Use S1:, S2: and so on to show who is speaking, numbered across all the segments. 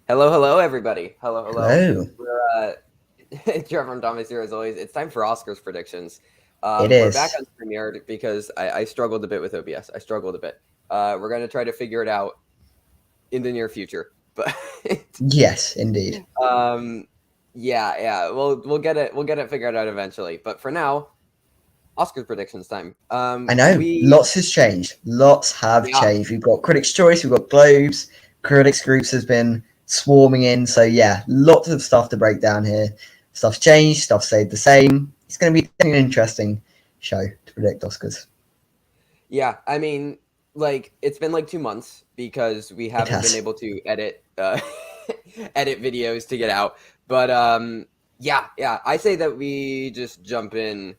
S1: Hello, everybody. Hello.
S2: Hello.
S1: We're Trevor and Thomas here as always. It's time for Oscars predictions.
S2: It
S1: We're back
S2: is.
S1: on Premiere because I struggled a bit with OBS. I struggled a bit. We're gonna try to figure it out in the near future. But
S2: Yes, indeed.
S1: um, yeah. We'll get it figured out eventually. But for now, Oscars predictions time.
S2: I know.
S1: We
S2: Lots has changed. Lots have
S1: yeah
S2: changed. We've got Critics' Choice, we've got Globes, Critics Groups has been swarming in. So yeah, lots of stuff to break down here. Stuff's changed, stuff stayed the same. It's gonna be an interesting show to predict Oscars.
S1: yeah. I mean, like it's been like 2 months because we
S2: It
S1: haven't been
S2: has.
S1: able to edit edit videos to get out. But yeah. I say that we just jump in.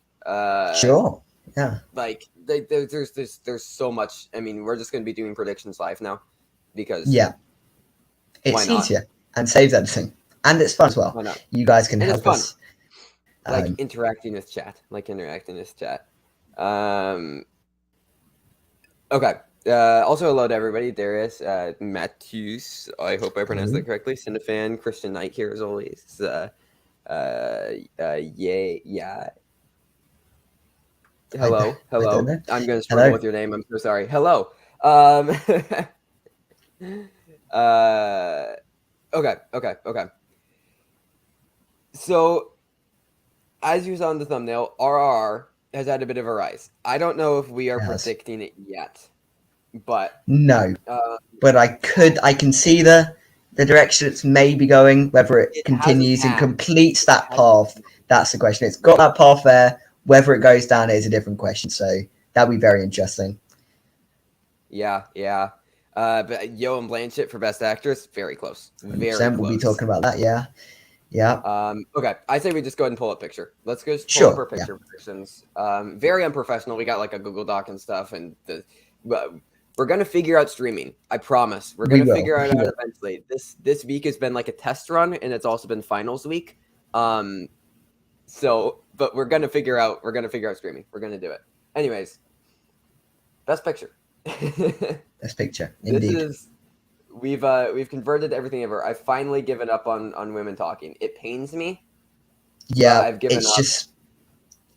S2: Sure. Yeah.
S1: There's so much. I mean, we're just gonna be doing predictions live now because
S2: Yeah.
S1: why
S2: It's
S1: not?
S2: easier and saves editing. And it's fun as well.
S1: Why not?
S2: You guys can
S1: And it's
S2: help
S1: fun.
S2: us.
S1: Like
S2: Um,
S1: interacting with chat. Um. Okay. Also, hello to everybody. Darius, Matthews. I hope I pronounced that correctly. Cinefan, Christian Knight here as always. Yay, yeah.
S2: I,
S1: Hello.
S2: I don't know.
S1: I'm gonna struggle
S2: Hello.
S1: with your name. I'm so sorry. Hello. Um. uh. Okay. So, as you saw in the thumbnail, RR has had a bit of a rise. I don't know if we are
S2: It has.
S1: predicting it yet, but
S2: No,
S1: uh,
S2: but I can see the direction it's maybe going. Whether it
S1: it has a
S2: continues and
S1: path.
S2: completes
S1: It
S2: that
S1: has a
S2: path, that's the question. It's got that path there. Whether it goes down is a different question. So that'll be very interesting.
S1: Yeah. But Yoan Blanchett for Best Actress, very close. Very
S2: 100%. We'll be
S1: close.
S2: talking about that. Yeah, yeah,
S1: Okay. I say we just go ahead and pull up picture. Let's go just pull up our
S2: sure. Yeah,
S1: picture predictions. Very unprofessional. We got like a Google Doc and stuff, and but we're gonna figure out streaming. I promise. We're
S2: we
S1: gonna
S2: will.
S1: figure it
S2: We
S1: out
S2: will.
S1: eventually. This week has been like a test run, and it's also been finals week. But we're gonna figure out streaming. We're gonna do it. Anyways, best picture.
S2: This picture,
S1: This
S2: indeed.
S1: is we've converted everything ever. I've finally given up on women talking. It pains me, but
S2: Yeah,
S1: I've given
S2: it's
S1: up.
S2: just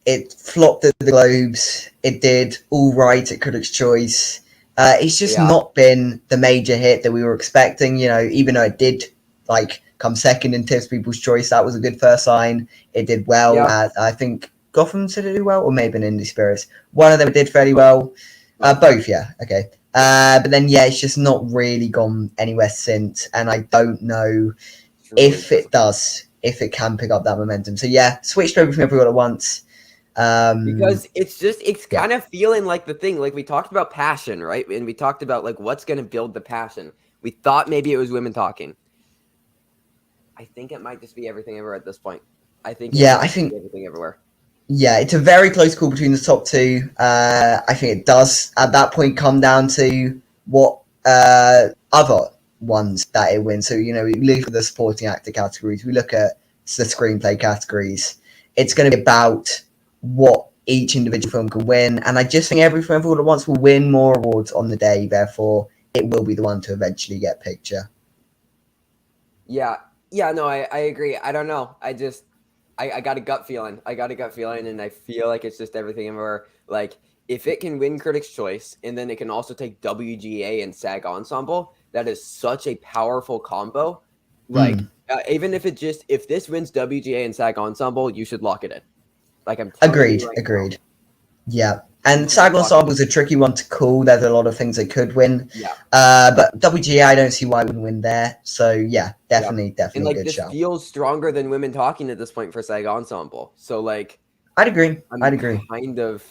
S2: it flopped at the Globes. It did all right at Critics' Choice. It's just
S1: Yeah,
S2: not been the major hit that we were expecting. You know, even though it did like come second in Tips People's Choice, that was a good first sign. It did well.
S1: yeah.
S2: I think Gotham did it do well, or maybe an Indie Spirits. One of them did fairly
S1: Both,
S2: well.
S1: both.
S2: Both, yeah, okay.
S1: Yeah,
S2: But then yeah, it's just not really gone anywhere since, and I don't know
S1: truly
S2: if it
S1: disappointing.
S2: does, if it can pick up that momentum. So yeah, switched over from everyone at once. Um,
S1: Because it's
S2: yeah,
S1: kind of feeling like the thing. Like we talked about passion, right? And we talked about like what's going to build the passion. We thought maybe it was women talking. I think it might just be everything ever at this point. I think it
S2: yeah,
S1: might
S2: I
S1: just be
S2: think
S1: everything everywhere.
S2: yeah, it's a very close call between the top two. I think it does at that point come down to what other ones that it wins. So you know, we look at the supporting actor categories, we look at the screenplay categories. It's going to be about what each individual film can win, and I just think every film everyone at once will win more awards on the day. Therefore, it will be the one to eventually get picture.
S1: Yeah, yeah. No, I agree. I don't know. I got a gut feeling. I got a gut feeling, and I feel like it's just everything everywhere. Like if it can win Critics' Choice, and then it can also take WGA and SAG Ensemble, that is such a powerful combo. Like
S2: Mm,
S1: even if this wins WGA and SAG Ensemble, you should lock it in. Like I'm telling you
S2: agreed,
S1: right now,
S2: agreed. Yeah.
S1: you
S2: And
S1: should just
S2: SAG
S1: lock it
S2: Ensemble
S1: in.
S2: is a tricky one to call. There's a lot of things they could win.
S1: Yeah,
S2: But WGA, I don't see why it would win there. So, yeah,
S1: yeah. And
S2: definitely a
S1: like
S2: good
S1: this
S2: show.
S1: feels stronger than Women Talking at this point for SAG Ensemble. So like
S2: I'd agree.
S1: I'm
S2: I'd agree.
S1: kind of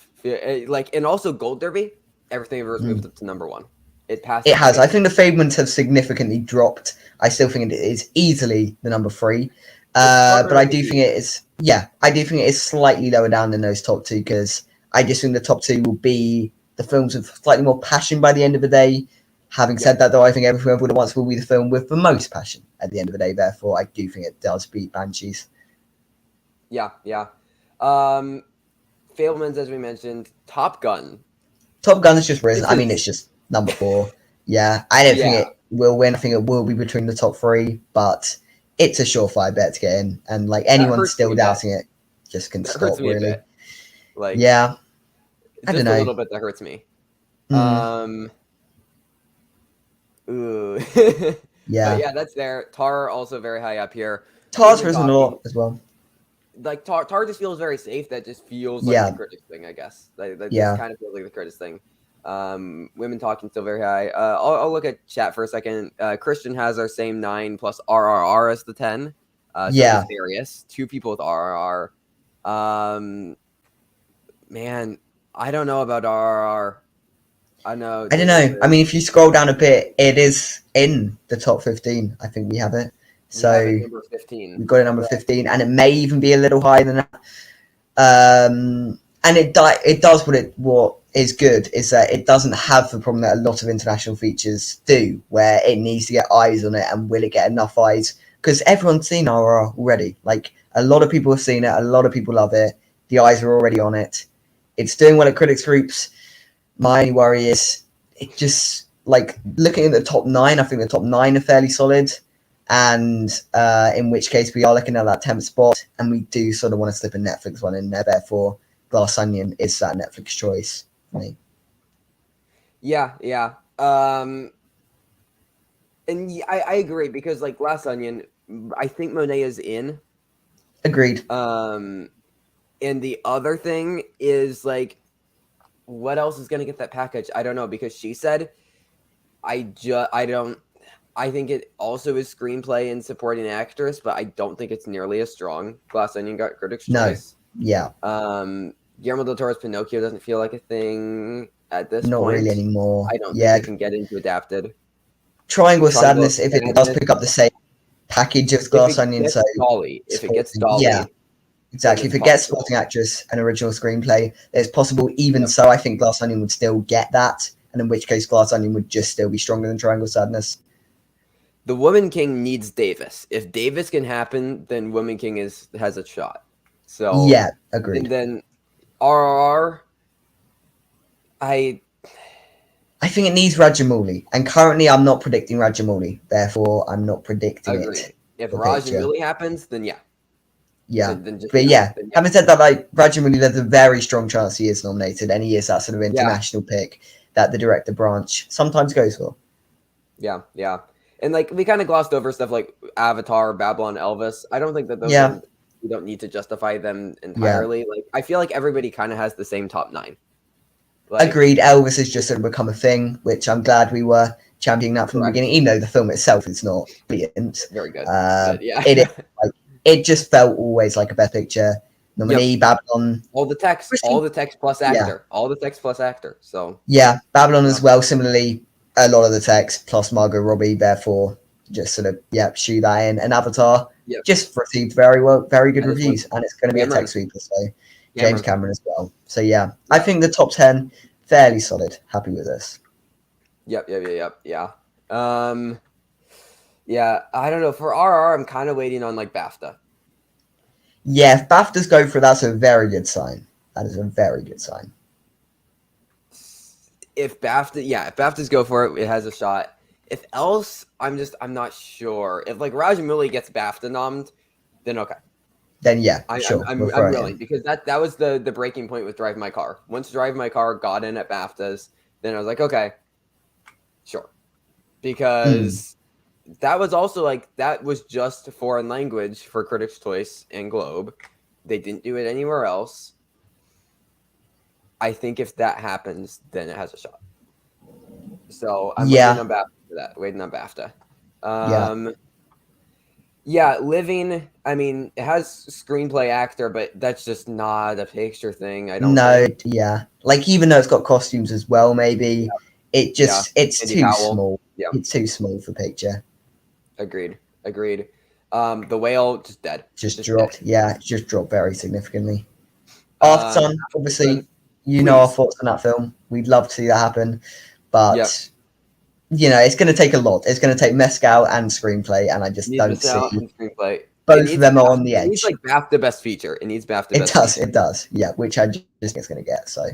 S1: like, and also Gold Derby, everything ever has moved
S2: Mm.
S1: up to number one. It passed
S2: It has. I think
S1: Fame.
S2: the Fablements have significantly dropped. I still think it is easily the number three.
S1: It's
S2: But
S1: harder
S2: I
S1: to
S2: do
S1: compete.
S2: think it is, yeah, I do think it is slightly lower down than those top two because I just think the top two will be the films with slightly more passion by the end of the day. Having
S1: Yep.
S2: said that, though, I think Every Film Would Once will be the film with the most passion at the end of the day. Therefore, I do think it does beat Banshees.
S1: Yeah. Um, Fablemans, as we mentioned, Top Gun.
S2: Top Gun has just risen.
S1: This
S2: I mean, it's
S1: is
S2: just number four. Yeah, I don't think
S1: yeah.
S2: it. will win. I think it will be between the top three, but it's a surefire bet to get in. And like
S1: That
S2: anyone
S1: hurts me
S2: still
S1: a bit.
S2: doubting it, just can
S1: That
S2: stop
S1: hurts me a
S2: really.
S1: bit. Like,
S2: Yeah, I don't
S1: just a
S2: know.
S1: little bit. That hurts me.
S2: Mm,
S1: Ooh. But
S2: yeah,
S1: yeah, that's there. Tar also very high up here.
S2: Tar's
S1: Women
S2: risen a
S1: talking,
S2: lot as well.
S1: like Tar just feels very safe. That just feels like the
S2: Yeah,
S1: critics thing, I guess. That just
S2: yeah,
S1: kind of feels like the critics thing. Women talking still very high. I'll look at chat for a second. Christian has our same 9 plus RRR as the 10. So
S2: yeah.
S1: does Darius. 2 people with RRR. Man, I don't know about RRR. I know.
S2: I don't know. I mean, if you scroll down a bit, it is in the top 15. I think we have it.
S1: We have it
S2: So
S1: number 15.
S2: we've got it number 15, and it may even be a little higher than that. And it does what is good is that it doesn't have the problem that a lot of international features do, where it needs to get eyes on it, and will it get enough eyes? Because everyone's seen RR already. Like a lot of people have seen it, a lot of people love it. The eyes are already on it. It's doing well at critics groups. My only worry is it just like looking at the top 9. I think the top 9 are fairly solid. And in which case we are looking at that 10th spot, and we do sort of want to slip a Netflix one in there. Therefore, Glass Onion is that Netflix choice for me.
S1: Yeah, yeah. And I agree because like Glass Onion, I think Monet is in.
S2: Agreed.
S1: And the other thing is like, what else is gonna get that package? I don't know because she said, I don't. I think it also is screenplay and supporting actress, but I don't think it's nearly as strong. Glass Onion got Critics'
S2: No.
S1: Choice.
S2: Yeah.
S1: Guillermo del Toro's Pinocchio doesn't feel like a thing at this
S2: Not
S1: point.
S2: really anymore.
S1: I don't think
S2: Yeah.
S1: it can get into adapted.
S2: Triangle of
S1: Triangle of
S2: Sadness, if it does
S1: Sadness.
S2: pick up the same package as
S1: If
S2: Glass
S1: it
S2: Onion,
S1: gets
S2: so
S1: Dolly, if it gets
S2: sporting,
S1: Dolly,
S2: yeah,
S1: then
S2: exactly.
S1: it's
S2: If it gets
S1: possible.
S2: supporting actress and original screenplay, it's possible. Even
S1: Yep.
S2: so, I think Glass Onion would still get that, and in which case, Glass Onion would just still be stronger than Triangle of Sadness.
S1: The Woman King needs Davis. If Davis can happen, then Woman King has a shot. So
S2: Yeah, agreed.
S1: and then RRR,
S2: I think it needs Rajamouli, and currently I'm not predicting Rajamouli. Therefore, I'm not predicting
S1: agreed.
S2: it
S1: If
S2: for
S1: Raj
S2: picture.
S1: really happens, then yeah.
S2: Yeah,
S1: Then just
S2: but
S1: yeah.
S2: yeah.
S1: Then yeah.
S2: Having said that, like Rajamouli, there's a very strong chance he is nominated, and he is that sort of
S1: Yeah.
S2: international pick that the director branch sometimes goes for.
S1: Yeah, yeah. And like we kind of glossed over stuff like Avatar, Babylon, Elvis. I don't think that those
S2: Yeah,
S1: we don't need to justify them
S2: yeah.
S1: entirely. Like I feel like everybody kind of has the same top 9. Like,
S2: Agreed. Elvis has just sort of become a thing, which I'm glad we were championing that from the
S1: correct.
S2: beginning, even though the film itself is not brilliant.
S1: Very good. But yeah.
S2: It is like it just felt always like a best picture nominee.
S1: Yep.
S2: Babylon,
S1: All the text plus
S2: yeah,
S1: actor. All the text plus actor. So
S2: yeah, Babylon
S1: yeah.
S2: as well. Similarly, a lot of the text plus Margot Robbie. Therefore, just sort of shoe that in. And Avatar
S1: Yep.
S2: just received very good
S1: And
S2: reviews, and it's going to be a
S1: Cameron.
S2: tech sweeper. So James Cameron as well. So yeah, I think the top 10 fairly solid. Happy with this.
S1: Yep. Yeah. Yeah, I don't know. For RR, I'm kind of waiting on like BAFTA.
S2: Yeah, if BAFTAs go for it, that's a very good sign. That is a very good sign.
S1: If BAFTAs go for it, it has a shot. If else, I'm not sure. If like Rajamouli gets BAFTA nommed, then okay.
S2: Then yeah, sure.
S1: I'm
S2: we'll throw it
S1: willing
S2: in.
S1: because that was the breaking point with Drive My Car. Once Drive My Car got in at BAFTAs, then I was like, okay, sure, because that was also like that was just foreign language for Critics' Choice and Globe. They didn't do it anywhere else. I think if that happens, then it has a shot. So I'm waiting on BAFTA for that. Waiting on BAFTA. Yeah, Living. I mean, it has screenplay actor, but that's just not a picture thing. I don't. think.
S2: Yeah. Like even though it's got costumes as well, maybe it just it's
S1: Andy
S2: too
S1: Powell.
S2: small.
S1: Yeah,
S2: It's too small for picture.
S1: agreed. The Whale just dead.
S2: Just dropped.
S1: Dead.
S2: Yeah, it's just dropped very significantly. Aftersun, obviously, you know our thoughts on that film. We'd love to see that happen, but it's going to take a lot. It's going to take Mescal and screenplay, and I just don't see
S1: screenplay.
S2: Both of them are on the edge.
S1: It needs like BAFTA Best Feature. It needs BAFTA Best Feature.
S2: It does. Yeah, which I just think it's going to get. So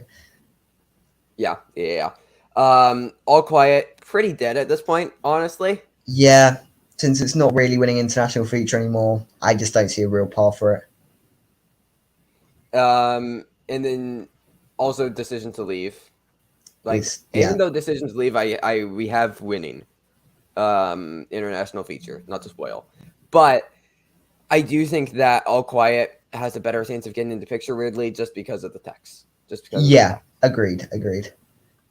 S1: yeah. All Quiet pretty dead at this point, honestly.
S2: Yeah, since it's not really winning international feature anymore, I just don't see a real path for it.
S1: And then also Decision to Leave. Like,
S2: It's
S1: even though Decision to Leave, we have winning international feature, not to spoil. But I do think that All Quiet has a better chance of getting into picture, weirdly, just because of the text. Just because of the text.
S2: agreed.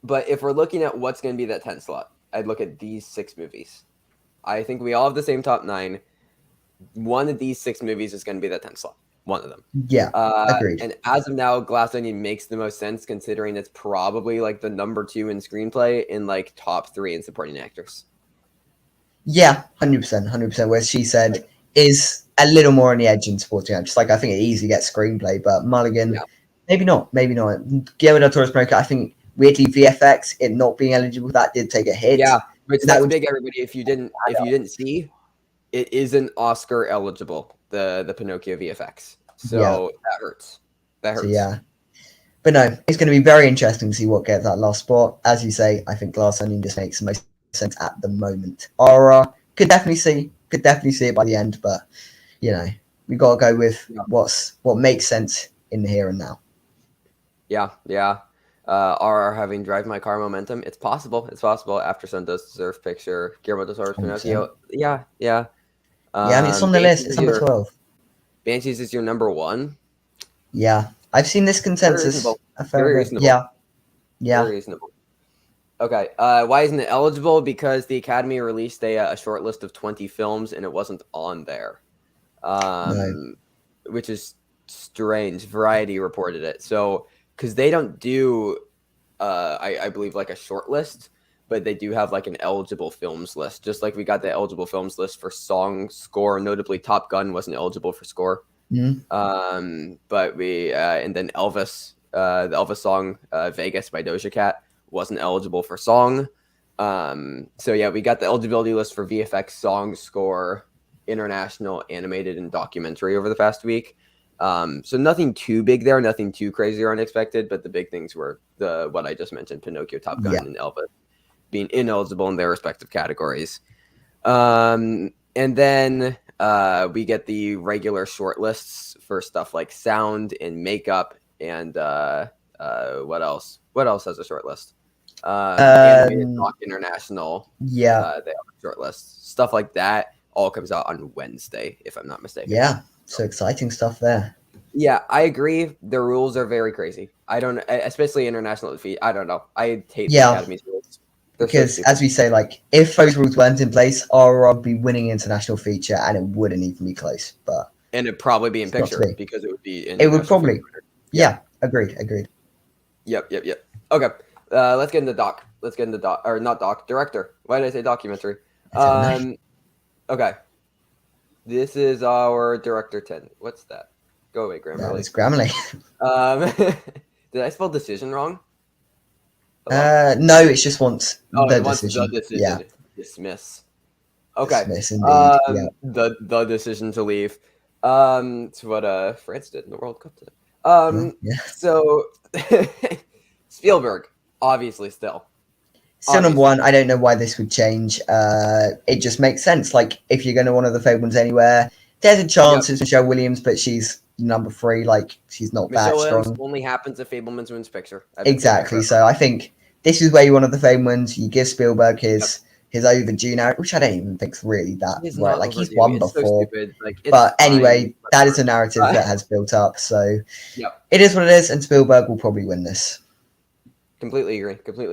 S1: But if we're looking at what's going to be that 10 slot, I'd look at these 6 movies. I think we all have the same top 9. One of these 6 movies is going to be that 10 slot. One of them.
S2: Yeah, agreed.
S1: And as of now, Glass Onion makes the most sense, considering it's probably like the number 2 in screenplay and like top 3 in supporting actors.
S2: Yeah, 100%. Where She Said is a little more on the edge in supporting actress. Like, I think it easily gets screenplay, but Mulligan, maybe not. Guillermo del Toro's Pinocchio, I think weirdly VFX, it not being eligible, that did take a hit.
S1: Yeah, but
S2: that
S1: that's
S2: would-
S1: big, everybody. If you didn't see, it isn't Oscar eligible. The Pinocchio VFX, so that hurts. That hurts.
S2: So, yeah. But no, it's going to be very interesting to see what gets that last spot. As you say, I think Glass Onion just makes the most sense at the moment. Aura could definitely see it by the end, but you know, we got to go with what makes sense in the here and now.
S1: Yeah. RR having Drive My Car momentum. It's possible. After Sun does deserve picture. Guillermo del Toro's Pinocchio. Yeah.
S2: I mean, it's on the list. It's number 12.
S1: Banshees is your number 1.
S2: Yeah, I've seen this consensus.
S1: Very reasonable.
S2: Yeah.
S1: Very reasonable. Okay. Why isn't it eligible? Because the Academy released a short list of 20 films and it wasn't on there, which is strange. Variety reported it. So, because they don't do, I believe, like a short list, but they do have like an eligible films list. Just like we got the eligible films list for song, score. Notably, Top Gun wasn't eligible for score. But we and then Elvis, the Elvis song Vegas by Doja Cat wasn't eligible for song. So yeah, we got the eligibility list for VFX, song, score, international, animated, and documentary over the past week. So nothing too big there, nothing too crazy or unexpected, but the big things were what I just mentioned: Pinocchio, Top Gun, and Elvis being ineligible in their respective categories. And then we get the regular short lists for stuff like sound and makeup and what else? What else has a short list? Animated, doc, international. They have a short list. Stuff like that all comes out on Wednesday, if I'm not mistaken.
S2: Yeah, so exciting stuff there.
S1: Yeah, I agree. The rules are very crazy. I don't, especially international defeat. I don't know. I hate the Academy's rules.
S2: Because, as we say, like, if those rules weren't in place, RR would be winning international feature, and it wouldn't even be close.
S1: And it'd probably be in picture because it would be.
S2: It would probably. Yeah, agreed.
S1: Yep. Okay, let's get into doc. Or not doc. Director. Why did I say documentary? Okay. This is our director 10. What's that? Go away, Grammarly.
S2: It's Grammarly.
S1: Did I spell decision wrong?
S2: No, it's just once the decision.
S1: Yeah. Dismiss. Okay.
S2: Dismiss, indeed.
S1: The decision to leave. It's what France did in the World Cup today. So Spielberg, obviously still
S2: number 1. I don't know why this would change. It just makes sense. Like, if you're going to one of the favorite ones anywhere, there's a chance it's Michelle Williams, but she's number 3. Like, she's not
S1: Michelle
S2: that strong.
S1: Williams only happens if Fabelman's wins picture.
S2: Exactly. So I think this is where you one of the favorite ones. You give Spielberg his overdue now, which I don't even think's really that right. Like, he's won before.
S1: So
S2: but anyway, that is a narrative that has built up. So it is what it is, and Spielberg will probably win this.
S1: Completely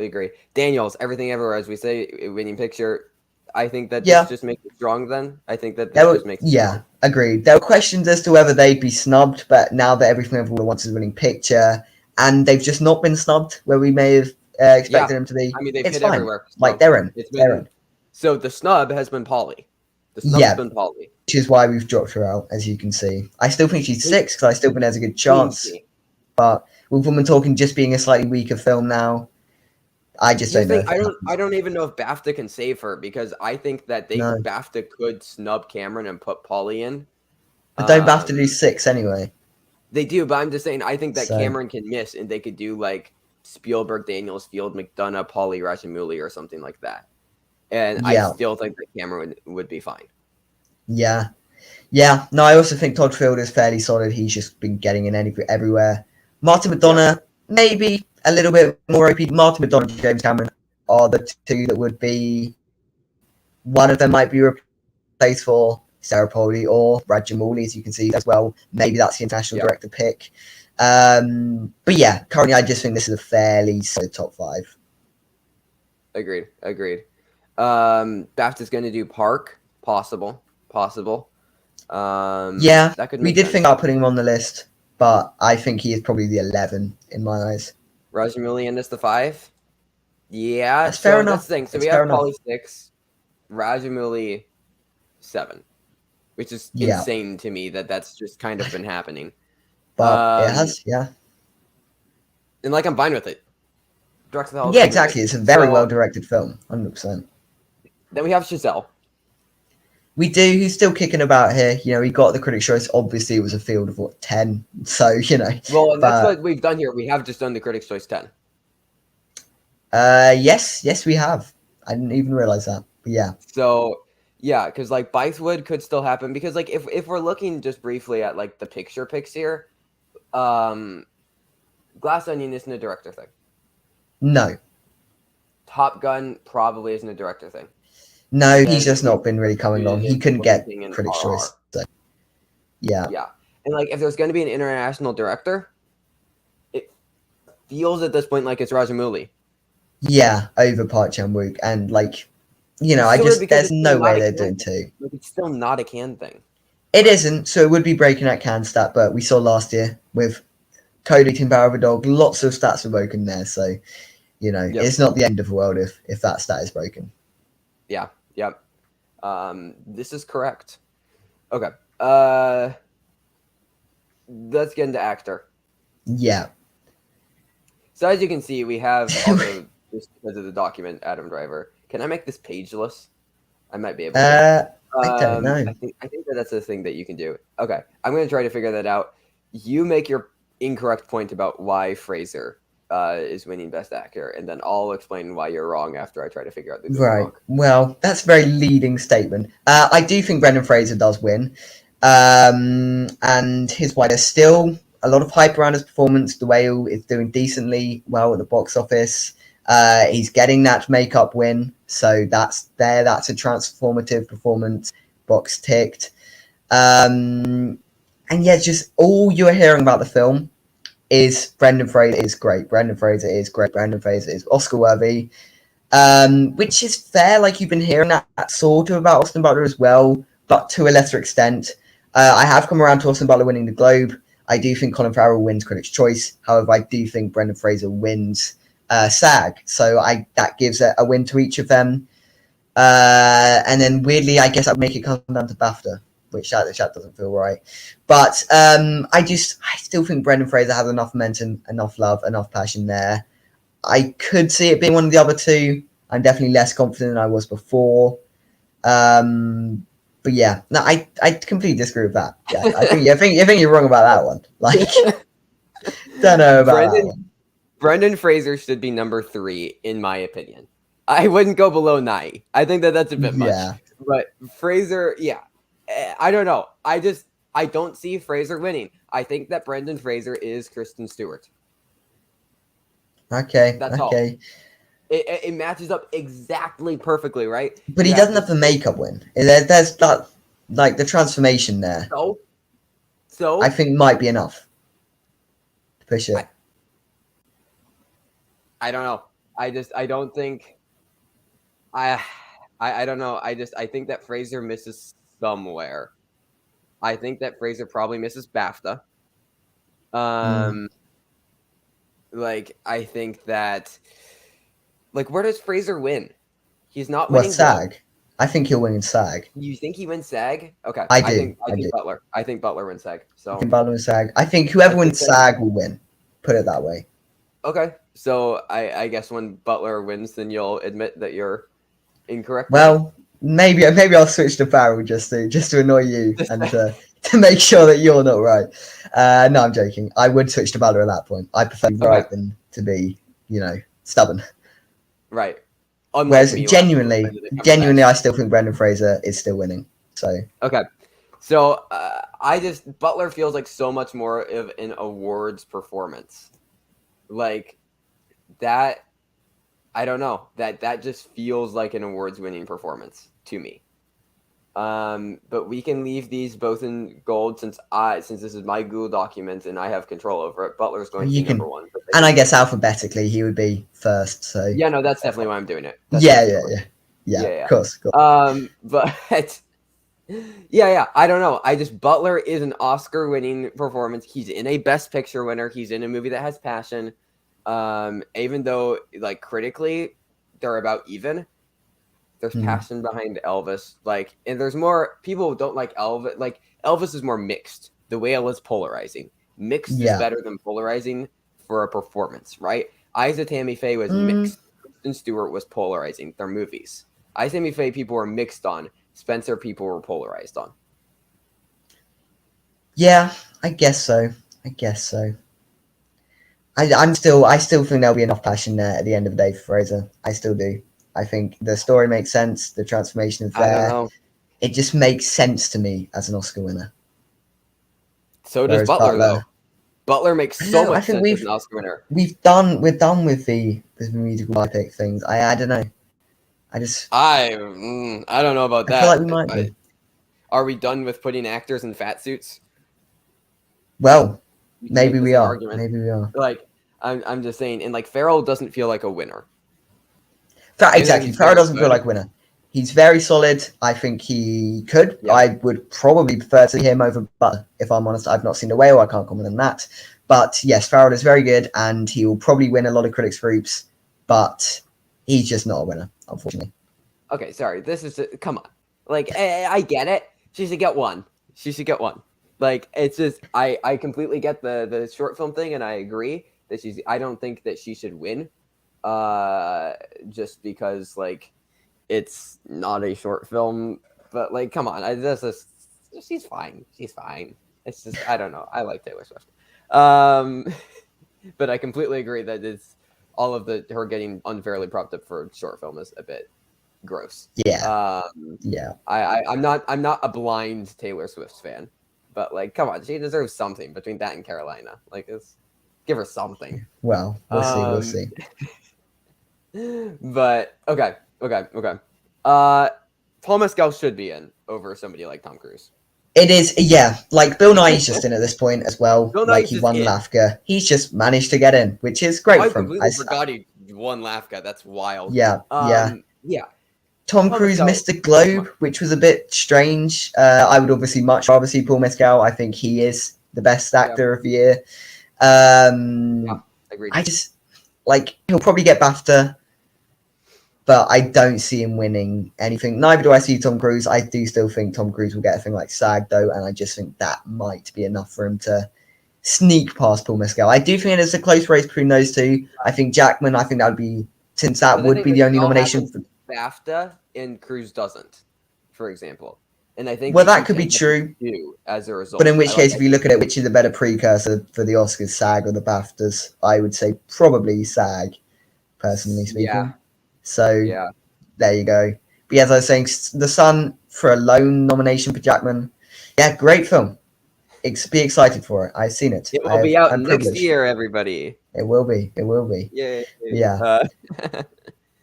S1: agree. Daniels, Everything Everywhere, as we say, winning picture. I think that this just makes it strong then. I think that this just makes it strong.
S2: Agreed. There were questions as to whether they'd be snubbed, but now that Everything Everywhere wants is winning picture, and they've just not been snubbed where we may have expected them to be.
S1: I mean, they've
S2: it's
S1: hit
S2: fine.
S1: everywhere.
S2: Like, they're in.
S1: So the snub has been Polly. Been Polly.
S2: Which is why we've dropped her out, as you can see. I still think she's 6 because I still think there's a good chance. But with Woman Talking just being a slightly weaker film now, I just don't know.
S1: I don't even know if BAFTA can save her, because I think that BAFTA could snub Cameron and put Polly in.
S2: But don't BAFTA do 6 anyway?
S1: They do, but I'm just saying I think that Cameron can miss, and they could do like Spielberg, Daniels, Field, McDonough, Polly, Rajamouli, or something like that. and I
S2: Yeah.
S1: still think that Cameron would be fine.
S2: Yeah. Yeah. No, I also think Todd Field is fairly solid. He's just been getting in everywhere. Martin McDonough, maybe a little bit more OP. Martin McDonough and James Cameron are the two that would be. One of them might be replaced for Sarah Polley or Brad Jamali, as you can see as well. Maybe that's the international director pick. But yeah, currently I just think this is a fairly solid top 5.
S1: Agreed. BAFTA's going to do Park. Possible.
S2: Yeah,
S1: that could
S2: we
S1: make
S2: did
S1: sense.
S2: think about putting him on the list, but I think he is probably the 11 in my eyes.
S1: Rajamouli and the 5. Yeah,
S2: That's fair enough.
S1: That's the thing. So
S2: That's
S1: we
S2: fair
S1: have
S2: enough.
S1: Polley 6, Rajamouli 7, which is
S2: Yeah.
S1: insane to me that that's just kind of been happening.
S2: But it has, yeah.
S1: And like I'm fine with it. Directs the hell.
S2: Yeah, exactly. It's a very well directed film, 100%.
S1: Then we have Chazelle.
S2: We do. He's still kicking about here. You know, he got the Critics' Choice. Obviously, it was a field of 10. So you know.
S1: Well, and that's what we've done here. We have just done the Critics' Choice 10.
S2: Yes, we have. I didn't even realize that. But yeah.
S1: So yeah, because like Bythewood could still happen because like if we're looking just briefly at like the picture picks here, Glass Onion isn't a director thing.
S2: No.
S1: Top Gun probably isn't a director thing.
S2: No, he's just not been really coming along. He couldn't get Critics' Choice. So. Yeah.
S1: Yeah. And like if there's going to be an international director, it feels at this point like it's Rajamouli.
S2: Yeah, over Park Chan-wook. And like, you know, there's no way they're doing 2.
S1: Like, it's still not a Cannes thing.
S2: It isn't, so it would be breaking that Cannes stat, but we saw last year with Cody Power of a Dog, lots of stats were broken there, so you know, it's not the end of the world if that stat is broken.
S1: Yeah, yep. This is correct. Okay. Let's get into actor.
S2: Yeah.
S1: So as you can see, we have also just because of the document, Adam Driver. Can I make this pageless? I might be able to.
S2: I don't know.
S1: I think that's a thing that you can do. Okay, I'm going to try to figure that out. You make your incorrect point about why Fraser is winning Best Actor, and then I'll explain why you're wrong after I try to figure out the
S2: right. Well, that's a very leading statement. I do think Brendan Fraser does win, and here's why. There's still a lot of hype around his performance. The Whale is doing decently well at the box office. He's getting that makeup win, so that's there. That's a transformative performance. Box ticked. And yeah, just all you're hearing about the film is Brendan Fraser is great. Brendan Fraser is great. Brendan Fraser is Oscar worthy, which is fair. Like you've been hearing that sort of about Austin Butler as well, but to a lesser extent. I have come around to Austin Butler winning the Globe. I do think Colin Farrell wins Critics' Choice. However, I do think Brendan Fraser wins SAG. So that gives a win to each of them. And then weirdly, I guess that would make it come down to BAFTA, which that doesn't feel right. But I still think Brendan Fraser has enough momentum, enough love, enough passion there. I could see it being one of the other two. I'm definitely less confident than I was before. But yeah, no, I completely disagree with that. Yeah, I think you're wrong about that one. Like, don't know about that one.
S1: Brendan Fraser should be number 3 in my opinion. I wouldn't go below 9. I think that's a bit much.
S2: Yeah.
S1: But Fraser, yeah, I don't know. I don't see Fraser winning. I think that Brendan Fraser is Kristen Stewart.
S2: Okay.
S1: That's
S2: okay.
S1: All. It matches up exactly perfectly, right?
S2: But he doesn't have the makeup win. There's that, like the transformation there.
S1: So
S2: I think might be enough to push it.
S1: I don't know. I don't think. I don't know. I think that Fraser misses somewhere. I think that Fraser probably misses BAFTA. Like I think that. Like, where does Fraser win? He's not winning.
S2: SAG. I think he'll win in SAG.
S1: You think he wins SAG? Okay.
S2: I do.
S1: I think Butler. I think Butler wins SAG. So
S2: I think Butler wins SAG. I think whoever wins SAG will win. Put it that way.
S1: Okay. So I guess when Butler wins, then you'll admit that you're incorrect.
S2: Well, maybe I'll switch to Farrell just to annoy you and to make sure that you're not right. No, I'm joking. I would switch to Butler at that point. I prefer to be right than to be, stubborn.
S1: Right. Unlike
S2: Whereas
S1: me,
S2: genuinely, I still think Brendan Fraser is still winning. So
S1: okay. So Butler feels like so much more of an awards performance, like that. I don't know, that just feels like an awards winning performance to me. But we can leave these both in gold since this is my Google document and I have control over it. Butler's going to be number one.
S2: And I guess alphabetically he would be first. So
S1: yeah, no, that's definitely why I'm doing it.
S2: Yeah. Of course.
S1: But yeah, I don't know. Butler is an Oscar-winning performance. He's in a Best Picture winner. He's in a movie that has passion. Even though like critically they're about even. There's passion behind Elvis, and there's more people who don't like Elvis. Like Elvis is more mixed. The Whale is polarizing. Mixed is better than polarizing for a performance, right? Eyes of Tammy Faye was mixed. Kristen Stewart was polarizing. Their movies. Eyes of Tammy Faye people were mixed on. Spencer people were polarized on.
S2: Yeah, I guess so. I still think there'll be enough passion there at the end of the day for Fraser. I still do. I think the story makes sense. The transformation is there.
S1: I don't know.
S2: It just makes sense to me as an Oscar winner.
S1: So does Butler, though. Butler makes so much sense as an Oscar winner.
S2: We're done with the musical biopic things. I don't know. I
S1: don't know about that.
S2: I feel like we might be.
S1: Are we done with putting actors in fat suits?
S2: Well, maybe we are. Maybe we are.
S1: Like, I'm just saying, and like Farrell doesn't feel like a winner.
S2: Exactly. Farrell doesn't feel like a winner. He's very solid. I think he could. Yeah. I would probably prefer to see him over Butler. If I'm honest, I've not seen The Whale. I can't comment on that. But yes, Farrell is very good, and he will probably win a lot of critics groups. But he's just not a winner, unfortunately.
S1: Okay, sorry. Come on. Like, I get it. She should get one. Like, it's just I completely get the short film thing, and I agree that I don't think that she should win. Just because like it's not a short film, but like come on, she's fine. It's just I don't know. I like Taylor Swift, but I completely agree that it's all of her getting unfairly propped up for a short film is a bit gross.
S2: Yeah.
S1: I'm not a blind Taylor Swift fan, but like come on, she deserves something between that and Carolina. Like give her something.
S2: Well, we'll see.
S1: But okay. Paul Mescal should be in over somebody like Tom Cruise.
S2: It is, yeah. Like Bill Nighy's just in at this point as well. Like he won LAFCA. He's just managed to get in, which is great for him.
S1: I completely forgot he won LAFCA. That's wild.
S2: Yeah. Tom Cruise missed the Globe, which was a bit strange. I would obviously much rather see Paul Mescal. I think he is the best actor of the year.
S1: Agreed.
S2: I just he'll probably get BAFTA. But I don't see him winning anything. Neither do I see Tom Cruise. I do still think Tom Cruise will get a thing like SAG, though, and I just think that might be enough for him to sneak past Paul Mescal. I do think it's a close race between those two. I think Jackman, that would be, since that would be the only nomination for
S1: BAFTA, and Cruise doesn't, for example. And I think
S2: that could be true
S1: as a result.
S2: But in which case, if you look at it, which is a better precursor for the Oscars, SAG or the BAFTAs, I would say probably SAG, personally speaking.
S1: Yeah.
S2: So there you go. But as I was saying, The Sun for a lone nomination for Jackman. Yeah, great film. Be excited for it. I've seen it.
S1: It will be out next year, everybody.
S2: It will be. Yeah.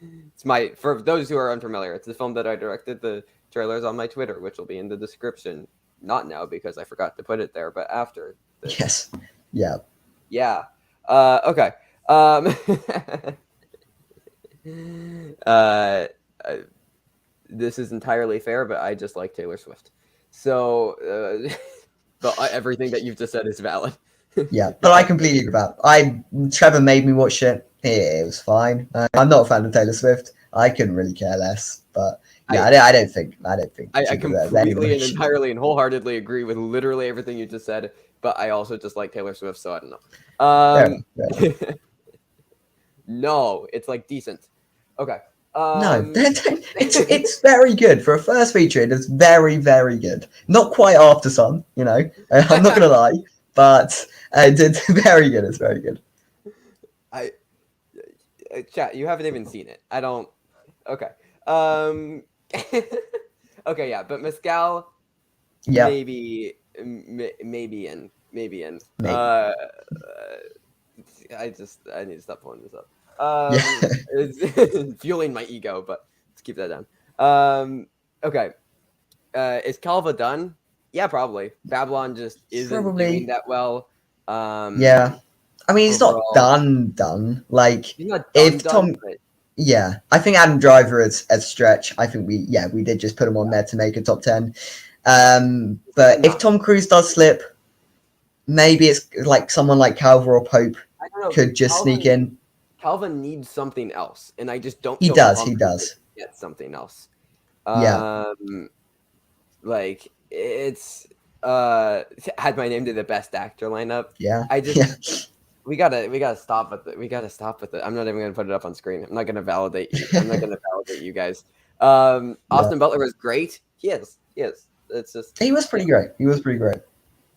S1: It's for those who are unfamiliar, it's the film that I directed. The trailer's on my Twitter, which will be in the description. Not now because I forgot to put it there, but after.
S2: Yes. Yeah.
S1: Yeah. Okay. This is entirely fair, but I just like Taylor Swift. So, but everything that you've just said is valid.
S2: Yeah, but I completely agree about it. Trevor made me watch it. It was fine. I'm not a fan of Taylor Swift. I couldn't really care less. But yeah, I don't think.
S1: I completely and entirely and wholeheartedly agree with literally everything you just said. But I also just like Taylor Swift, so I don't know.
S2: Fair enough.
S1: No, it's like decent. Okay.
S2: No, it's very good for a first feature. It is very, very good. Not quite After Sun, I'm not gonna lie, but it's very good. It's very good.
S1: Chat, you haven't even seen it. I don't. Okay. Okay, yeah, but Mescal
S2: Yeah,
S1: maybe in
S2: maybe.
S1: I need to stop pulling this up.
S2: Yeah,
S1: It's fueling my ego, but let's keep that down. Okay. Is Calva done? Yeah, probably. Babylon just isn't doing
S2: probably.
S1: that well.
S2: Yeah. I mean, he's not
S1: Overall,
S2: done. Like,
S1: he's not
S2: if
S1: done,
S2: Tom,
S1: but
S2: yeah, I think Adam Driver is a stretch. I think we did just put him on there to make a top 10. But if
S1: not.
S2: Tom Cruise does slip, maybe it's like someone like Calver or Pope
S1: I don't know.
S2: could just sneak in.
S1: Calvin needs something else, and I just don't
S2: He
S1: feel
S2: does. He
S1: confident
S2: does.
S1: to get something else.
S2: Yeah.
S1: Like it's add my name to the best actor lineup.
S2: Yeah.
S1: I just
S2: Yeah.
S1: we gotta stop with it. We gotta stop with it. I'm not even gonna put it up on screen. I'm not gonna validate you. I'm not gonna validate you guys.
S2: Yeah.
S1: Austin Butler was great. He is. He is. It's just
S2: He was pretty great. He was pretty great.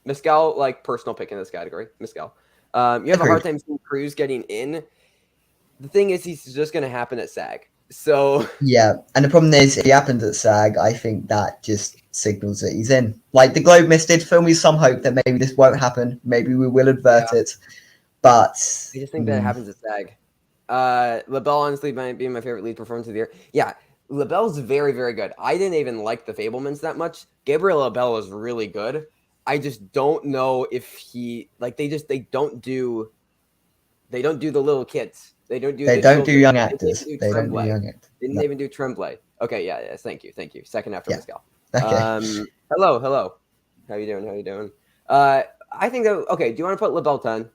S1: Mescal, like personal pick in this category. Mescal. You have a hard
S2: Agreed.
S1: time seeing Cruz getting in. The thing is, he's just gonna happen at SAG. So
S2: Yeah. And the problem is, if he happens at SAG, I think that just signals that he's in. Like the Globe Mist did film me some hope that maybe this won't happen. Maybe we will
S1: yeah,
S2: advert it. But
S1: I just think that happens at SAG. LaBelle honestly might be my favorite lead performance of the year. Yeah, LaBelle's very, very good. I didn't even like the Fablemans that much. Gabriel LaBelle is really good. I just don't know if he like they don't do the little kids. They don't do
S2: they
S1: the
S2: don't do
S1: children.
S2: young
S1: They didn't
S2: actors.
S1: even do
S2: They don't do
S1: Tremblay.
S2: young actors.
S1: They didn't
S2: No.
S1: even do Tremblay. Okay, yeah, yes, thank you. Second after
S2: Yeah.
S1: Mescal.
S2: Okay.
S1: Hello. How you doing? I think that okay. Do you want to put LaBelle 10?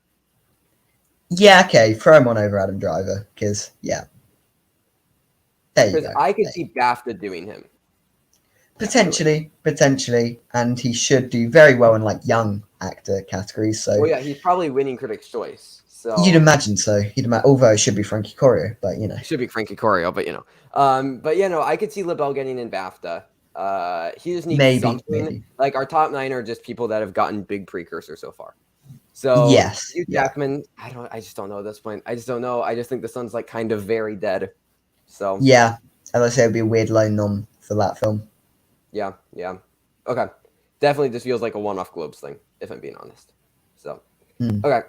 S2: Yeah, okay. Throw him on over Adam Driver because yeah. There you
S1: Because
S2: go.
S1: I could
S2: There.
S1: see BAFTA doing him. Actually.
S2: Potentially, and he should do very well in like young actor categories. So
S1: Well, yeah, he's probably winning Critics' Choice.
S2: you'd
S1: So
S2: imagine so. Although it should be Frankie Corio, but you know.
S1: it should be Frankie Corio, but you know. But yeah, no, I could see LaBelle getting in BAFTA. He just needs something.
S2: Maybe.
S1: Like our top 9 are just people that have gotten big precursors so far. So
S2: Yes.
S1: Hugh
S2: Yeah.
S1: Jackman, I just don't know at this point. I just don't know. I just think the Sun's like kind of very dead. So
S2: Yeah. As I say, it'd be a weird lone nom for that film.
S1: yeah. Okay. Definitely just feels like a one-off Globes thing, if I'm being honest. So okay.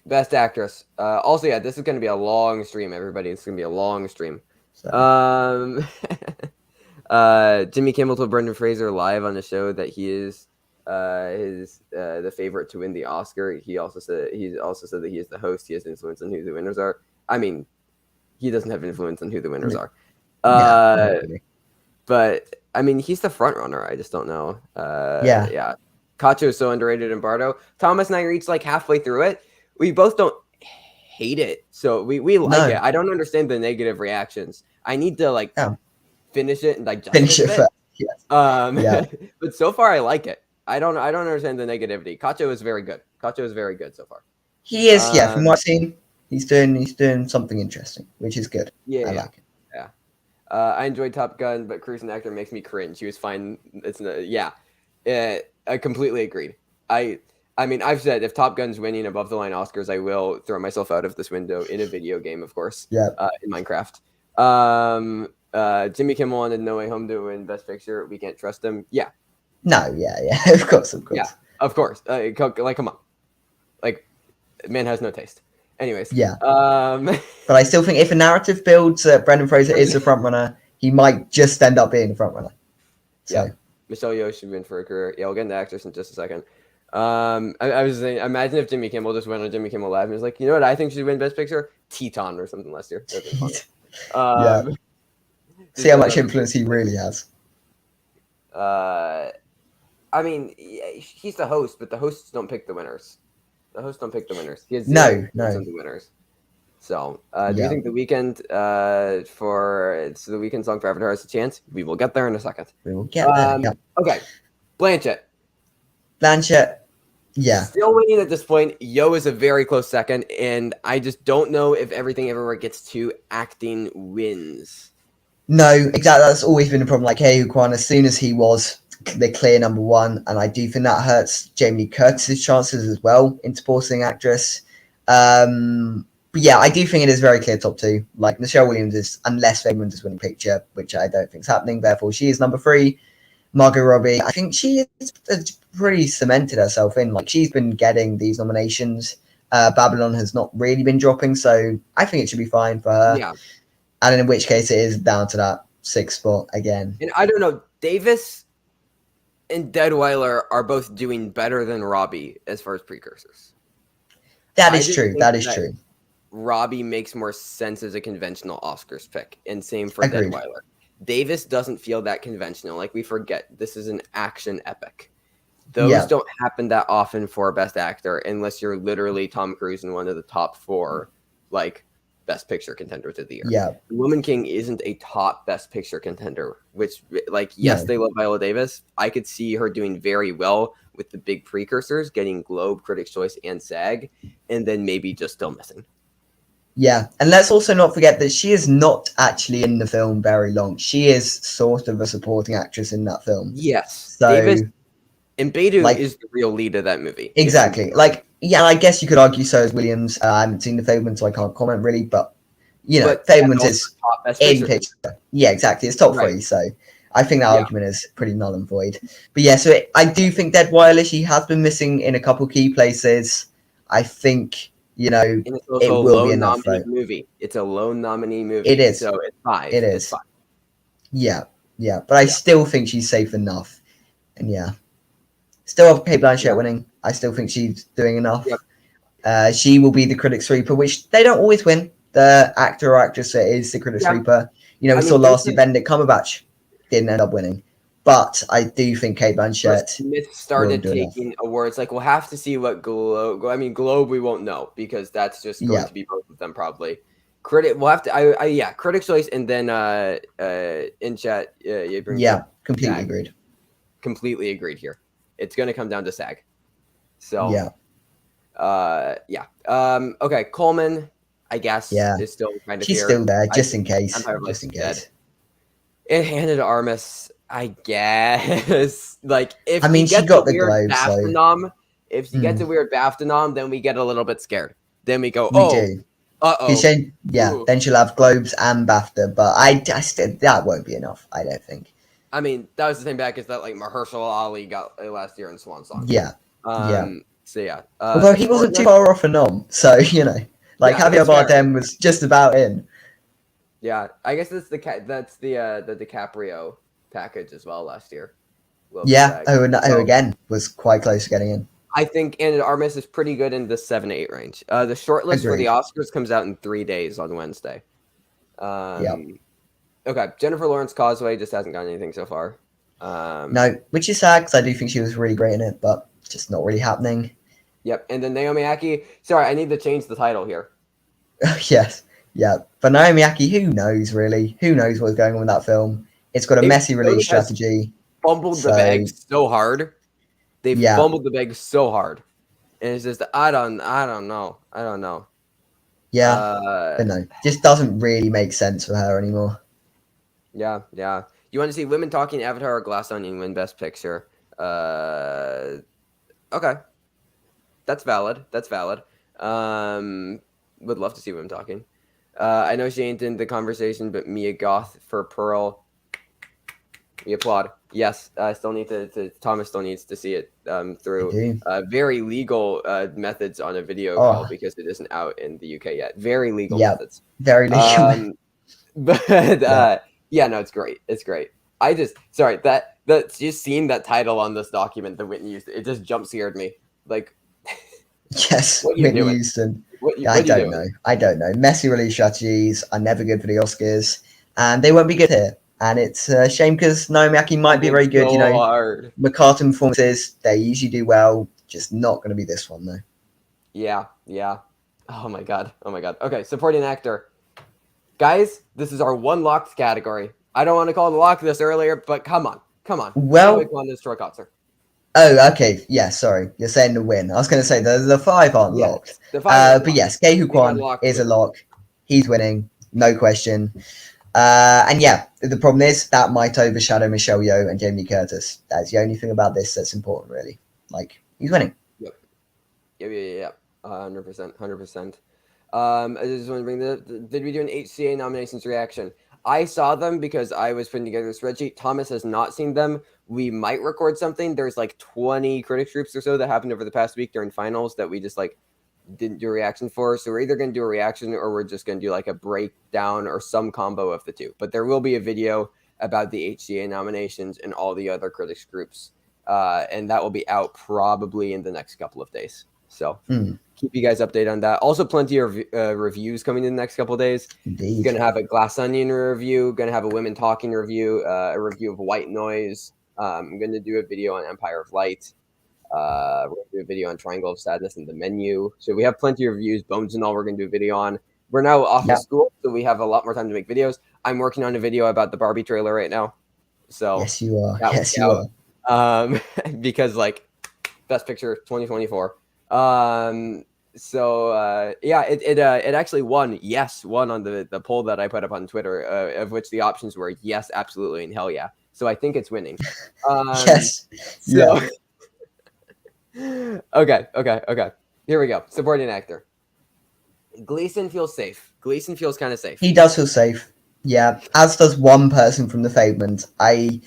S1: Best actress. Also, yeah, this is going to be a long stream, everybody. It's going to be a long stream.
S2: So
S1: Jimmy Kimmel told Brendan Fraser live on the show that he is the favorite to win the Oscar. He also said that he is the host. He has influence on who the winners are. I mean, he doesn't have influence on who the winners are.
S2: yeah.
S1: But I mean, he's the front runner. I just don't know.
S2: Yeah.
S1: Cacho is so underrated in Bardo. Thomas and I reached like halfway through it. We both don't hate it, so we like it. I don't understand the negative reactions. I need to like finish it and digest
S2: Finish it
S1: a bit.
S2: first. Yes. Yeah.
S1: But so far I like it. I don't understand the negativity. Cacho is very good. Cacho is very good so far.
S2: He is. Yeah. From what I've seen, he's doing something interesting, which is good.
S1: Yeah.
S2: I like it.
S1: Yeah. I enjoyed Top Gun, but Cruise and Actor makes me cringe. He was fine. It's I completely agreed. I mean, I've said if Top Gun's winning above the line Oscars, I will throw myself out of this window in a video game, of course.
S2: Yeah.
S1: In Minecraft. Jimmy Kimmel wanted No Way Home to win Best Picture. We can't trust him. Yeah.
S2: No. Yeah. Of course.
S1: Yeah. Of course. Like, come on. Like, man has no taste. Anyways.
S2: Yeah.
S1: But
S2: I still think if a narrative builds that Brendan Fraser is the front runner, he might just end up being the front runner. So.
S1: Yeah. Michelle Yeoh should win for her career. Yeah, we'll get into actors in just a second. I was saying, imagine if Jimmy Kimmel just went on Jimmy Kimmel Live and was like, you know what I think should win Best Picture? Teton or something last year.
S2: Yeah. See how much influence he really has.
S1: I mean, he's the host, but the hosts don't pick the winners. The hosts don't pick the winners. He has
S2: no.
S1: The winners. So, do you think The Weeknd the Weeknd song for Avatar has a chance? We will get there in a second.
S2: We will get there. Yeah.
S1: Okay, Blanchett,
S2: yeah.
S1: Still winning at this point. Yeoh is a very close second, and I just don't know if Everything Everywhere Gets to acting wins.
S2: No, exactly. That's always been a problem. Like Hey Kwan, as soon as he was the clear number one, and I do think that hurts Jamie Lee Curtis's chances as well in supporting actress. But yeah, I do think it is very clear top two. Like Michelle Williams is, unless Fableman is winning picture, which I don't think is happening. Therefore, she is number 3. Margot Robbie, I think she has pretty cemented herself in. Like she's been getting these nominations. Babylon has not really been dropping, so I think it should be fine for her.
S1: Yeah.
S2: And in which case, it is down to that 6th spot again.
S1: And I don't know, Davis and Deadweiler are both doing better than Robbie as far as precursors.
S2: That is true. That is true.
S1: Robbie makes more sense as a conventional Oscars pick, and same for
S2: Agreed.
S1: Deadweiler. Davis doesn't feel that conventional. Like, we forget this is an action epic. Those don't happen that often for Best Actor unless you're literally Tom Cruise in one of the top 4, like, Best Picture contenders of the year.
S2: Yeah.
S1: Woman King isn't a top Best Picture contender, which, like, yes, they love Viola Davis. I could see her doing very well with the big precursors, getting Globe, Critics' Choice, and SAG, and then maybe just still missing.
S2: Yeah, and let's also not forget that she is not actually in the film very long. She is sort of a supporting actress in that film.
S1: Yes.
S2: So,
S1: Davis and Beidou is the real lead of that movie.
S2: Exactly. Like, yeah, I guess you could argue so is Williams. I haven't seen the Fableman, so I can't comment really, but, you know, Fableman is in picture. Yeah, exactly. It's top 3, so I think that argument is pretty null and void. But yeah, so I do think Deadweiler, she has been missing in a couple key places. I think... You know,
S1: and it's also
S2: it will be enough.
S1: Movie. It's a lone nominee movie.
S2: It is.
S1: So it's 5.
S2: It is.
S1: It's 5.
S2: Yeah, yeah. But I still think she's safe enough. And yeah. Still have Cate Blanchett winning. I still think she's doing enough.
S1: Yep.
S2: She will be the Critics' Reaper, which they don't always win. The actor or actress that is the Critics' Reaper. You know, we saw last year Benedict Cumberbatch didn't end up winning. But I do think Cate Blanchett.
S1: Smith started taking awards. Like, we'll have to see what Globe. I mean, Globe we won't know because that's just going to be both of them probably. We'll have to. Critics' Choice and then in chat.
S2: Completely agreed.
S1: Completely agreed here. It's going to come down to SAG. So okay, Coleman, I guess, is still kind of.
S2: She's still there, just in case. Just in case.
S1: And Hannah de Armas. I guess, like, if
S2: she got the Globe,
S1: BAFTA nom, if she gets a weird BAFTA nom, then we get a little bit scared. Then we go,
S2: then she'll have Globes and BAFTA, but I still, that won't be enough, I don't think.
S1: I mean, that was the same back as that, like, Mahershala Ali got last year in Swan Song. So, yeah.
S2: Although he wasn't too far off a nom, so, you know, like, Javier Bardem was just about in.
S1: Yeah, I guess that's the DiCaprio package as well last year.
S2: Who again was quite close to getting in.
S1: I think Anna de Armas is pretty good in the 7-8 range. The shortlist for the Oscars comes out in 3 days on Wednesday. Okay, Jennifer Lawrence Causeway just hasn't gotten anything so far.
S2: No, which is sad because I do think she was really great in it, but just not really happening.
S1: Yep, and then Naomi Ackie. Sorry, I need to change the title here.
S2: Yes, yeah. But Naomi Ackie, who knows really? Who knows what's going on with that film? It's got a messy release strategy.
S1: Fumbled the bag so hard. They've fumbled the bag so hard. And it's just, I don't know.
S2: Yeah. But no, just doesn't really make sense for her anymore.
S1: Yeah. You want to see women talking Avatar or Glass Onion win Best Picture? Okay. That's valid. Would love to see women talking. I know she ain't in the conversation, but Mia Goth for Pearl. We applaud. Yes, I still need Thomas still needs to see it through very legal methods on a video call because it isn't out in the UK yet. Very legal methods.
S2: Very legal.
S1: But no, it's great. It's great. That just seeing that title on this document that Whitney used, it just jump scared me. Like,
S2: yes, Whitney Houston. I don't know. Messy release strategies are never good for the Oscars, and they won't be good here. And it's a shame because Naomi Ackie might be very good. McCartan performances, they usually do well. Just not going to be this one, though. Yeah.
S1: Oh, my God. Okay, supporting actor. Guys, this is our one locked category. I don't want to call it a lock this earlier, but come on.
S2: Well,
S1: oh,
S2: okay. Yeah, sorry. You're saying the win. I was going to say the 5 aren't locked. But yes, Ke Huy Quan is a lock. He's winning. No question. And yeah, the problem is that might overshadow Michelle Yeoh and Jamie Lee Curtis. That's the only thing about this that's important, really. Like, he's winning.
S1: Yep. 100%. I just want to bring did we do an HCA nominations reaction? I saw them because I was putting together a spreadsheet. Thomas has not seen them. We might record something. There's like 20 critics groups or so that happened over the past week during finals that we just like didn't do a reaction for. So we're either going to do a reaction or we're just going to do like a breakdown or some combo of the two. But there will be a video about the HCA nominations and all the other critics groups. And that will be out probably in the next couple of days. So keep you guys updated on that. Also, plenty of reviews coming in the next couple of days.
S2: Indeed.
S1: Going to have a Glass Onion review. Going to have a Women Talking review. A review of White Noise. I'm going to do a video on Empire of Light. We're going to do a video on Triangle of Sadness and The Menu. So we have plenty of reviews. Bones and all we're going to do a video on. We're now off of school, so we have a lot more time to make videos. I'm working on a video about the Barbie trailer right now. So
S2: yes, you are. Yes, you
S1: are. Because like Best Picture 2024. It actually won on the poll that I put up on Twitter, of which the options were yes, absolutely, and hell yeah. So I think it's winning.
S2: Yes.
S1: So okay. Here we go. Supporting actor. Gleason feels safe. Gleason feels kind of safe.
S2: He does feel safe. Yeah, as does one person from The Fabelmans. I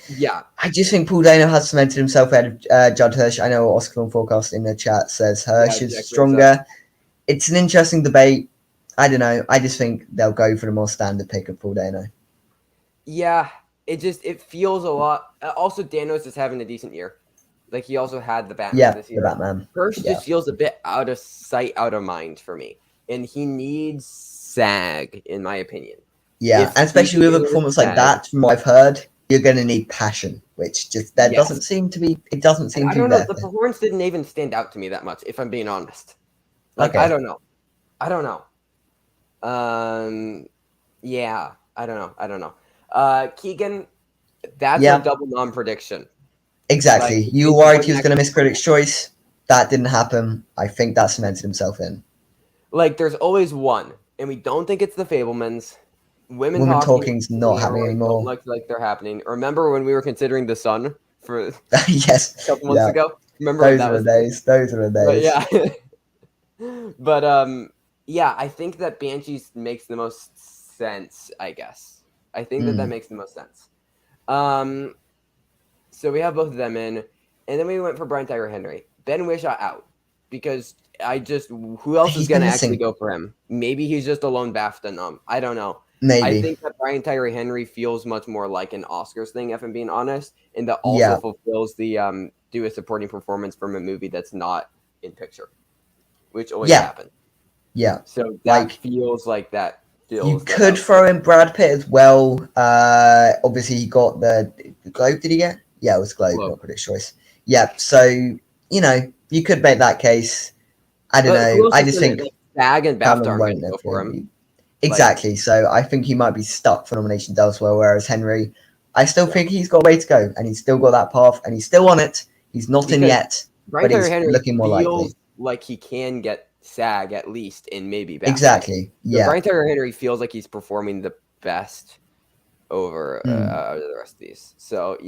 S2: just think Paul Dano has cemented himself ahead of Judd Hirsch. I know Oscar Film Forecast in the chat says Hirsch is stronger. It's an interesting debate. I don't know. I just think they'll go for the more standard pick of Paul Dano.
S1: Yeah, it feels a lot. Also, Dano's just having a decent year. Like, he also had the Batman this year.
S2: The Batman.
S1: Hirsch just feels a bit out of sight, out of mind for me. And he needs SAG, in my opinion.
S2: Yeah, and especially with a performance like that, from what I've heard, you're going to need passion, which just doesn't seem to be. It doesn't seem to be. I don't know.
S1: The performance didn't even stand out to me that much, if I'm being honest. Like, okay. I don't know. Yeah, I don't know. Keegan, that's a double non-prediction.
S2: Exactly. Like, you were worried he was going to miss Critics' Choice. That didn't happen. I think that cemented himself in.
S1: Like, there's always one, and we don't think it's The Fabelmans. Women
S2: Talking's not happening anymore.
S1: Look like they're happening. Remember when we were considering The Sun for
S2: yes,
S1: a couple months ago? Remember
S2: those are the days. Those are the days.
S1: But I think that Banshees makes the most sense. I guess I think that makes the most sense. So we have both of them in, and then we went for Brian Tyree Henry. Ben Whishaw out because who else is going to actually go for him? Maybe he's just a lone BAFTA nom. I don't know.
S2: Maybe.
S1: I think that Brian Tyree Henry feels much more like an Oscars thing, if I'm being honest, and that also fulfills the do a supporting performance from a movie that's not in picture, which always happens.
S2: Yeah.
S1: So that feels like that.
S2: You could throw in Brad Pitt as well. Obviously, he got the Globe. Did he get? Yeah, it was Globe, not Critics' Choice. Yeah. So you could make that case. I don't know. I just think
S1: SAG and BAFTA are going to go for him.
S2: Exactly. So I think he might be stuck for nominations elsewhere, whereas Henry, I still think he's got a way to go, and he's still got that path, and he's still on it. He's not in yet, but he's looking more likely.
S1: Like he can get SAG at least, and maybe BAFTA.
S2: Exactly. Yeah.
S1: Brian Tyree Henry feels like he's performing the best over the rest of these. So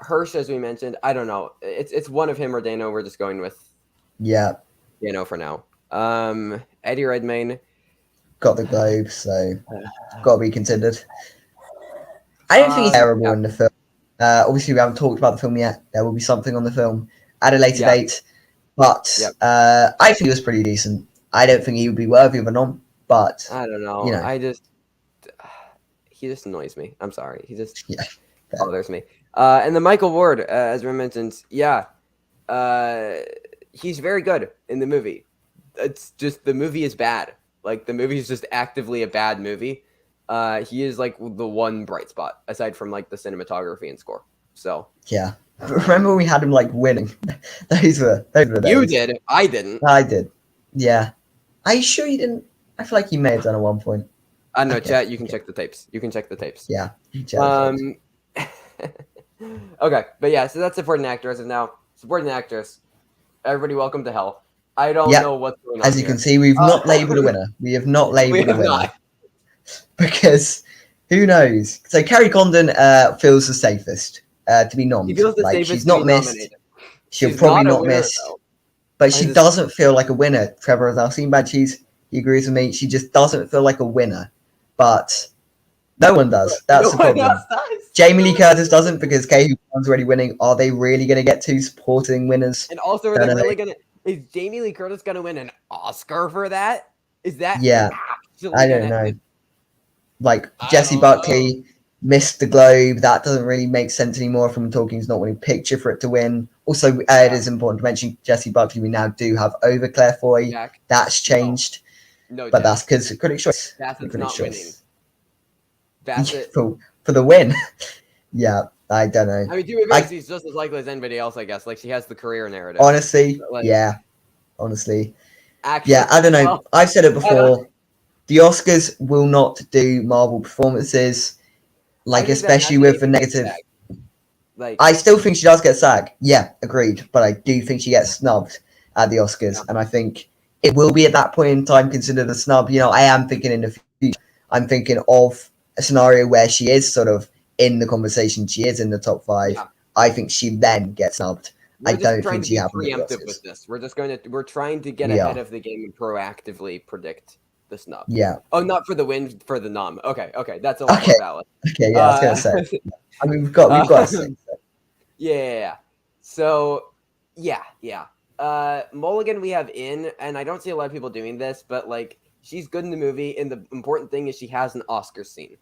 S1: Hirsch, as we mentioned, I don't know. It's one of him or Dano. We're just going with Dano for now. Eddie Redmayne
S2: got the Globe, so got to be considered. I don't think he's terrible in the film. Obviously, we haven't talked about the film yet. There will be something on the film at a later date, but I think he was pretty decent. I don't think he would be worthy of a nom, but
S1: I don't know. He just annoys me. I'm sorry. He just bothers me. And the Michael Ward, as we mentioned, he's very good in the movie. It's just the movie is bad. Like, the movie is just actively a bad movie. He is like the one bright spot aside from like the cinematography and score. So
S2: remember when we had him like winning? those were days.
S1: You did. I didn't.
S2: I did. Yeah. Are you sure you didn't? I feel like you may have done at one point.
S1: I know, chat. You can check the tapes.
S2: Yeah.
S1: Okay, but so that's supporting actor as of now. Supporting actress. Everybody, welcome to hell. I don't know what's going on.
S2: As you can see, we've not labeled a winner. We have not labeled a winner. Not. Because who knows? So Carrie Condon feels the safest to be nominated.
S1: She feels the safest.
S2: She's not missed.
S1: Nominated.
S2: She'll probably not miss. But she doesn't feel like a winner. Trevor, as I've seen Banshees, He agrees with me. She just doesn't feel like a winner, but no one does.
S1: No
S2: That's the
S1: one
S2: problem.
S1: else does.
S2: Jamie Lee Curtis doesn't because Kei Kwan's already winning. Are they really going to get two supporting winners?
S1: And also, are
S2: Don't
S1: they
S2: know.
S1: really gonna? Is Jamie Lee Curtis gonna win an Oscar for that? Is that
S2: Yeah,
S1: actually
S2: I don't
S1: gonna?
S2: know. Like
S1: I
S2: Jesse
S1: don't
S2: Buckley missed the Globe. That doesn't really make sense anymore from Talking's not winning picture for it to win. Also, it is important to mention Jesse Buckley. We now do have over Claire Foy.
S1: Jack.
S2: That's changed,
S1: No,
S2: but
S1: Jack.
S2: that's because of Critics' Choice.
S1: Bassett's
S2: Critics'
S1: not winning.
S2: Choice.
S1: Bassett.
S2: For the win. Yeah, I don't know.
S1: I mean, to be fair, she's just as likely as anybody else, I guess. Like, she has the career narrative.
S2: Honestly,
S1: Like,
S2: yeah. Honestly.
S1: Actually,
S2: Yeah, I don't know.
S1: well,
S2: I've said it before. The Oscars will not do Marvel performances, like
S1: I think that
S2: especially
S1: Natalie
S2: with the
S1: Portman
S2: negative.
S1: SAG. Like,
S2: I still think she does get SAG. Yeah, agreed. But I do think she gets snubbed at the Oscars,
S1: Yeah.
S2: and I think it will be at that point in time considered a snub. You know, I am thinking in the future. I'm thinking of a scenario where she is sort of in the conversation. She is in the top 5.
S1: Yeah.
S2: I think she then gets snubbed.
S1: we're
S2: I
S1: just
S2: don't
S1: trying
S2: think
S1: to
S2: she
S1: be
S2: happened at the
S1: preemptive
S2: Oscars.
S1: with this. We're trying to get
S2: We
S1: ahead
S2: are.
S1: of the game and proactively predict the snub.
S2: Yeah.
S1: Oh, not for the win, for the nom. Okay, that's a lot
S2: Okay.
S1: more valid.
S2: Okay. Yeah, I was gonna say. I mean, we've got a thing.
S1: Yeah. So, yeah. Mulligan we have in, and I don't see a lot of people doing this, but like she's good in the movie, and the important thing is she has an Oscar scene.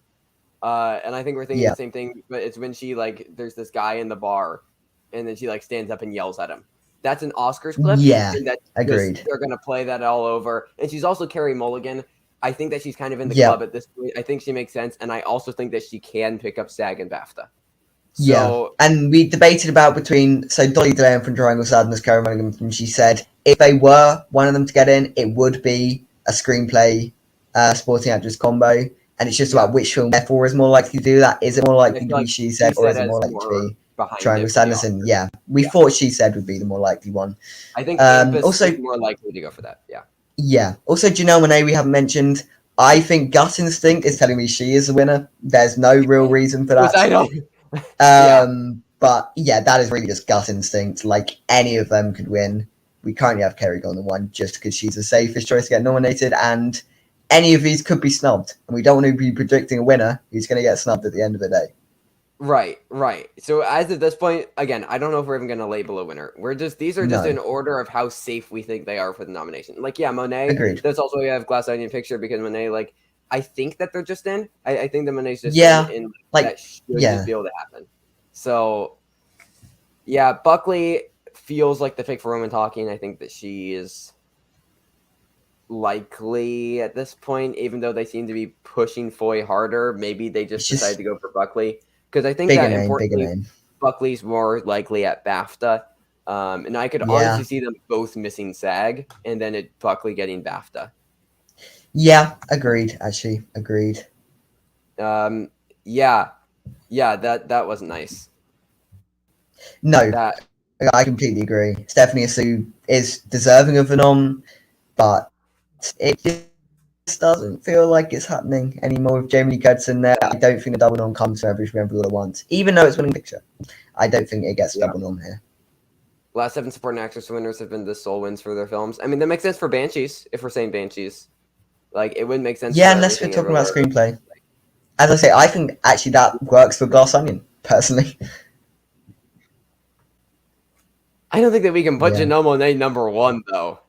S1: And I think we're thinking
S2: Yeah.
S1: the same thing, but it's when she like there's this guy in the bar, and then she like stands up and yells at him. That's an Oscars clip.
S2: Yeah,
S1: and that
S2: agreed.
S1: They're gonna play that all over, and she's also Carrie Mulligan. I think that she's kind of in the
S2: Yeah.
S1: club at this point. I think she makes sense, and I also think that she can pick up SAG and BAFTA.
S2: Yeah,
S1: So
S2: and we debated about between Dolly DeLeon from Triangle Sadness, Carey Mulligan, and she said if they were one of them to get in, it would be a screenplay, supporting actress combo, and it's just about which film therefore is more likely to do that. Is it more likely to be She Said, or is it more likely to be
S1: behind
S2: Triangle
S1: it for the
S2: Sadness? And
S1: Oscars.
S2: yeah, we thought She Said would be the more likely one.
S1: I think
S2: also
S1: is more likely to go for that. Yeah.
S2: Yeah. Also, Janelle Monáe we haven't mentioned. I think gut instinct is telling me she is the winner. There's no real reason for that.
S1: I don't.
S2: But yeah, that is really just gut instinct. Like any of them could win. We currently have Kerry Golden one just because she's the safest choice to get nominated, and any of these could be snubbed. And we don't want to be predicting a winner who's going to get snubbed at the end of the day.
S1: Right. So as of this point, again, I don't know if we're even going to label a winner. These are just in order of how safe we think they are for the nomination. Like, yeah, Monet.
S2: Agreed.
S1: That's also why we have Glass Onion Picture because Monet, like, I think that they're just in. I think that Monet's just in like that should just be able to happen. So, yeah, Buckley feels like the pick for Women Talking. I think that she is likely at this point, even though they seem to be pushing Foy harder. Maybe they just decided to go for Buckley. Because I think that importantly, Buckley's more likely at BAFTA. And I could honestly see them both missing SAG and then Buckley getting BAFTA.
S2: Yeah, agreed. Actually, agreed.
S1: Yeah, that wasn't nice.
S2: No, I completely agree. Stephanie Sue is deserving of a nom, but it just doesn't feel like it's happening anymore with Jamie Lee Curtis in there. I don't think the double nom comes to Every Remember All at Once, even though it's winning picture. I don't think it gets double nom here.
S1: Last 7 supporting actress winners have been the sole wins for their films. I mean, that makes sense for Banshees, if we're saying Banshees. Like, it wouldn't make sense.
S2: Yeah, unless we're talking about screenplay. As I say, I think actually that works for Glass Onion, personally.
S1: I don't think that we can put Janelle Monáe number 1, though.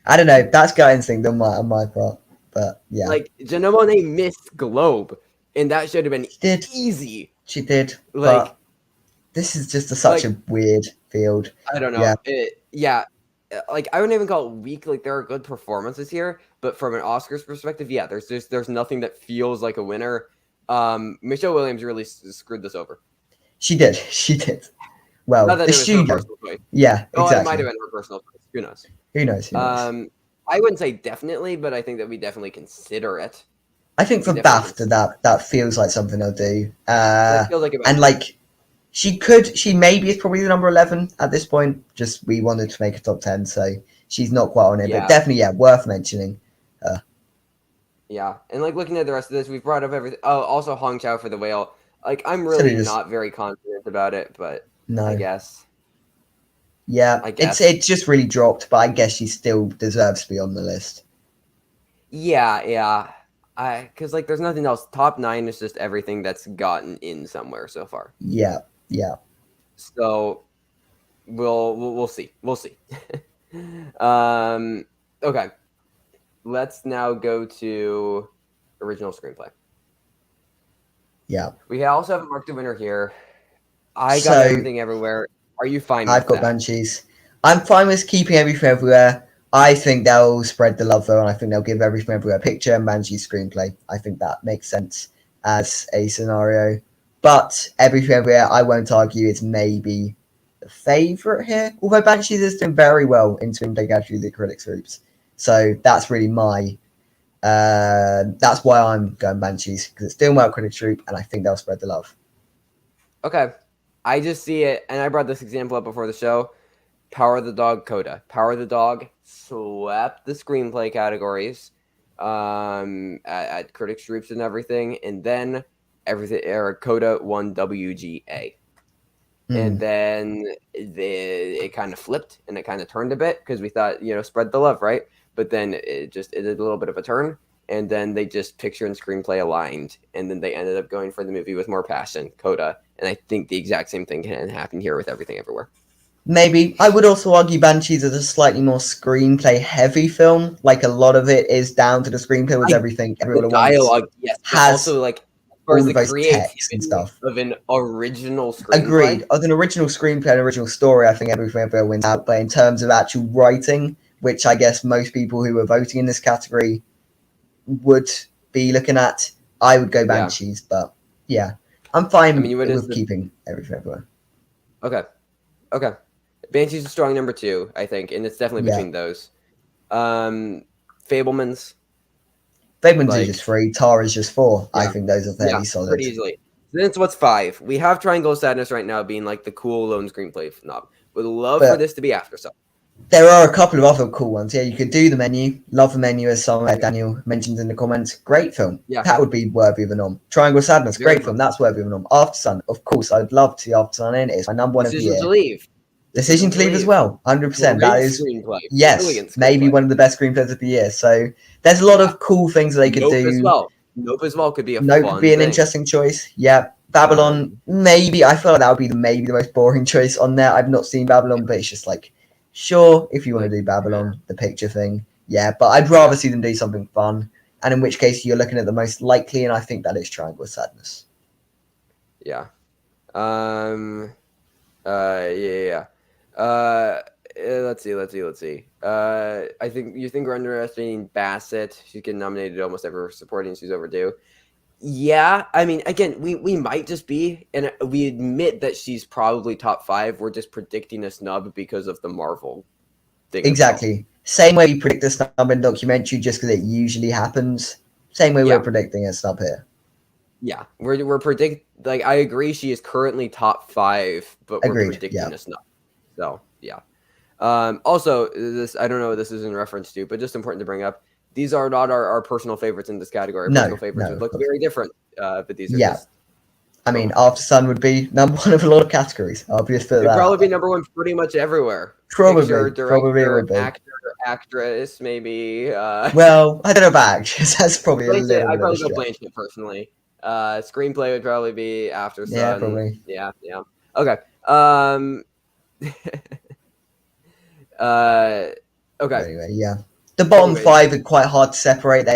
S2: I don't know. That's gut instinct on my part. But yeah.
S1: Like, Janelle Monáe missed Globe, and that should have been easy.
S2: She did.
S1: Like,
S2: but this is just such a weird field.
S1: I don't know. Like, I wouldn't even call it weak. Like, there are good performances here, but from an Oscars perspective, there's nothing that feels like a winner. Michelle Williams really screwed this over.
S2: She did. Well, the studio. Yeah, exactly.
S1: Oh, it might have been her personal choice. Who knows? I wouldn't say definitely, but I think that we definitely consider it.
S2: I think for BAFTA, that feels like something they'll do.
S1: Feels like
S2: and like, she maybe is probably the number 11 at this point. Just we wanted to make a top 10, so she's not quite on it, but definitely, worth mentioning.
S1: Yeah, and like looking at the rest of this, we've brought up everything. Oh, also Hong Chow for The Whale. Like, I'm really not very confident about it, but I guess.
S2: Yeah, it's just really dropped, but I guess she still deserves to be on the list.
S1: Yeah. Because like, there's nothing else. Top 9 is just everything that's gotten in somewhere so far.
S2: Yeah, yeah,
S1: So we'll see. We'll see. um. Okay. Let's now go to original screenplay.
S2: yeah.
S1: We also have a marked winner here. I got
S2: So
S1: everything everywhere. Are you fine
S2: I've
S1: with
S2: got
S1: that?
S2: Banshees. I'm fine with keeping everything everywhere. I think they'll spread the love though, and I think they'll give everything everywhere picture and Banshee's screenplay. I think that makes sense as a scenario. But everything everywhere, I won't argue, is maybe the favourite here. Although Banshees is doing very well in screenplay category the critics groups. So that's really my that's why I'm going Banshees, because it's doing well at critics group and I think they'll spread the love.
S1: Okay. I just see it, and I brought this example up before the show. Power of the Dog, Coda. Power of the Dog swept the screenplay categories at critics groups and everything, and then everything. Coda won WGA, and
S2: Mm.
S1: then it kind of flipped and it kind of turned a bit because we thought, spread the love, right? But then it did a little bit of a turn, and then they just picture and screenplay aligned, and then they ended up going for the movie with more passion, Coda. And I think the exact same thing can happen here with Everything Everywhere.
S2: Maybe. I would also argue Banshees is a slightly more screenplay heavy film. Like a lot of it is down to the screenplay with everything
S1: The
S2: everyone at once.
S1: dialogue, yes, but
S2: Has
S1: also like as far as
S2: all
S1: the
S2: of those texts and
S1: creativity
S2: stuff.
S1: of an original
S2: Agreed.
S1: screenplay.
S2: Of an original screenplay and original story, I think Everything Everywhere wins out. But in terms of actual writing, which I guess most people who are voting in this category would be looking at, I would go
S1: Yeah.
S2: Banshees. But yeah, I'm
S1: I
S2: fine
S1: mean, what is
S2: with
S1: the
S2: keeping Everything Everywhere.
S1: okay? Okay. Banshee's a strong number 2, I think, and it's definitely
S2: Yeah.
S1: between those. Fablemans,
S2: Fableman's is
S1: like,
S2: just 3. Tara's just 4. I
S1: yeah,
S2: think those are
S1: yeah,
S2: fairly solid.
S1: pretty easily. Then it's what's 5. We have Triangle of Sadness right now being like the cool lone screenplay knob. Would love for
S2: But
S1: this to be After Sun.
S2: there are a couple of other cool ones. Yeah, you could do The Menu. Love The Menu, as someone like Daniel mentioned in the comments. Great film.
S1: Yeah,
S2: That would be worthy of a nom. Triangle of Sadness.
S1: very
S2: Great
S1: much.
S2: film. That's worthy of a nom. After Sun. Of course, I'd love to see After Sun in. It's my number one of the
S1: Decision to
S2: year.
S1: Leave.
S2: Decision to Leave as well. 100%. That
S1: Great
S2: is,
S1: screenplay.
S2: yes,
S1: Brilliant
S2: maybe
S1: screenplay.
S2: one of the best screenplays of the year. So there's a lot
S1: Yeah.
S2: of cool things that they could
S1: Nope as
S2: do.
S1: well. Nope as well could be a
S2: Nope could be
S1: fun
S2: an
S1: thing.
S2: interesting choice. Yeah. Babylon, maybe. I feel like that would be maybe the most boring choice on there. I've not seen Babylon, but it's just like, sure, if you want
S1: Like,
S2: to do Babylon, the picture thing. Yeah, but I'd rather see them do something fun. And in which case, you're looking at the most likely, and I think that is Triangle of Sadness.
S1: yeah. Yeah. Let's see. I think we're underestimating Bassett. She's getting nominated almost every supporting. She's overdue. Yeah, I mean, again, we might just be, and we admit that she's probably top 5. We're just predicting a snub because of the Marvel thing.
S2: Exactly. Same way we predict the snub in documentary, just because it usually happens. Same way
S1: Yeah.
S2: we're predicting a snub here.
S1: Yeah, we're like, I agree she is currently top 5, but we're
S2: Agreed,
S1: predicting
S2: yeah.
S1: a snub. So yeah. Also, this, I don't know what this is in reference to, but just important to bring up. These are not our personal favorites in this category. Our
S2: No,
S1: personal favorites
S2: no,
S1: would look
S2: of course.
S1: very different, but these are
S2: Yeah.
S1: just.
S2: I mean, After Sun would be number 1 of a lot of categories. I'll just put
S1: It'd
S2: that out
S1: probably be
S2: there.
S1: number 1 pretty much everywhere.
S2: Probably,
S1: Picture,
S2: probably it
S1: director,
S2: would be.
S1: actor, actress, maybe.
S2: Well, I don't know about actress. That's probably a
S1: Blanchett,
S2: little
S1: I'd
S2: bit of a
S1: probably go
S2: stretch.
S1: Blanchett personally. Screenplay would probably be After Sun.
S2: Yeah, probably.
S1: Yeah. Okay. Okay.
S2: Anyway, yeah. The bottom
S1: Anyways.
S2: 5 are quite hard to separate.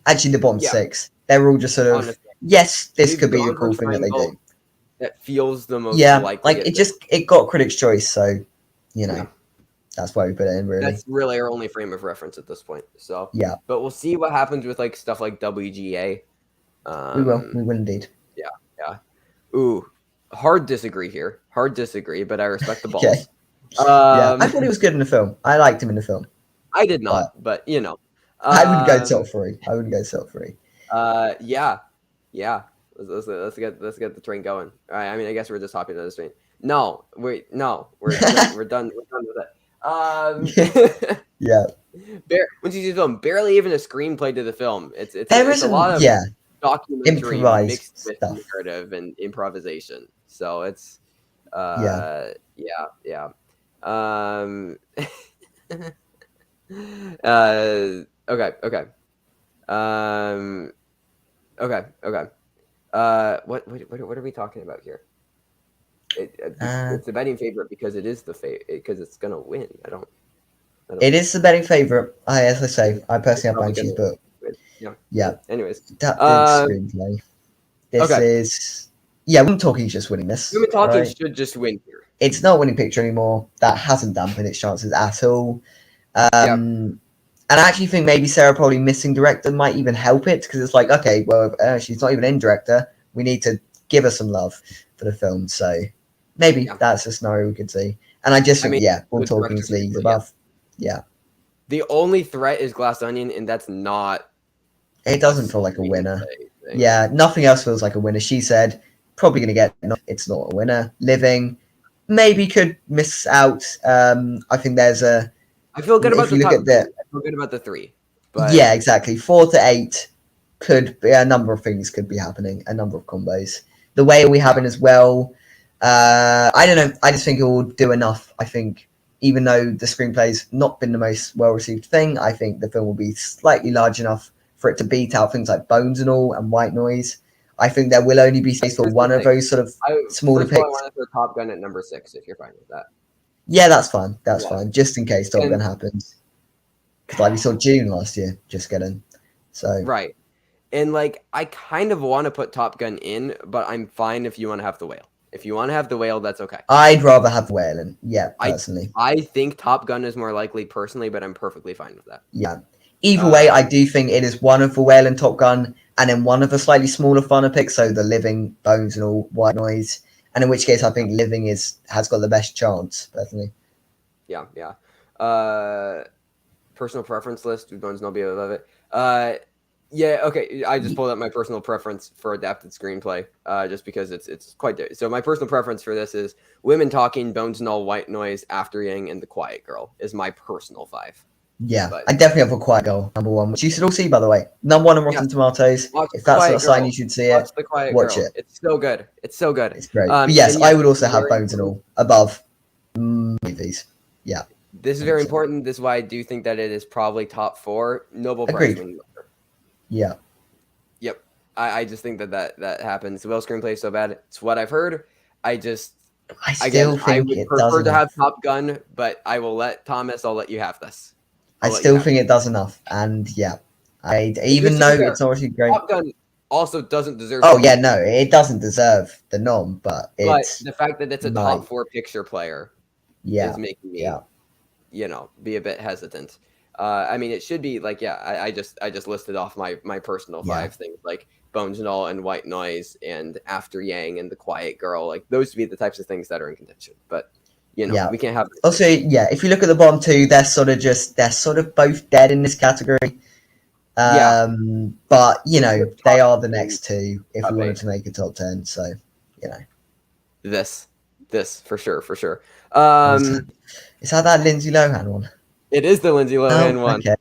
S2: Actually, the bottom 6. They're all just sort of,
S1: Honestly.
S2: yes, this
S1: We've
S2: could be the
S1: gone for
S2: cool thing that they do.
S1: That feels the most
S2: Yeah,
S1: likely.
S2: like it got Critics' Choice, so
S1: Yeah.
S2: that's why we put it in. Really,
S1: That's really our only frame of reference at this point. So
S2: yeah,
S1: but we'll see what happens with like stuff like WGA.
S2: we will indeed.
S1: Yeah. Ooh, hard disagree here. But I respect the balls.
S2: Okay. Yeah, I thought he was good in the film. I liked him in the film.
S1: I did not, but
S2: I wouldn't go top 3. I wouldn't go top 3.
S1: Yeah. Let's get the train going. All right. I mean, I guess we're just hopping on the train. No, we're done. We're done with it.
S2: Yeah.
S1: When you see the film, barely even a screenplay to the film. It's
S2: There
S1: a lot of documentary
S2: improvised
S1: mixed with
S2: stuff.
S1: narrative and improvisation. So it's
S2: Yeah.
S1: Okay. Okay. Okay. What are we talking about here? It's the betting favorite because it is the because it's gonna win. I don't.
S2: It is the betting favorite. As I say, I personally have
S1: Probably gonna
S2: Banshees, but
S1: win. Yeah.
S2: yeah,
S1: Anyways.
S2: adapted screenplay. This
S1: Okay.
S2: is Women Talking just winning this,
S1: Women Talking
S2: right?
S1: should just win here.
S2: It's not winning picture anymore. That hasn't dampened its chances at all.
S1: Yeah.
S2: And I actually think maybe Sarah probably missing director might even help it because it's like, okay, well, she's not even in director. We need to give her some love for the film. So maybe that's a scenario we could see. And I just think, Women Talking's leagues above. Yeah.
S1: The only threat is Glass Onion, and that's not.
S2: It doesn't feel like a winner. Yeah, nothing else feels like a winner. She said, probably going to get. It's not a winner. Living, maybe could miss out. I think there's a.
S1: I feel good about the top.
S2: I
S1: feel good about the 3. But
S2: yeah, exactly. 4 to 8 could be a number of things could be happening. A number of combos. The way we having as well. I don't know. I just think it will do enough. I think even though the screenplay's not been the most well received thing, I think the film will be slightly large enough for it to beat out things like Bones and All and White Noise. I think there will only be space for one of those sort of smaller picks. I
S1: want to throw Top Gun at number 6 if you're fine with that.
S2: Yeah, that's fine. That's fine. Just in case Top Gun happens. Like we saw June last year, just getting. So
S1: right. And like I kind of want to put Top Gun in, but I'm fine if you want to have the whale. If you want to have the whale, that's okay.
S2: I'd rather have the whale in. Yeah, personally.
S1: I think Top Gun is more likely personally, but I'm perfectly fine with that.
S2: Yeah. Either way, I do think it is one of the whale and Top Gun, and then one of the slightly smaller, funner picks. So the Living, Bones and All, White Noise, and in which case I think Living has got the best chance personally.
S1: Yeah. Personal preference list. Bones and All be above it. Yeah, okay. I just pulled up my personal preference for adapted screenplay, just because it's quite different. So my personal preference for this is Women Talking, Bones and All, White Noise, After Yang, and The Quiet Girl is my personal 5.
S2: Yeah, I definitely have A Quiet Girl number 1, which you should all see, by the way. Number 1 on Rotten Tomatoes. If that's not a sign you should see it,
S1: The Quiet
S2: watch
S1: Girl.
S2: It.
S1: It's so good. It's so good.
S2: It's great. But yes, I would also have Bones and All above movies. Yeah.
S1: This is very important. This is why I do think that it is probably top 4. Nobel Prize winning.
S2: Yeah.
S1: Yep. I just think that happens. The whale screenplay is so bad. It's what I've heard. I would prefer to have Top Gun, but I will let Thomas. I'll let you have this.
S2: I still think it does enough, and even though it's already great.
S1: Top Gun also doesn't deserve.
S2: Oh yeah, no, it doesn't deserve the nom, but
S1: the fact that it's a top 4 picture player,
S2: is
S1: making me, be a bit hesitant. I mean, it should be like, I just listed off my personal 5 things, like Bones and All and White Noise and After Yang and The Quiet Girl. Like those would be the types of things that are in contention. But we can't have.
S2: Also, if you look at the bottom 2, they're sort of both dead in this category. But they are the next 2 if we wanted to make a top 10. So,
S1: this for sure.
S2: Is that Lindsay Lohan one?
S1: It is the Lindsay Lohan one.
S2: Okay.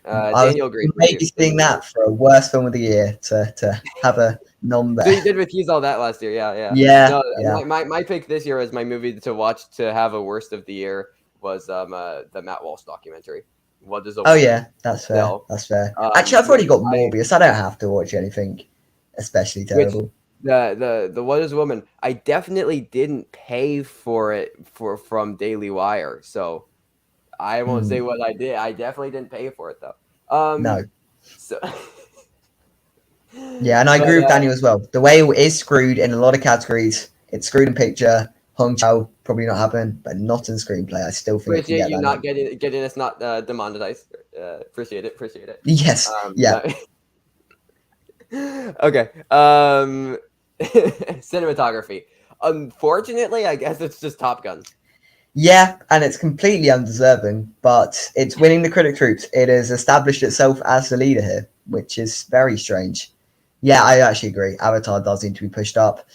S1: Daniel Green.
S2: Maybe seeing that for a worst film of the year to have a nom there.
S1: So you did refuse all that last year, yeah. My pick this year as my movie to watch to have a worst of the year was the Matt Walsh documentary. What is?
S2: That's fair. That's fair. Actually, I've already got Morbius. I don't have to watch anything especially terrible.
S1: The What Is a Woman? I definitely didn't pay for it from Daily Wire, so. I won't say what I did. I definitely didn't pay for it though.
S2: No.
S1: So.
S2: Yeah, and I agree with Daniel as well. The whale is screwed in a lot of categories. It's screwed in picture. Hong Chow probably not happen, but not in screenplay. I still think
S1: appreciate you not getting us not demonetized. Appreciate it.
S2: Yes.
S1: Okay. Cinematography. Unfortunately, I guess it's just Top Gun.
S2: Yeah, and it's completely undeserving, but it's winning the critic troops. It has established itself as the leader here, which is very strange. Yeah, I actually agree. Avatar does need to be pushed up.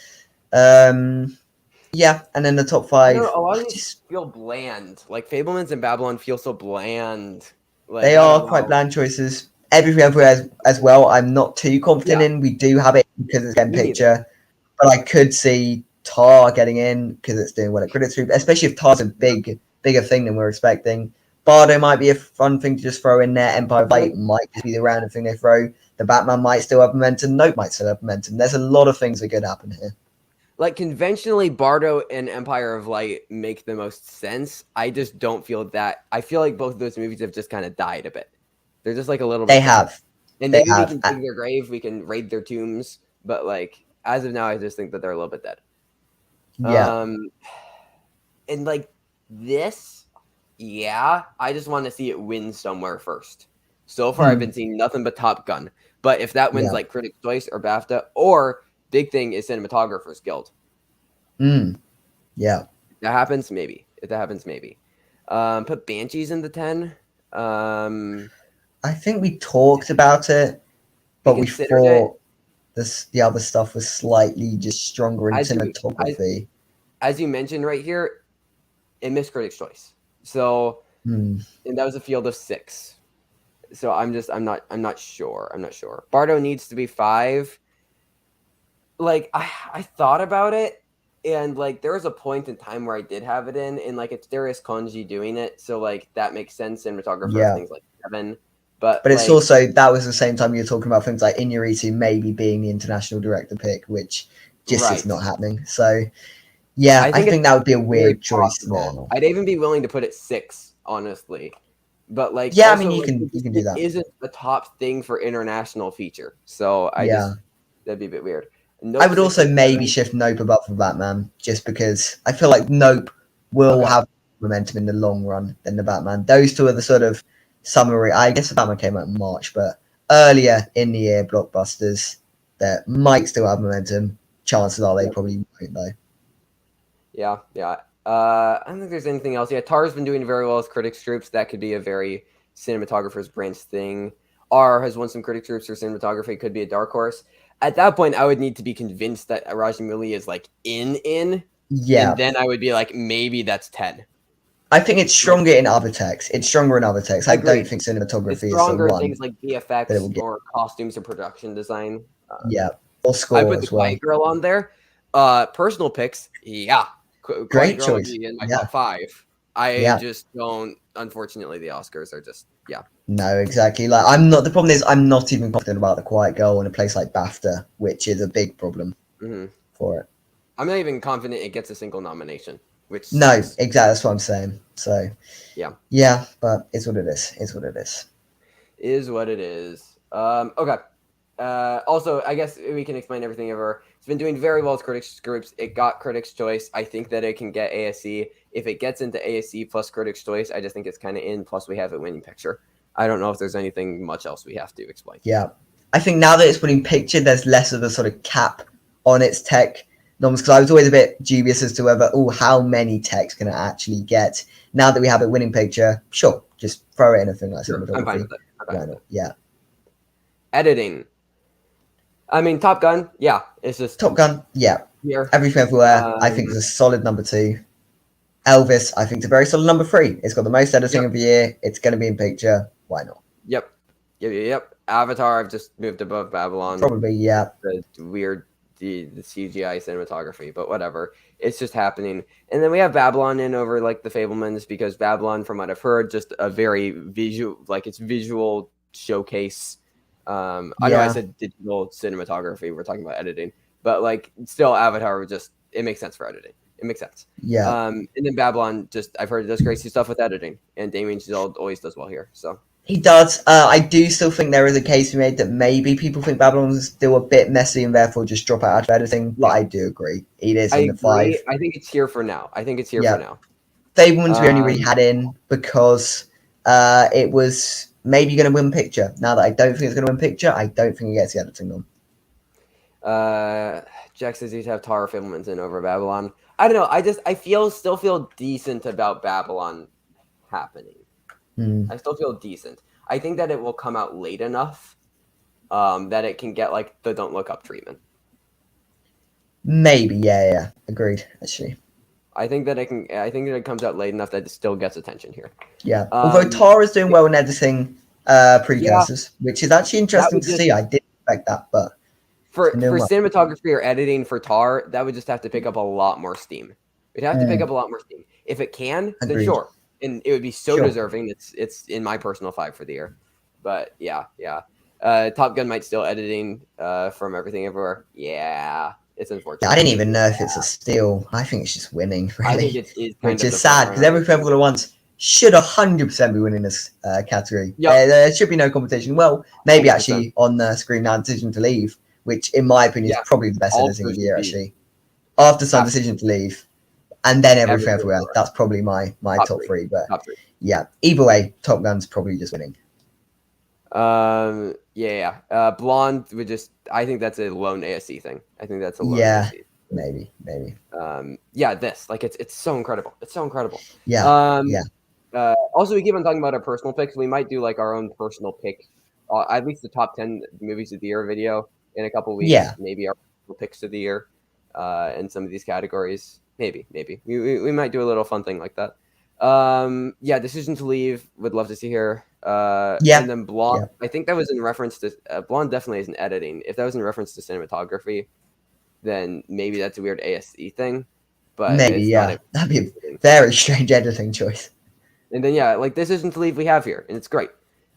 S2: Yeah, and then the top 5.
S1: A lot of these feel bland. Like Fablemans and Babylon feel so bland. Like,
S2: they are quite bland choices. Everything Everywhere as well, I'm not too confident in. We do have it because it's getting picture, but I could see Tar getting in because it's doing well at Critics Group, especially if Tar's a bigger thing than we're expecting. Bardo might be a fun thing to just throw in there. Empire of Light might just be the random thing they throw. The Batman might still have momentum. Nope might still have momentum. There's a lot of things that could happen here.
S1: Like conventionally, Bardo and Empire of Light make the most sense. I just don't feel that. I feel like both of those movies have just kind of died a bit. They're just like a little bit.
S2: They have.
S1: And maybe we can dig their grave. We can raid their tombs. But like as of now, I just think that they're a little bit dead.
S2: Yeah.
S1: And like this, yeah, I just want to see it win somewhere first. So far, I've been seeing nothing but Top Gun. But if that wins like Critics' Choice or BAFTA, or big thing is Cinematographers Guild.
S2: Yeah.
S1: If that happens, maybe. Put Banshees in the 10.
S2: I think we talked about it, but we thought the other stuff was slightly just stronger in cinematography.
S1: As you mentioned right here, it missed Critics' Choice. So and that was a field of 6. So I'm not sure. Bardo needs to be 5. Like I thought about it, and like there was a point in time where I did have it in, and like it's Darius Konji doing it, so like that makes sense. Cinematographer things like 7, but
S2: it's also that was the same time you were talking about things like Iñárritu maybe being the international director pick, which just is not happening. So yeah, I think that would be a weird choice now.
S1: I'd even be willing to put it 6, honestly. But like,
S2: yeah, also, I mean, you can do that.
S1: It isn't the top thing for international feature, so that'd be a bit weird.
S2: Nope, I would also maybe shift Nope above for Batman, just because I feel like Nope will have momentum in the long run than the Batman. Those two are the sort of summary. I guess the Batman came out in March, but earlier in the year blockbusters that might still have momentum. Chances are they probably won't though.
S1: Yeah. I don't think there's anything else. Yeah, Tar's been doing very well with Critics Groups. That could be a very cinematographer's branch thing. R has won some Critics Groups for cinematography. Could be a dark horse. At that point, I would need to be convinced that Rajamouli is like in.
S2: Yeah.
S1: And then I would be like, maybe that's 10.
S2: I think it's stronger in other texts. It's stronger in other texts. I don't think cinematography is the one.
S1: Things like VFX or costumes or production design.
S2: Or score.
S1: I put the Quiet Girl on there. Personal picks,
S2: great choice.
S1: In my top 5. I just don't. Unfortunately, the Oscars are just
S2: No, exactly. Like the problem is I'm not even confident about the Quiet Girl in a place like BAFTA, which is a big problem for it.
S1: I'm not even confident it gets a single nomination. Which
S2: no, exactly. That's what I'm saying. So yeah, but it's what it is. It's what it is.
S1: Is what it is. Okay. Also, I guess we can explain everything over. It's been doing very well with Critics Groups. It got Critics' Choice. I think that it can get ASC. If it gets into ASC plus Critics' Choice, I just think it's kind of in. Plus, we have it winning picture. I don't know if there's anything much else we have to explain.
S2: Yeah. I think now that it's winning picture, there's less of a sort of cap on its tech norms, because I was always a bit dubious as to whether, how many techs can it actually get. Now that we have it winning picture, sure, just throw it in a thing like
S1: cinematography. I'm fine with it.
S2: Yeah.
S1: Editing. I mean, Top Gun, it's just
S2: Top Gun,
S1: here.
S2: Everything Everywhere, I think is a solid number 2. Elvis, I think, is a very solid number 3. It's got the most editing of the year. It's going to be in picture. Why not?
S1: Yep. Avatar, I've just moved above Babylon.
S2: Probably, yeah.
S1: The weird, the CGI cinematography, but whatever. It's just happening. And then we have Babylon in over like the Fablemans, because Babylon, from what I've heard, just a very visual, like it's visual showcase. I know I said digital cinematography. We're talking about editing, but like still, Avatar it makes sense for editing. It makes sense.
S2: Yeah.
S1: And then Babylon, I've heard it does crazy stuff with editing, and Damien Chazelle always does well here. So
S2: he does. I do still think there is a case to be made that maybe people think Babylon's still a bit messy and therefore just drop out of editing. But I do agree. It is in the 5.
S1: I think it's here for now. For now.
S2: Fablemans we only really had in because it was maybe going to win picture. Now that I don't think it's going to win picture, I don't think it gets the editing on.
S1: Jack says he'd have Tar Fablemans in over Babylon. I don't know. I still feel decent about Babylon happening. I still feel decent. I think that it will come out late enough that it can get like the Don't Look Up treatment.
S2: Maybe, yeah. Agreed, actually.
S1: I think that it comes out late enough that it still gets attention here.
S2: Yeah. Although Tar is doing well in editing precursors, which is actually interesting to see. I didn't expect that, but
S1: for cinematography or editing for Tar, that would just have to pick up a lot more steam. It'd have to pick up a lot more steam. If it can, then sure. and it would be so
S2: Sure.
S1: deserving. It's in my personal 5 for the year. But yeah. Top Gun might still editing from Everything Everywhere. Yeah, it's unfortunate.
S2: I didn't even know if it's a steal. I think it's just winning,
S1: I think
S2: really,
S1: it is kind
S2: which
S1: of
S2: is
S1: the
S2: sad
S1: front
S2: because
S1: runner.
S2: Everything Everywhere at Once should 100% be winning this category.
S1: Yep.
S2: There should be no competition. Well, maybe
S1: 100%.
S2: actually on the screen now, Decision to Leave, which in my opinion
S1: Yeah.
S2: is probably the best
S1: All
S2: editing of the
S1: should
S2: year.
S1: be.
S2: Actually, after some
S1: Absolutely.
S2: Decision to Leave, and then Everything
S1: Everything
S2: Everywhere.
S1: Everywhere.
S2: That's probably my
S1: Top
S2: top
S1: three.
S2: three. But
S1: Top 3.
S2: yeah, either way, Top Gun's probably just winning.
S1: Yeah. Blonde would just. I think that's a lone ASC thing. I think that's a lone
S2: Yeah.
S1: ASC.
S2: Maybe.
S1: Yeah, this like it's so incredible. It's so incredible.
S2: Yeah.
S1: Also, we keep on talking about our personal picks. We might do like our own personal pick, at least the top 10 movies of the year video in a couple weeks.
S2: Yeah.
S1: Maybe our personal picks of the year, in some of these categories. Maybe we might do a little fun thing like that. Yeah, Decision to Leave. Would love to see her.
S2: Yeah.
S1: And then Blonde. I think that was in reference to Blonde. Definitely isn't editing. If that was in reference to cinematography, then maybe that's a weird ASC thing. But
S2: Maybe,
S1: it's
S2: yeah.
S1: not
S2: That'd be a very strange editing choice.
S1: And then yeah, like Decision to Leave we have here, and it's great.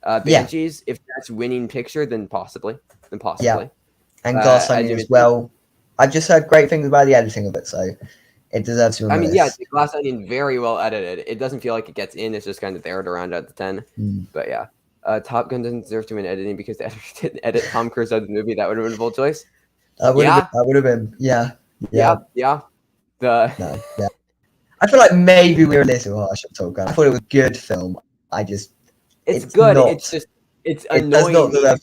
S1: Banshees, if that's winning picture, then possibly.
S2: Yeah. And Glass Onion as well. I've just heard great things about the editing of it, so it deserves to be on the list.
S1: The Glass Onion very well edited. It doesn't feel like it gets in. It's just kind of there to round out the 10. But yeah, Top Gun doesn't deserve to win editing because the editor didn't edit Tom Cruise out of the movie. That would have been a bold choice.
S2: That would have been. Yeah. I feel like maybe we were a little harsh on Top Gun. I thought it was a good film.
S1: It's good.
S2: Not,
S1: it's annoying.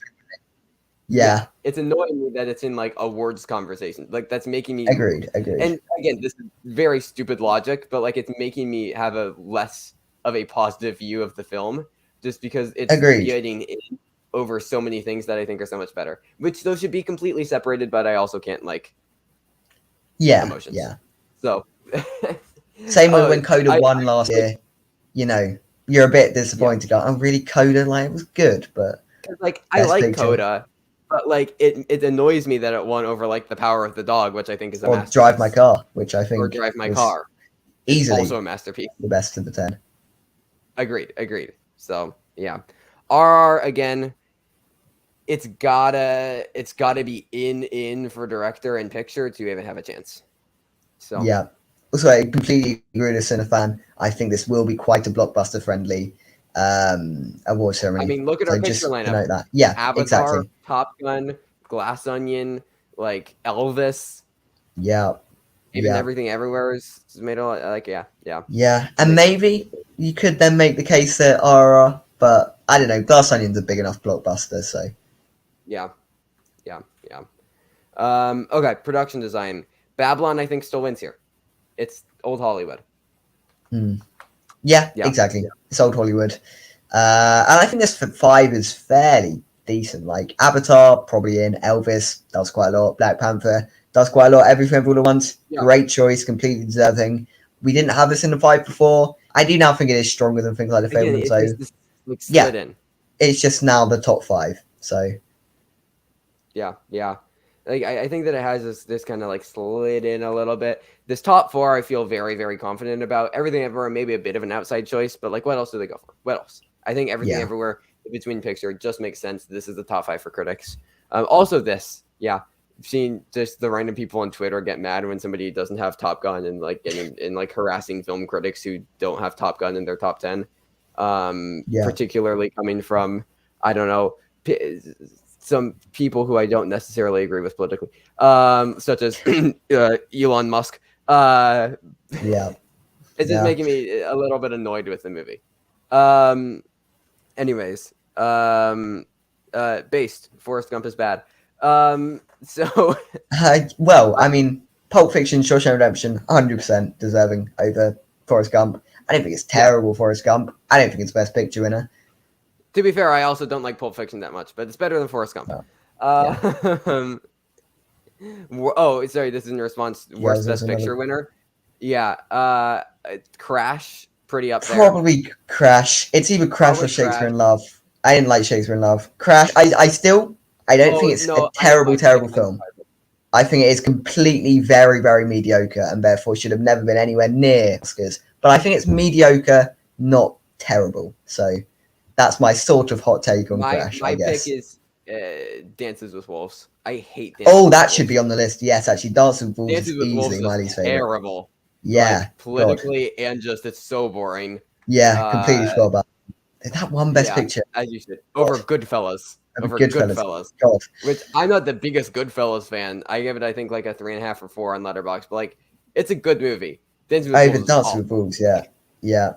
S2: Yeah.
S1: It's annoying me that it's in like awards conversation. Like that's making me
S2: agreed.
S1: And again, this is very stupid logic, but like it's making me have a less of a positive view of the film just because it's getting in over so many things that I think are so much better. Which those should be completely separated, but I also can't like emotions.
S2: Yeah.
S1: So
S2: same with when Coda won last year. You know, you're a bit disappointed. Yeah. I'm really Coda, like it was good, but
S1: like I like Coda. But like it annoys me that it won over like The Power of the Dog, which I think is a masterpiece.
S2: Drive My Car, which I think
S1: Drive My Car,
S2: easily
S1: also a masterpiece.
S2: The best of the 10.
S1: Agreed. So yeah, RR again. It's gotta be in for director and picture to even have a chance. So
S2: yeah. Also, I completely agree with Cinefan. I think this will be quite a blockbuster friendly award ceremony.
S1: I mean, look at our picture lineup.
S2: That. Yeah,
S1: Avatar,
S2: exactly.
S1: Top Gun, Glass Onion, like Elvis.
S2: Yeah.
S1: Even Everything Everywhere is made a lot. Like yeah.
S2: Yeah, and maybe you could then make the case that RR, but I don't know. Glass Onion's a big enough blockbuster, so.
S1: Yeah. Okay, production design. Babylon, I think, still wins here. It's old Hollywood.
S2: Yeah, exactly. It's old Hollywood. And I think this 5 is fairly decent. Like Avatar, probably in. Elvis does quite a lot. Black Panther does quite a lot. Everything Everywhere at Once. Yeah. Great choice, completely deserving. We didn't have this in the 5 before. I do now think it is stronger than things like The Fabelmans. So it's just now the top 5. So
S1: yeah. Like I think that it has this kind of like slid in a little bit. This top 4 I feel very, very confident about. Everything Everywhere, maybe a bit of an outside choice, but like what else do they go for? What else? I think Everything Everywhere, if it's winning picture, just makes sense. This is the top 5 for critics. Also this, seeing just the random people on Twitter get mad when somebody doesn't have Top Gun and like and like harassing film critics who don't have Top Gun in their top 10. Particularly coming from, I don't know, some people who I don't necessarily agree with politically, such as Elon Musk. It's just making me a little bit annoyed with the movie. Anyways, based Forrest Gump is bad. So
S2: well, I mean, Pulp Fiction, Shawshank Redemption, 100% deserving over Forrest Gump. I don't think it's terrible, Forrest Gump. I don't think it's Best Picture winner.
S1: To be fair, I also don't like Pulp Fiction that much, but it's better than Forrest Gump. Oh, sorry, this is in response. Worst Best Picture winner. Yeah, Crash, pretty up there.
S2: Probably Crash. It's either Crash or Shakespeare in Love. I didn't like Shakespeare in Love. Crash. I don't think it's a terrible film. I think it is completely very, very mediocre and therefore should have never been anywhere near Oscars. But I think it's mediocre not terrible. So that's my sort of hot take on
S1: My
S2: Crash, I
S1: my pick
S2: guess.
S1: is Dances with Wolves. I hate Dances
S2: Oh,
S1: with
S2: that should
S1: Wolves.
S2: be on the list. Yes, actually, Dance with Wolves
S1: Dances
S2: is
S1: with Wolves
S2: easily my
S1: is
S2: least favorite.
S1: terrible.
S2: Yeah,
S1: Like politically and just it's so boring.
S2: yeah, completely
S1: Uh,
S2: forgot about that one Best
S1: yeah,
S2: Picture.
S1: as you should.
S2: God,
S1: Over Goodfellas.
S2: over
S1: Over
S2: Goodfellas.
S1: Goodfellas.
S2: God,
S1: Which I'm not the biggest Goodfellas fan. I give it, I think, like a 3.5 or 4 on Letterboxd, but like it's a good movie. Dances with
S2: over
S1: Wolves is
S2: Dance
S1: awful.
S2: with Wolves. Yeah, yeah,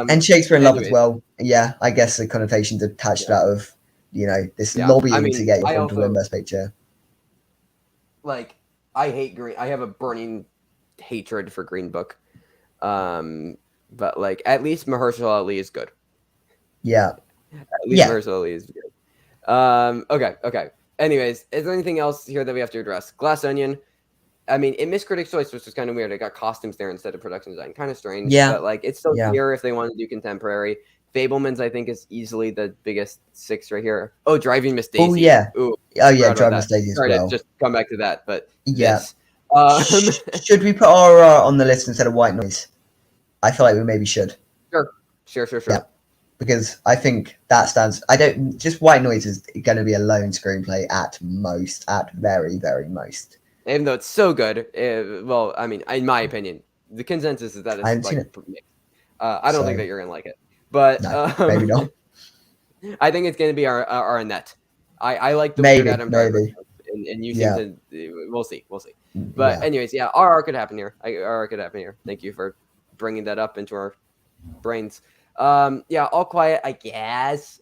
S2: and Shakespeare in Love as
S1: Anyways,
S2: well. Yeah, I guess the connotations attached to
S1: yeah,
S2: that of this
S1: yeah. I
S2: lobbying to
S1: mean,
S2: get your
S1: I
S2: film to win
S1: also
S2: Best Picture.
S1: like I hate Green. I have a burning hatred for Green Book. But like at least Mahershala Ali is good.
S2: Yeah,
S1: At least
S2: yeah.
S1: Mahershala Ali is good. Okay. Anyways, is there anything else here that we have to address? Glass Onion. I mean, it missed Critics' Choice, which was kind of weird. It got costumes there instead of production design. Kind of strange,
S2: Yeah,
S1: but like it's still
S2: yeah.
S1: here if they want to do contemporary. Fableman's, I think, is easily the biggest 6 right here. Oh, Driving Miss
S2: Oh
S1: Daisy.
S2: yeah,
S1: Ooh,
S2: oh yeah.
S1: forgot about
S2: Driver
S1: that.
S2: Stage as
S1: Sorry to
S2: well.
S1: just come back to that, but
S2: Yeah.
S1: this. Um,
S2: Should we put RRR on the list instead of White Noise? I feel like we maybe should.
S1: sure.
S2: Yeah, because I think that stands. I don't. Just White Noise is going to be a lone screenplay at most, at very, very most.
S1: Even though it's so good, well, I mean, in my opinion, the consensus is that
S2: I
S1: it's
S2: haven't seen
S1: like
S2: it,
S1: mixed. I don't think
S2: so
S1: that you're gonna like it, but
S2: no, maybe not.
S1: I think it's gonna be our Annette. I like the weird
S2: Maybe,
S1: Adam Driver,
S2: maybe.
S1: stuff, and you seem
S2: Yeah,
S1: to. We'll see. But
S2: yeah.
S1: anyways, yeah, RR could happen here. RR could happen here. Thank you for bringing that up into our brains. Yeah, All Quiet. I guess.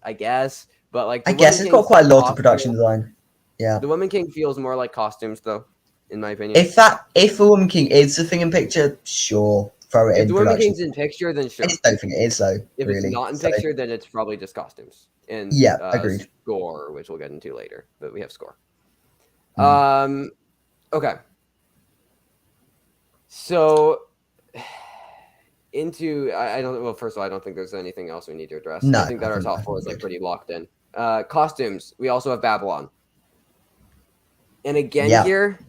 S1: But like
S2: I
S1: the
S2: guess
S1: Woman
S2: it's got
S1: King's
S2: quite a lot of production
S1: costume,
S2: design. Yeah.
S1: the Woman King feels more like costumes, though, in my opinion.
S2: If a Woman King is the thing in picture, sure, throw it
S1: If
S2: in
S1: the Woman
S2: production.
S1: King's in picture, then
S2: I
S1: sure.
S2: just don't think it is though,
S1: If it's
S2: really.
S1: not in
S2: So
S1: picture, then it's probably just costumes and
S2: yeah, agreed.
S1: score, which we'll get into later. But we have score.
S2: Mm.
S1: Okay. So I don't. Well, first of all, I don't think there's anything else we need to address.
S2: No,
S1: I think that our top 4 is like pretty locked in. Costumes. We also have Babylon. And again
S2: Yeah.
S1: here,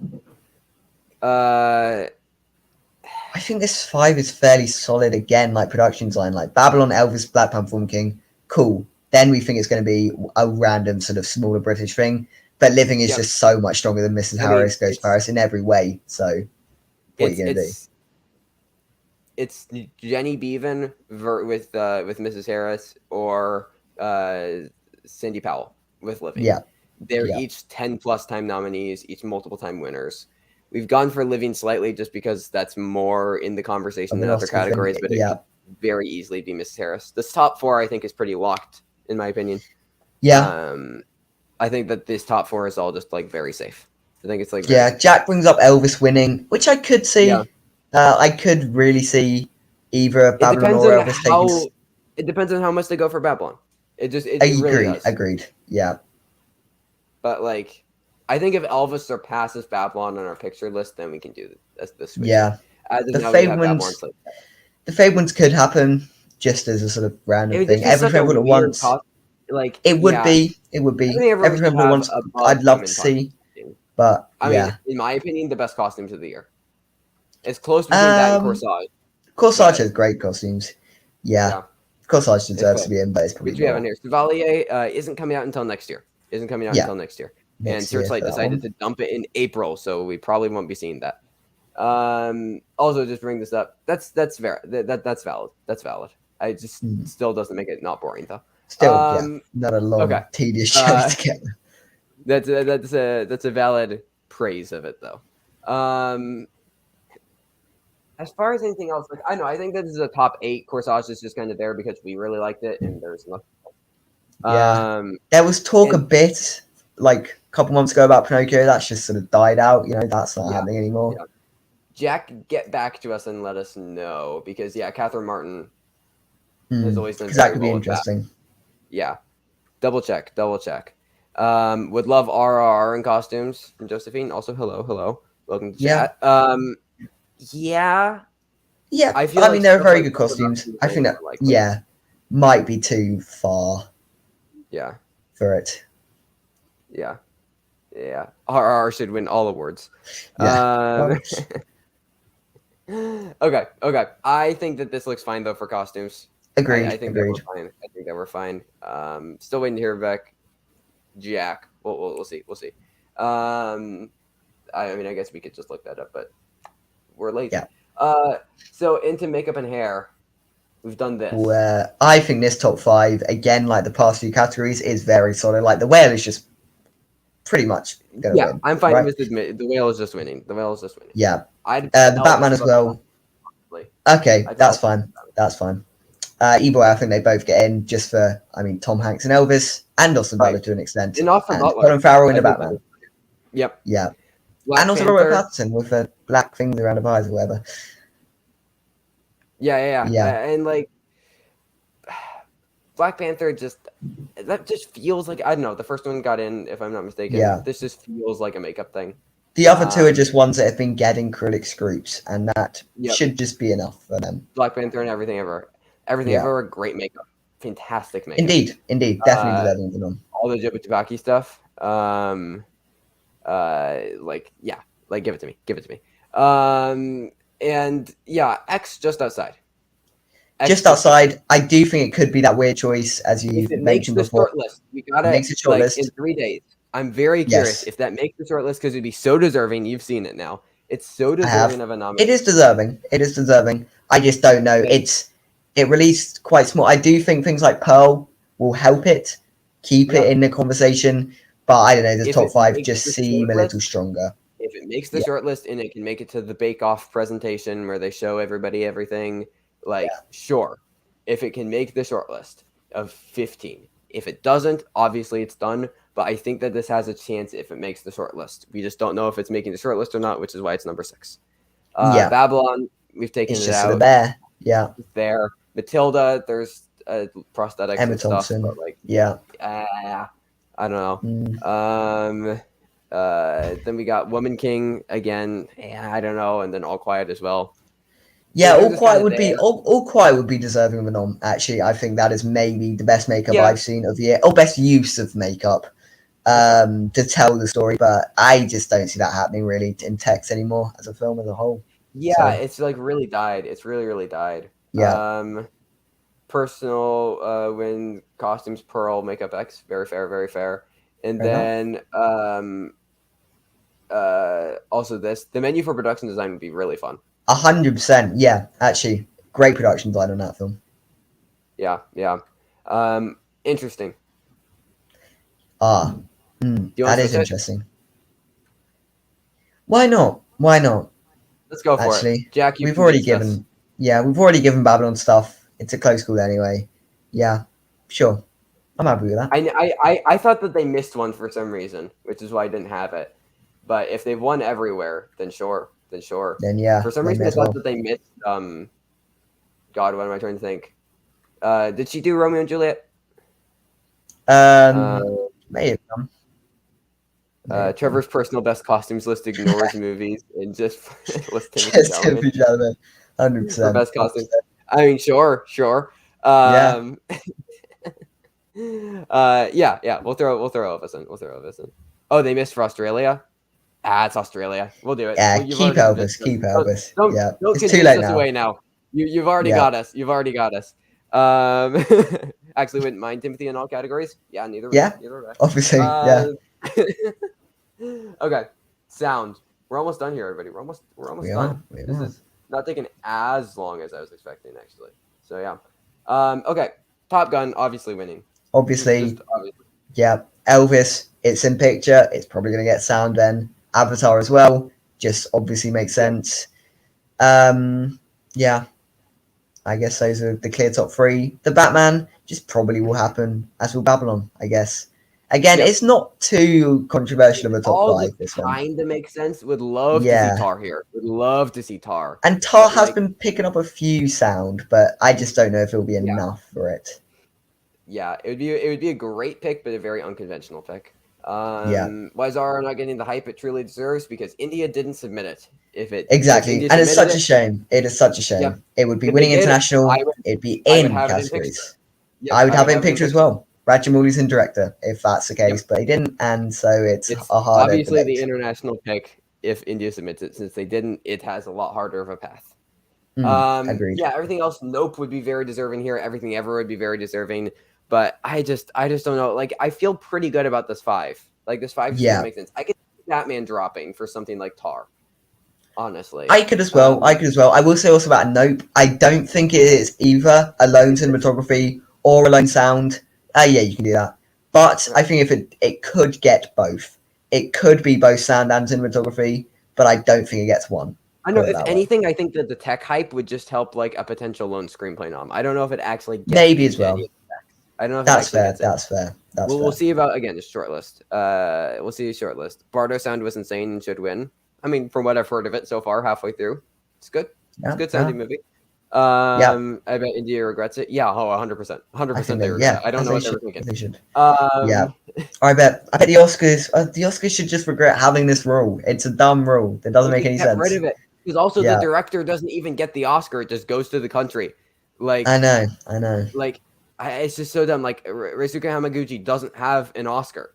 S2: I think this 5 is fairly solid again, like production design, like Babylon, Elvis, Black Panther, Woman King, cool. Then we think it's going to be a random sort of smaller British thing, but Living is
S1: Yep.
S2: just so much stronger than Mrs.
S1: I mean,
S2: Harris Goes to Paris in every way. So what are you going to do?
S1: It's Jenny Beavan with Mrs. Harris or Cindy Powell with Living.
S2: Yeah.
S1: They're
S2: Yeah.
S1: each 10 plus time nominees, each multiple time winners. We've gone for Living slightly just because that's more in the conversation than other categories, but it could very easily be Mrs. Harris. This top 4, I think, is pretty locked, in my opinion.
S2: Yeah.
S1: I think that this top 4 is all just like very safe. I think it's like
S2: Jack brings up Elvis winning, which I could see.
S1: Yeah.
S2: I could really see either Babylon or Elvis taking.
S1: It depends on how much they go for Babylon. It really does.
S2: Agreed. Yeah.
S1: But like, I think if Elvis surpasses Babylon on our picture list, then we can do this.
S2: Yeah. The Fade ones could happen just as a sort of random thing. Everything Everywhere at Once.
S1: Like
S2: it would be. Everything at Once. I'd love to see, but
S1: I mean, in my opinion, the best costumes of the year. It's close between that and Corsage.
S2: Corsage has great costumes. Yeah. Corsage deserves to be in, but it's probably
S1: which we have in here. Chevalier isn't coming out until next year. And Searchlight decided to dump it in April, so we probably won't be seeing that. Also, just bring this up. That's valid. That's valid. I just still doesn't make it not boring though.
S2: Still, not a long, tedious show to get.
S1: That's a valid praise of it though. As far as anything else, like I think this is a top 8. Corsage is just kind of there because we really liked it, and there's nothing else.
S2: Yeah, there was talk a bit like a couple months ago about Pinocchio. That's just sort of died out. That's not happening anymore.
S1: Yeah. Jack, get back to us and let us know because Catherine Martin has always done.
S2: That could be interesting.
S1: Yeah, double check. Would love RRR in costumes from Josephine. Also, hello, welcome to chat. Yeah.
S2: I mean, they're very good costumes. I think that might be too far.
S1: Yeah.
S2: For it.
S1: Yeah. RR should win all awards. Okay. I think that this looks fine though for costumes.
S2: Agreed.
S1: I think that
S2: Agreed.
S1: we're fine. I think that we're fine. Still waiting to hear back. Jack. We'll see. We'll see. I mean, I guess we could just look that up, but we're lazy.
S2: Yeah.
S1: So into makeup and hair, we've done this.
S2: Where I think this top 5, again, like the past few categories, is very solid. Like the whale is just pretty much gonna win.
S1: I'm fine
S2: right?
S1: with the whale is just winning. The whale is just winning.
S2: Yeah.
S1: I'd
S2: The Batman as well. Okay, that's fine. That's fine. E-Boy, I think they both get in just for, I mean, Tom Hanks and Elvis, and Austin Butler to an extent.
S1: And Austin Butler.
S2: Colin Farrell in the Batman.
S1: Yep.
S2: Yeah.
S1: Black
S2: and also
S1: Panther.
S2: Robert Pattinson with the black things around his eyes or whatever.
S1: Yeah.
S2: Yeah.
S1: And like Black Panther just feels like, I don't know, the first one got in, if I'm not mistaken.
S2: Yeah.
S1: This just feels like a makeup thing.
S2: The other two are just ones that have been getting critics groups, and that should just be enough for them.
S1: Black Panther and Everything Ever. Everything Ever, great makeup. Fantastic makeup.
S2: Indeed. Definitely deserving of them.
S1: All the Jibba stuff. Give it to me. And yeah, X just outside.
S2: Just outside. I do think it could be that weird choice, as you mentioned before.
S1: Short list. We got it
S2: makes a short list
S1: in 3 days. I'm very curious if that makes the short list, because it'd be so deserving. You've seen it now. It's so deserving of a nomination.
S2: It is deserving. I just don't know. It released quite small. I do think things like Pearl will help it, keep it in the conversation. But I don't know. The top 5 just seem a little stronger.
S1: If it makes the short list and it can make it to the Bake Off presentation where they show everybody everything, sure. If it can make the short list of 15. If it doesn't, obviously it's done. But I think that this has a chance if it makes the short list. We just don't know if it's making the short list or not, which is why it's number 6. Babylon, we've taken it out.
S2: It's there. Yeah.
S1: It's there. Matilda, there's prosthetics
S2: Emma
S1: and stuff.
S2: Thompson.
S1: But I don't know. Then we got Woman King again. I don't know. And then All Quiet as well.
S2: Yeah, All Quiet would be deserving of a nom. Actually, I think that is maybe the best makeup I've seen of the year, or best use of makeup to tell the story. But I just don't see that happening really in text anymore as a film as a whole.
S1: Yeah, it's really died. It's really died.
S2: Yeah.
S1: Personal win, costumes, Pearl, makeup X, very fair. And then also the menu for production design would be really fun.
S2: 100%. Yeah, actually, great production design on that film.
S1: Yeah. Interesting.
S2: That is interesting. Why not?
S1: Let's go for it. Jack,
S2: we've already given Babylon stuff. It's a close call anyway. Yeah, sure. I'm happy with that.
S1: I thought that they missed one for some reason, which is why I didn't have it. But if they've won everywhere, then sure.
S2: Then yeah.
S1: For some reason, I thought that they missed. God, what am I trying to think? Did she do Romeo and Juliet?
S2: May have done.
S1: Trevor's personal best costumes list ignores movies and just lists
S2: Timothy Chalamet. 100%.
S1: For best costumes. I mean, sure.
S2: Yeah.
S1: We'll throw Elvis in. Oh, they missed for Australia. It's Australia. We'll do it.
S2: Yeah, keep Elvis.
S1: Don't
S2: it's too late now.
S1: Away now. You've already got us. Actually, wouldn't mind Timothy in all categories. Yeah, neither way.
S2: Obviously.
S1: Okay, sound. We're almost done here, everybody. We're almost done. This is not taking as long as I was expecting, actually. So yeah. Okay, Top Gun obviously winning.
S2: Obviously. Yeah, Elvis. It's in picture. It's probably going to get sound then. Avatar as well. Just obviously makes sense. Yeah. I guess those are the clear top 3. The Batman just probably will happen, as will Babylon, I guess. Again, it's not too controversial of a top 5. This one
S1: kind of makes sense. Would love to see Tar here. Would love to see Tar.
S2: And Tar has been picking up a few sound, but I just don't know if it'll be enough for it.
S1: Yeah, it would be a great pick, but a very unconventional pick. Why is Zara not getting the hype it truly deserves? Because India didn't submit it.
S2: Exactly, and it's such a shame. It is such a shame.
S1: Yeah.
S2: It would be winning international. It'd be in categories. I would have it in picture as well. Rajamouli's in director, if that's the case, but he didn't, and so it's a hard.
S1: Obviously, the international pick. If India submits it, since they didn't, it has a lot harder of a path.
S2: Agreed.
S1: Yeah, everything else, Nope would be very deserving here. Everything Ever would be very deserving. But I just don't know. Like, I feel pretty good about this 5. Like, this 5 just doesn't
S2: Yeah,
S1: make sense. I could see Batman dropping for something like Tar, honestly.
S2: I could as well. I could as well. I will say also about Nope. I don't think it is either alone cinematography or alone sound. Yeah, you can do that. But I think if it could get both. It could be both sound and cinematography, but I don't think it gets one.
S1: I know.
S2: Put it
S1: If
S2: that way.
S1: anything, I think that the tech hype would just help like a potential lone screenplay nom. I don't know if it actually gets
S2: Maybe as
S1: into
S2: well.
S1: any of the techs. I don't know if it
S2: That's
S1: actually
S2: fair.
S1: gets in.
S2: That's fair. That's
S1: We'll
S2: fair.
S1: see about again the shortlist. We'll see the shortlist. Bardo Sound was insane and should win. I mean, from what I've heard of it so far, halfway through, it's good. It's
S2: Yeah,
S1: a good
S2: yeah,
S1: sounding movie.
S2: yeah.
S1: I bet India regrets it. Yeah, 100%.
S2: I think
S1: 100% they
S2: they,
S1: regret
S2: yeah,
S1: it. I don't
S2: as
S1: know
S2: they
S1: what they
S2: should.
S1: were thinking.
S2: As they should. Yeah.
S1: Um,
S2: I bet the Oscars should just regret having this rule. It's a dumb rule that doesn't
S1: they
S2: make
S1: should
S2: any
S1: get rid
S2: sense.
S1: of it because also the
S2: Yeah,
S1: director doesn't even get the Oscar; it just goes to the country.
S2: I
S1: Like,
S2: know. I know.
S1: it's just so dumb. Like Ryusuke Hamaguchi doesn't have an Oscar.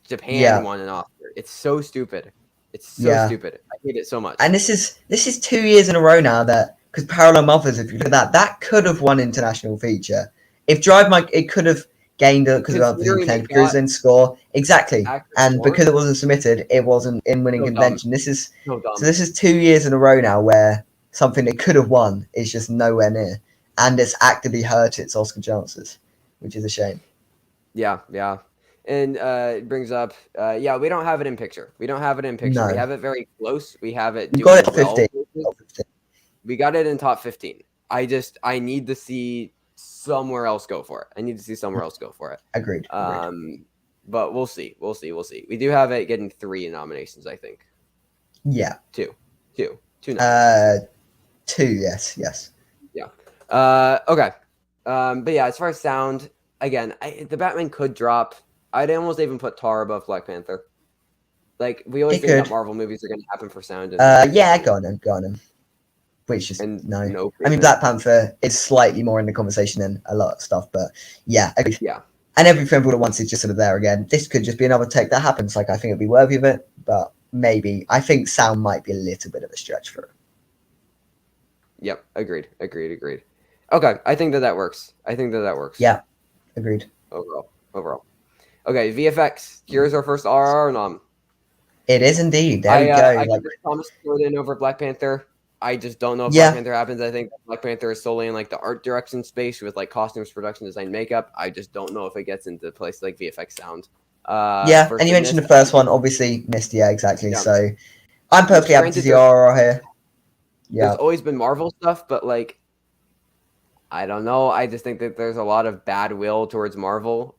S1: Japan
S2: Yeah,
S1: won an Oscar. It's so stupid. It's so
S2: yeah.
S1: stupid. I hate it so much.
S2: And this is 2 years in a row now that because Parallel Mothers, if you look at that could have won international feature. If Drive My, it could have gained it because of obviously
S1: Considering it
S2: Penelope
S1: got
S2: Cruz and score exactly.
S1: actor
S2: And because
S1: award,
S2: it wasn't submitted, it wasn't in winning
S1: so dumb.
S2: contention.
S1: So
S2: So
S1: dumb.
S2: this is 2 years in a row now where something it could have won is just nowhere near, and it's actively hurt its Oscar chances, which is a shame.
S1: Yeah, yeah. And it brings up, yeah, we don't have it in picture. We don't have it in picture. We
S2: No,
S1: have it very close. We have it
S2: we got it
S1: doing
S2: top
S1: well.
S2: 15. Top 15.
S1: We got it in top 15. I need to see somewhere else go for it. I need to see somewhere else go for it.
S2: Agreed. Agreed.
S1: But we'll see. We'll see. We'll see. We do have it getting 3 nominations, I think.
S2: Yeah.
S1: Two nominations.
S2: 2. Yes. Yes.
S1: Yeah. Okay. But yeah, as far as sound, again, the Batman could drop. I'd almost even put Tar above Black Panther. Like, we always
S2: It
S1: think that
S2: could.
S1: Marvel movies are going to happen for sound. And
S2: Yeah. Go on then. Go on then. Which is
S1: and
S2: no.
S1: Nope.
S2: I mean, Black Panther is slightly more in the conversation than a lot of stuff, but yeah, agreed.
S1: Yeah.
S2: And every film all at once is just sort of there again. This could just be another take that happens. Like I think it'd be worthy of it, but maybe I think sound might be a little bit of a stretch for it.
S1: Yep. Agreed. Okay. I think that works.
S2: Yeah, agreed.
S1: Overall. Okay. VFX. Here's our first RR nom.
S2: It is indeed. There we go.
S1: I
S2: Like,
S1: put Thomas Jordan over Black Panther. I just don't know if
S2: yeah,
S1: Black Panther happens. I think Black Panther is solely in like the art direction space with like costumes, production, design, makeup. I just don't know if it gets into places like VFX sound.
S2: yeah. And you mentioned the first one, obviously missed. Yeah, exactly.
S1: Yeah.
S2: So I'm perfectly happy to see RR here. Yeah,
S1: There's always been Marvel stuff, but like, I don't know. I just think that there's a lot of bad will towards Marvel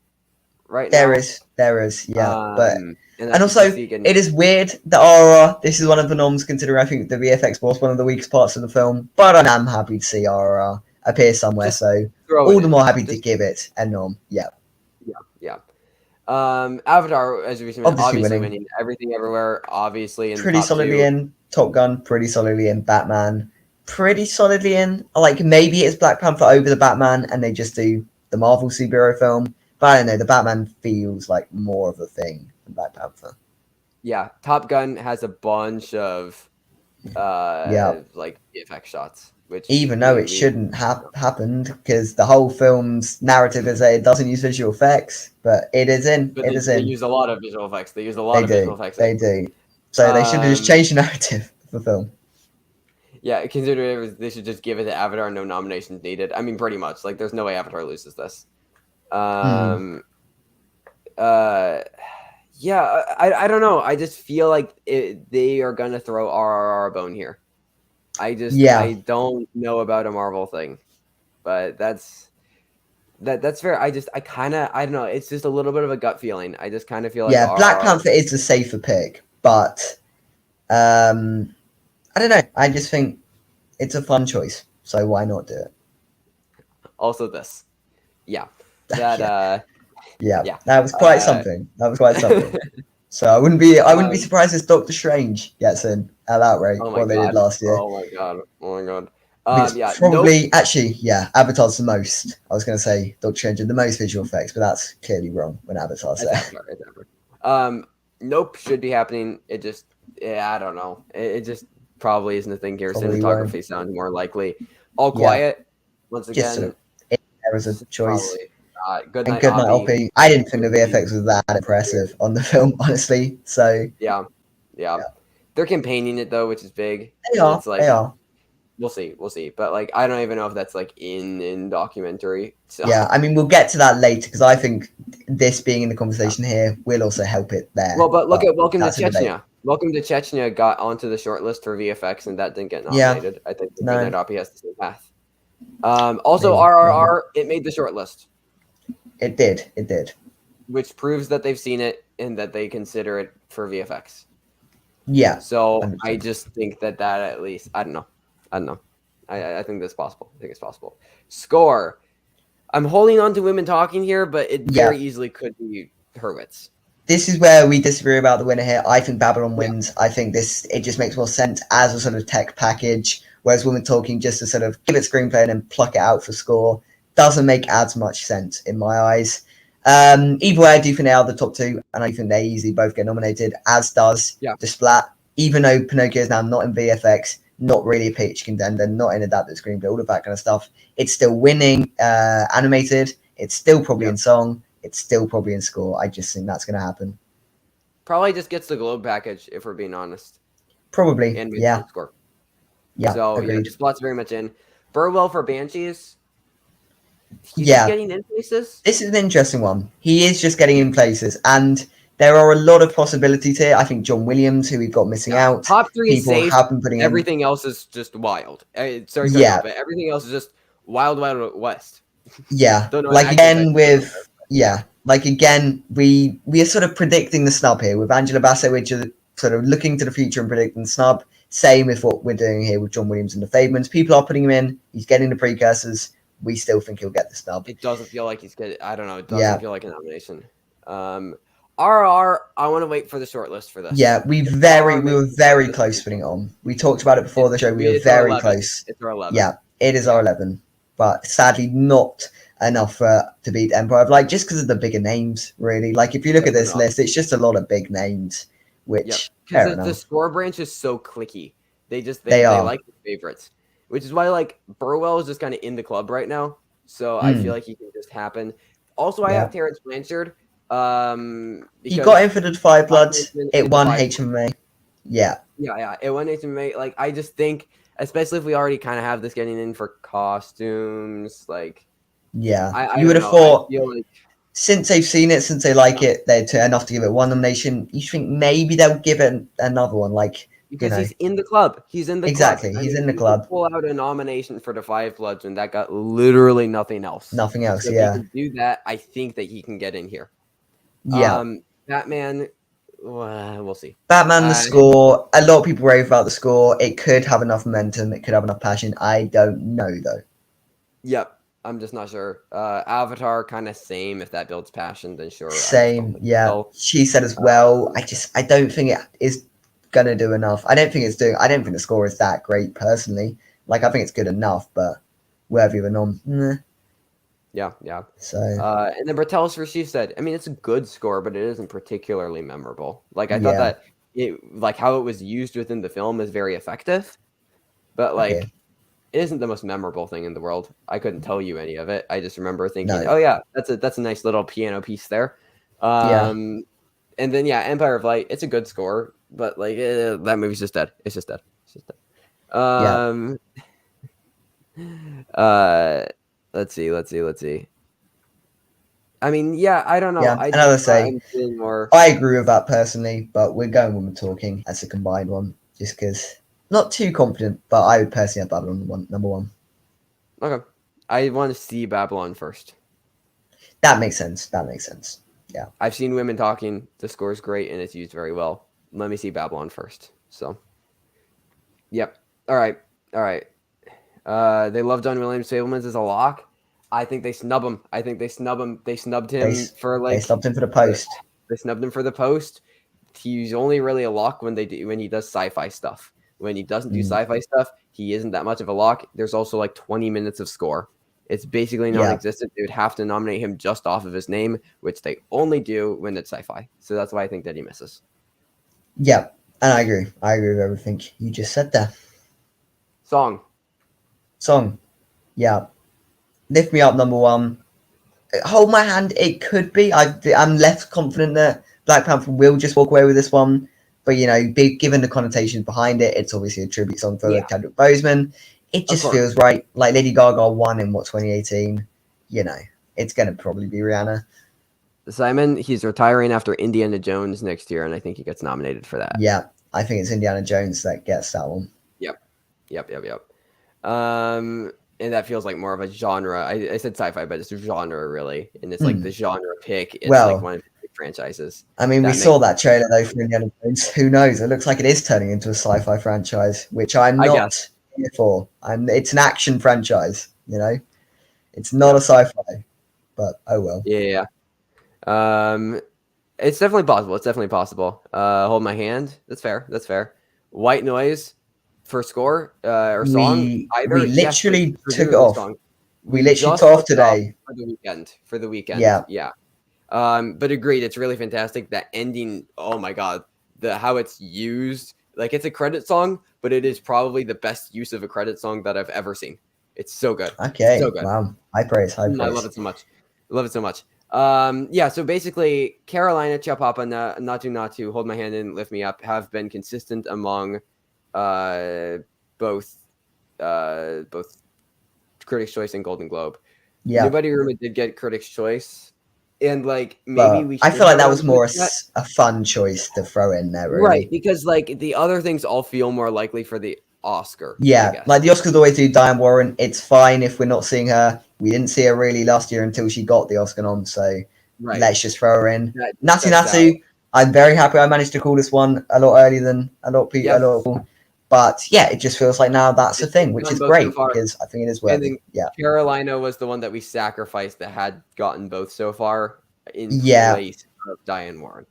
S1: right now.
S2: there is. Yeah, but.
S1: And
S2: Also, it is weird that RRR, this is one of the norms, considering I think the VFX was one of the weakest parts of the film. But I am happy to see RRR appear somewhere, so all the more happy to give it a norm. Yeah.
S1: Yeah. Avatar, as we mentioned, obviously
S2: winning.
S1: winning. Everything Everywhere, obviously in
S2: pretty
S1: the top
S2: solidly
S1: 2.
S2: in. Top Gun, pretty solidly in. Batman, pretty solidly in. Like maybe it's Black Panther over the Batman, and they just do the Marvel superhero film. But I don't know. The Batman feels like more of a thing than Black Panther.
S1: Yeah, Top Gun has a bunch of like VFX shots, which
S2: even though it shouldn't have happened because the whole film's narrative is that it doesn't use visual effects, but it is in.
S1: But
S2: it is
S1: they
S2: in.
S1: use a lot of visual effects. They use a lot of visual effects.
S2: They do. So they should have just changed the narrative for film.
S1: Yeah, considering they should just give it to Avatar, no nominations needed. I mean, pretty much. Like, there's no way Avatar loses this. Yeah, I don't know. I just feel like they are gonna throw RRR a bone here. I don't know about a Marvel thing, but that's fair. I don't know. It's just a little bit of a gut feeling. I just kind of feel like
S2: Black Panther is the safer pick, but I don't know. I just think it's a fun choice, so why not do it?
S1: Also, that
S2: was quite something. So I wouldn't be surprised if Doctor Strange gets in at that rate. What they did last year.
S1: Oh my god.
S2: Probably actually, Avatar's the most. I was going to say Doctor Strange had the most visual effects, but that's clearly wrong when Avatar's there.
S1: Nope should be happening. It just, I don't know. It just probably isn't a thing here.
S2: Probably
S1: Cinematography
S2: won't.
S1: sounds more likely. All
S2: Yeah.
S1: Quiet, once
S2: Just sort
S1: again,
S2: of there as a choice.
S1: probably not. Good
S2: And
S1: Night,
S2: Goodnight
S1: Oppie.
S2: Oppie. I didn't think the VFX was that impressive on the film, honestly. So
S1: Yeah.
S2: yeah,
S1: They're campaigning it though, which is big.
S2: they
S1: And
S2: are.
S1: it's like,
S2: They are.
S1: we'll see. But like, I don't even know if that's like in documentary. So
S2: Yeah, I mean, we'll get to that later because I think this being in the conversation here will also help it there.
S1: well, but look at Welcome to
S2: that's a debate.
S1: Chechnya. Welcome to Chechnya got onto the short list for VFX, and that didn't get
S2: Yeah.
S1: nominated. I think
S2: No.
S1: Good Night Oppie has the same path. Also,
S2: Maybe.
S1: RRR, it made the short list,
S2: It did. It did.
S1: which proves that they've seen it and that they consider it for VFX.
S2: Yeah.
S1: So
S2: 100%.
S1: I just think that at least, I don't know. I think that's possible. I think it's possible. Score. I'm holding on to Women Talking here, but it very easily could be Hurwitz.
S2: This is where we disagree about the winner here. I think Babylon wins.
S1: Yeah.
S2: I think it just makes more sense as a sort of tech package, whereas Women Talking just to sort of give it screenplay and then pluck it out for score doesn't make as much sense in my eyes. Either way, I do think they are the top two, and I think they easily both get nominated, as does The Splat. Even though Pinocchio is now not in VFX, not really a pitch contender, not in adapted screenplay, all of that kind of stuff, it's still winning animated. It's still probably in song. It's still probably in score. I just think that's going to happen.
S1: Probably just gets the Globe package, if we're being honest.
S2: Probably,
S1: and
S2: yeah.
S1: Score.
S2: Yeah,
S1: so
S2: agreed.
S1: Yeah, The Splat's very much in. Burwell for Banshees. He's
S2: just
S1: getting in places.
S2: This is an interesting one. He is just getting in places, and there are a lot of possibilities here. I think John Williams, who we've got missing out,
S1: top three is safe.
S2: Have been putting
S1: everything else is just wild. Sorry, but everything else is just wild west.
S2: Yeah, like again with like again we are sort of predicting the snub here with Angela Bassett. We're just sort of looking to the future and predicting the snub. Same with what we're doing here with John Williams and the Fablemans. People are putting him in. He's getting the precursors. We still think he'll get the snub.
S1: It doesn't feel like he's getting. I don't know. It doesn't feel like a nomination. RR. I want to wait for the shortlist for this.
S2: Yeah, we were very close putting it on. We talked about it before the show. We were very close.
S1: It's our 11.
S2: Yeah, it is our 11, but sadly not enough to beat Empire of Light, just because of the bigger names. Really, like if you look at this list, it's just a lot of big names. Which
S1: because the score branch is so clicky. They like the favorites, which is why like Burwell is just kind of in the club right now. So I feel like he can just happen. Also, I have Terrence Blanchard.
S2: He got in for the Five Bloods. It won HMA. Yeah.
S1: It won HMA. Like I just think, especially if we already kind of have this getting in for costumes, like
S2: you would have thought since they've seen it, since they like it, they're enough to give it one nomination. You think maybe they'll give it another one, like
S1: because he's in the club. He's in the
S2: exactly.
S1: Club.
S2: He's in the club.
S1: Pull out a nomination for the Five Bloods, and that got literally nothing else.
S2: Nothing else.
S1: So if he can do that, I think that he can get in here.
S2: Yeah.
S1: Batman. We'll see.
S2: Batman, the score. A lot of people rave about the score. It could have enough momentum. It could have enough passion. I don't know though.
S1: Yep. I'm just not sure. Avatar, kind of same. If that builds passion, then sure.
S2: Same, yeah. So. She said as well. I don't think it is gonna do enough. I don't think the score is that great personally. Like I think it's good enough, but wherever you're on,
S1: Yeah.
S2: So
S1: and then Bertellus for She Said. I mean, it's a good score, but it isn't particularly memorable. Like I thought that like how it was used within the film is very effective, but like. It isn't the most memorable thing in the world. I couldn't tell you any of it. I just remember thinking, "Oh yeah, that's a nice little piano piece there." And then Empire of Light. It's a good score, but like that movie's just dead. It's just dead. Let's see. I mean, I don't know.
S2: Yeah, I agree with that personally, but we're going when we're talking as a combined one, just because. Not too confident, but I would personally have Babylon number one.
S1: Okay. I want to see Babylon first.
S2: That makes sense. Yeah.
S1: I've seen Women Talking. The score is great, and it's used very well. Let me see Babylon first. So, yep. All right. They love John Williams. Fablemans as a lock. I think they snub him. They snubbed him for like...
S2: They snubbed him for the post.
S1: They snubbed him for the post. He's only really a lock when he does sci-fi stuff. When he doesn't do sci-fi stuff, he isn't that much of a lock. There's also like 20 minutes of score. It's basically non-existent. They would have to nominate him just off of his name, which they only do when it's sci-fi. So that's why I think that he misses.
S2: Yeah, And I agree. I agree with everything you just said there.
S1: Song.
S2: Song. Yeah. Lift Me Up, number one. Hold My Hand, it could be. I'm less confident that Black Panther will just walk away with this one. But, given the connotations behind it, it's obviously a tribute song for
S1: Yeah.
S2: Chadwick Boseman. It
S1: Of
S2: just
S1: course.
S2: feels right. Like Lady Gaga won in 2018. It's going to probably be Rihanna.
S1: Simon, he's retiring after Indiana Jones next year, and I think he gets nominated for that.
S2: Yeah, I think it's Indiana Jones that gets that one.
S1: Yep. And that feels like more of a genre. I said sci-fi, but it's a genre really, and it's like the genre pick. It's like one of the big franchises.
S2: I mean, we saw that trailer though for Indiana Jones. Who knows? It looks like it is turning into a sci-fi franchise, which I'm not here for. It's an action franchise. It's not a sci-fi. But oh well.
S1: Yeah. It's definitely possible. Hold My Hand. That's fair. White Noise for score or song.
S2: We literally took it off.
S1: Song.
S2: We literally took off today
S1: for the weekend.
S2: Yeah.
S1: But agreed, it's really fantastic. That ending, oh my god, how it's used. Like it's a credit song, but it is probably the best use of a credit song that I've ever seen. It's so good.
S2: Okay.
S1: So good.
S2: Wow. High praise.
S1: I love it so much. So basically Carolina, Chiapapa, Natu, Hold My Hand and Lift Me Up have been consistent among both Critics' Choice and Golden Globe.
S2: Yeah.
S1: Nobody Room did get Critics' Choice, and like maybe
S2: I feel like that was more a fun choice to throw in there, really.
S1: Right? Because like the other things all feel more likely for the Oscar.
S2: Yeah, like the Oscars always do. Diane Warren, it's fine if we're not seeing her. We didn't see her really last year until she got the Oscar nom, so let's just throw her in. Natu, I'm very happy I managed to call this one a lot earlier than a lot of people. But yeah, it just feels like now that's a thing, which is great because I think it is worthy. Yeah,
S1: Carolina was the one that we sacrificed that had gotten both so far in place of Diane Warren.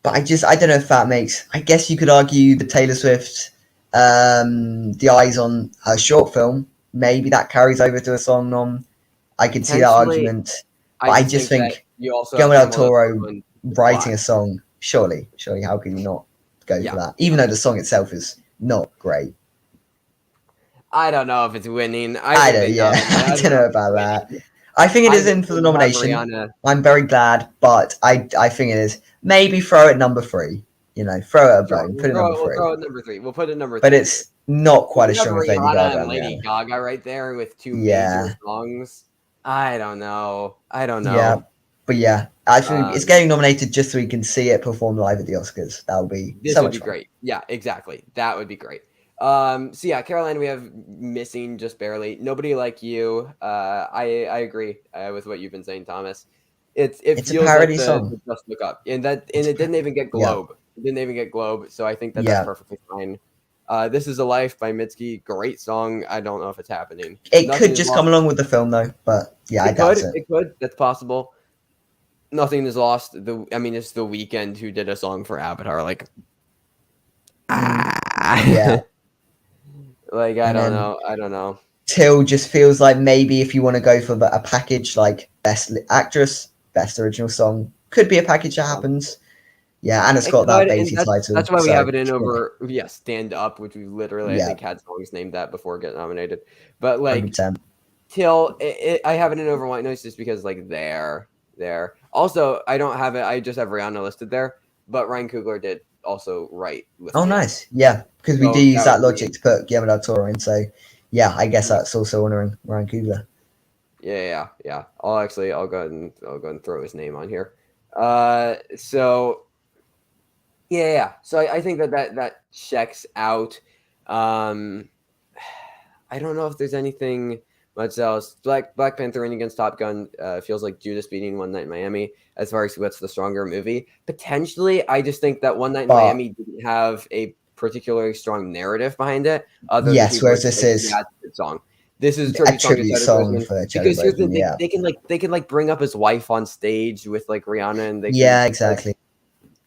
S2: But I don't know if that makes. I guess you could argue the Taylor Swift, the eyes on her short film, maybe that carries over to a song nom. I could see that argument. But I just think Guillermo del Toro writing a song, surely, how can you not go for that? Even though the song itself is not great.
S1: I don't know if it's winning.
S2: I don't know about that. I think it is in for the nomination. I'm very glad, but I think it is. Maybe throw it number 3. Throw it a bone. Put it number 3.
S1: We'll throw it number 3. We'll put it number 3.
S2: But it's not quite as strong as Lady Gaga.
S1: And Lady Gaga right there with 2 major songs. I don't know.
S2: Yeah, but yeah, I think it's getting nominated just so we can see it perform live at the Oscars. That would be so much fun.
S1: Great. Yeah, exactly. That would be great. So yeah, Carolina, we have missing just barely. Nobody Like You. I agree with what you've been saying, Thomas. It feels
S2: a parody
S1: like
S2: song.
S1: Just Look Up, and it didn't even get Globe. Yeah. It didn't even get Globe, so I think that's perfectly fine. This Is a Life by Mitski, great song. I don't know if it's happening.
S2: It could just come along with the film though, but yeah, I doubt it.
S1: It could. That's possible. Nothing is lost. It's The Weeknd who did a song for Avatar. Like,
S2: yeah.
S1: Like I don't know.
S2: Till just feels like maybe if you want to go for a package like Best Actress, Best Original Song, could be a package that happens. Yeah, and it's got that Basie title.
S1: That's why we have it in over Stand Up, which we literally I think had songs named that before getting nominated. But like
S2: 100%.
S1: Till I have it in over White Noise just because like there. Also, I don't have it. I just have Rihanna listed there, but Ryan Coogler did also write.
S2: Oh, nice. Yeah, because we do use that logic to put Guillermo del Toro in. So, yeah, I guess that's also honoring Ryan Coogler.
S1: Yeah. I'll go ahead and throw his name on here. So I think that checks out. I don't know if there's anything much else. Black Panther winning against Top Gun feels like Judas beating One Night in Miami as far as what's the stronger movie. Potentially, I just think that One Night in Miami didn't have a particularly strong narrative behind it.
S2: Whereas this is
S1: a song. This is
S2: a tribute song for
S1: because they can bring up his wife on stage with like Rihanna and
S2: exactly.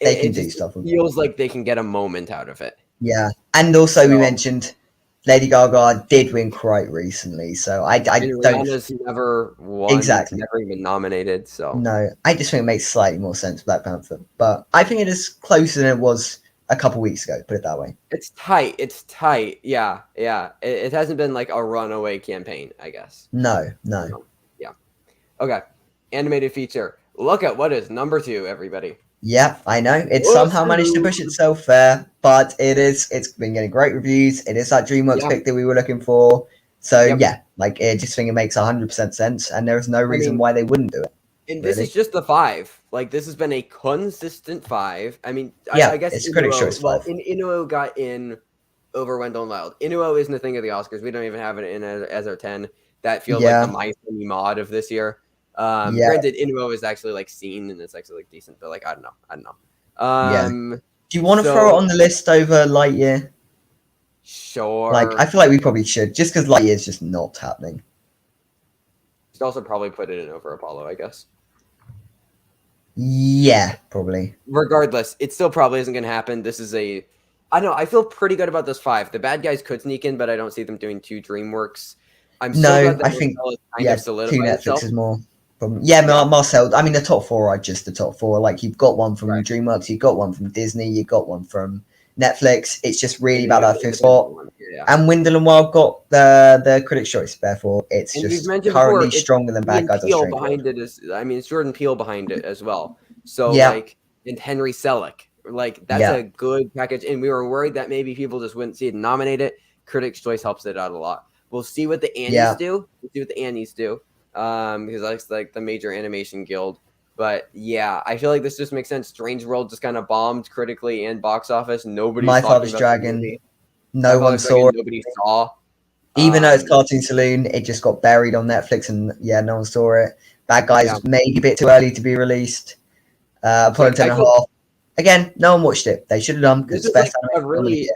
S2: They can do stuff.
S1: It feels like they can get a moment out of it.
S2: Yeah, and also we mentioned Lady Gaga did win quite recently, so I don't.
S1: Rihanna's never won.
S2: Exactly.
S1: Never even nominated. So
S2: no, I just think it makes slightly more sense Black Panther, but I think it is closer than it was a couple weeks ago. Put it that way.
S1: It's tight. It's tight. Yeah, yeah. It hasn't been like a runaway campaign, I guess.
S2: No, no.
S1: Yeah. Okay. Animated feature. Look at what is number 2, everybody.
S2: Yeah, I know. It somehow managed to push itself there, but it's been getting great reviews. It is that DreamWorks pick that we were looking for. So yeah, like I just think it makes 100% sense, and there is no reason why they wouldn't do it.
S1: And this is just the 5. Like, this has been a consistent 5. I mean,
S2: yeah,
S1: I guess
S2: it's Critics' Choice 5.
S1: Well, Inuo got in over Wendell and Wild. Inuo isn't a thing of the Oscars. We don't even have it in as our 10. That feels like the My Funny mod of this year. Granted, Inuo is actually like seen and it's actually like decent, but like I don't know.
S2: Do you want to throw it on the list over Lightyear?
S1: Sure.
S2: Like I feel like we probably should, just because Lightyear is just not happening.
S1: Should also probably put it in over Apollo, I guess.
S2: Yeah, probably.
S1: Regardless, it still probably isn't going to happen. This is I don't know. I feel pretty good about this 5. The bad guys could sneak in, but I don't see them doing 2 DreamWorks. I think 2
S2: Netflix is more. Marcel. I mean, the top 4 are just the top 4. Like you've got one from DreamWorks, you've got one from Disney, you've got one from Netflix. It's just really about that 5th spot. And Wendell and Wild got the Critics' Choice. Therefore, it's just currently stronger than Bad Guys.
S1: Behind it is, I mean, it's Jordan Peele behind it as well. So like, and Henry Selick, like that's a good package. And we were worried that maybe people just wouldn't see it and nominate it. Critics' Choice helps it out a lot. We'll see what the Annies do. We'll see what the Annies do. Because that's like the major animation guild. But yeah, I feel like this just makes sense. Strange World just kind of bombed critically and box office. Nobody.
S2: My Father's Dragon. No one saw it.
S1: Nobody saw.
S2: Even though it's Cartoon Saloon, it just got buried on Netflix, and no one saw it. Bad Guys maybe a bit too early to be released. Apollo 10.5. Again, no one watched it. They should have done because it's best
S1: a really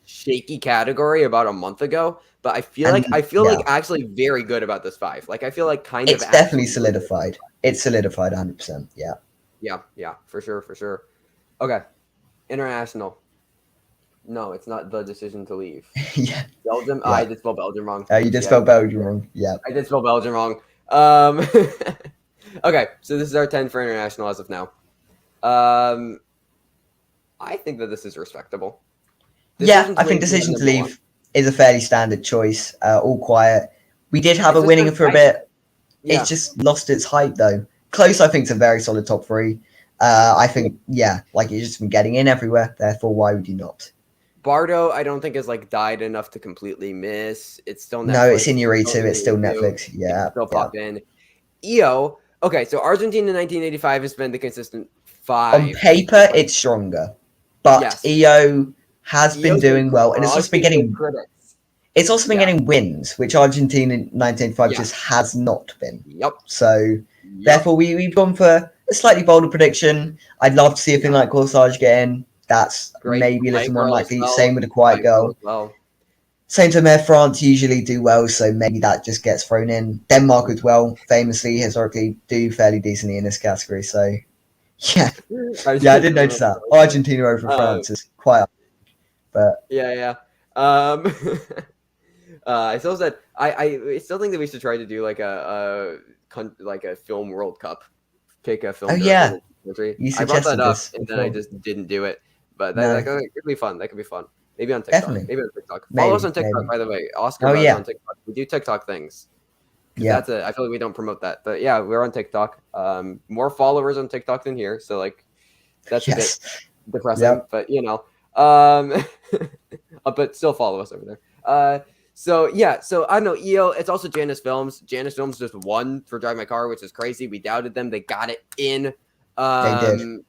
S1: shaky category about a month ago. But I feel like actually very good about this 5. Like I feel like
S2: it's definitely solidified. It's solidified 100%. Yeah.
S1: Yeah, for sure. Okay, international. No, it's not The Decision to Leave. Belgium. I did spell Belgium wrong.
S2: You did spell Belgium wrong. Yeah.
S1: I did spell Belgium wrong. Okay, so this is our 10 for international as of now. I think that this is respectable.
S2: I think Decision to Leave is a fairly standard choice. All Quiet. We did have a winning for a bit. Yeah. It's just lost its hype though. Close, I think, is a very solid top 3. I think, like it's just been getting in everywhere. Therefore, why would you not?
S1: Bardo, I don't think has like died enough to completely miss. It's still Netflix.
S2: No, it's Inarritu. It's still Netflix. Yeah,
S1: it's still popped in. EO. Okay, so Argentina 1985 has been the consistent 5.
S2: On paper, it's stronger, but EO has been doing well, and it's also been getting critics. It's also been getting wins, which Argentina 1985 just has not been. So therefore, we've gone for a slightly bolder prediction. I'd love to see a thing like Corsage get in. That's maybe a little more likely. Same with A Quiet Girl. Same time, France usually do well, so maybe that just gets thrown in. Denmark as well, famously, historically, do fairly decently in this category. So, I did notice that. Argentina over France is quite up. But
S1: I still said I still think that we should try to do like a film World Cup. Pick a film. Country. I brought that up and then I just didn't do it. But that could be fun. That could be fun. Maybe on TikTok.
S2: Definitely.
S1: Maybe on TikTok. Follow us on TikTok, by the way. Oscar on TikTok. We do TikTok things. I feel like we don't promote that. But yeah, we're on TikTok. More followers on TikTok than here. So like that's a bit depressing. But but still follow us over there. So I don't know, EO, it's also Janus Films. Janus Films just won for Drive My Car, which is crazy. We doubted them. They got it in.
S2: They did.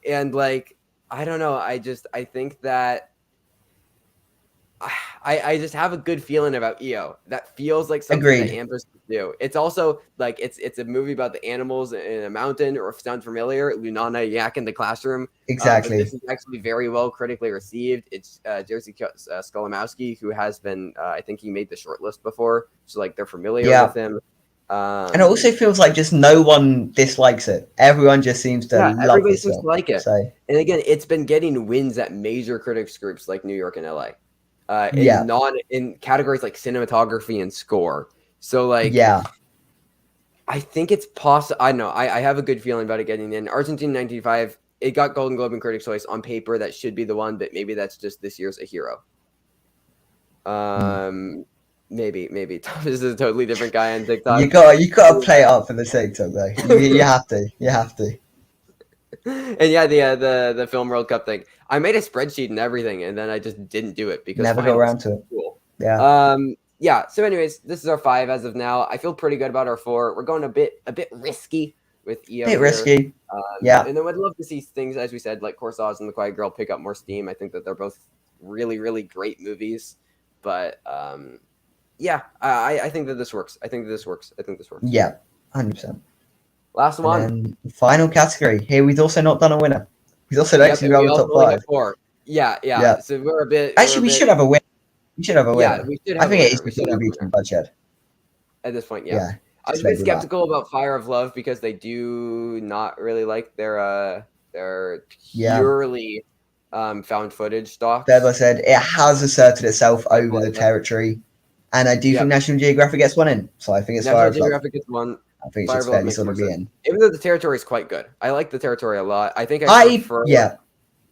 S1: And like, I don't know. I think that I just have a good feeling about EO. That feels like something that Amherst could do. It's also like it's a movie about the animals in a mountain, or if it sounds familiar, Lunana Yak in the Classroom.
S2: Exactly.
S1: This is actually very well critically received. It's Jerzy Skolimowski, who has been, I think he made the shortlist before, so like they're familiar with him.
S2: And it also feels like just no one dislikes it. Everyone just seems to love
S1: everybody
S2: this
S1: seems to like it.
S2: So.
S1: And again, it's been getting wins at major critics groups like New York and LA. In categories like cinematography and score. So like I think it's possible. I know I have a good feeling about it getting in. Argentina 1985 it got Golden Globe and Critics' Choice on paper. That should be the one, but maybe that's just this year's A Hero. Maybe Thomas is a totally different guy on TikTok.
S2: You gotta play it up for the TikTok though. You have to.
S1: And yeah, the Film World Cup thing. I made a spreadsheet and everything, and then I just didn't do it because
S2: Never go around to it.
S1: Cool.
S2: Yeah.
S1: Yeah. So, anyways, this is our 5 as of now. I feel pretty good about our 4. We're going a bit risky with EO.
S2: Risky.
S1: Yeah. And then I'd love to see things, as we said, like Corsage and The Quiet Girl pick up more steam. I think that they're both really, really great movies. But yeah, I think that this works. I think this works.
S2: Yeah, 100%.
S1: Last one.
S2: And then final category. Here we've also not done a winner. We've also actually got the top 5.
S1: 4. Yeah. So we're a bit.
S2: Actually, we should have a winner. We should have a winner.
S1: Yeah, we should have
S2: I think it is
S1: we should have
S2: between budget.
S1: At this point, yeah. I was a bit skeptical about Fire of Love because they do not really like their purely found footage stock.
S2: As I said, it has asserted itself over the territory, and I do think National Geographic gets one in. So I think it's Fire of Love.
S1: National Geographic gets one.
S2: I think it's fairly sort of be in.
S1: Even though the territory is quite good, I like the territory a lot. I think I prefer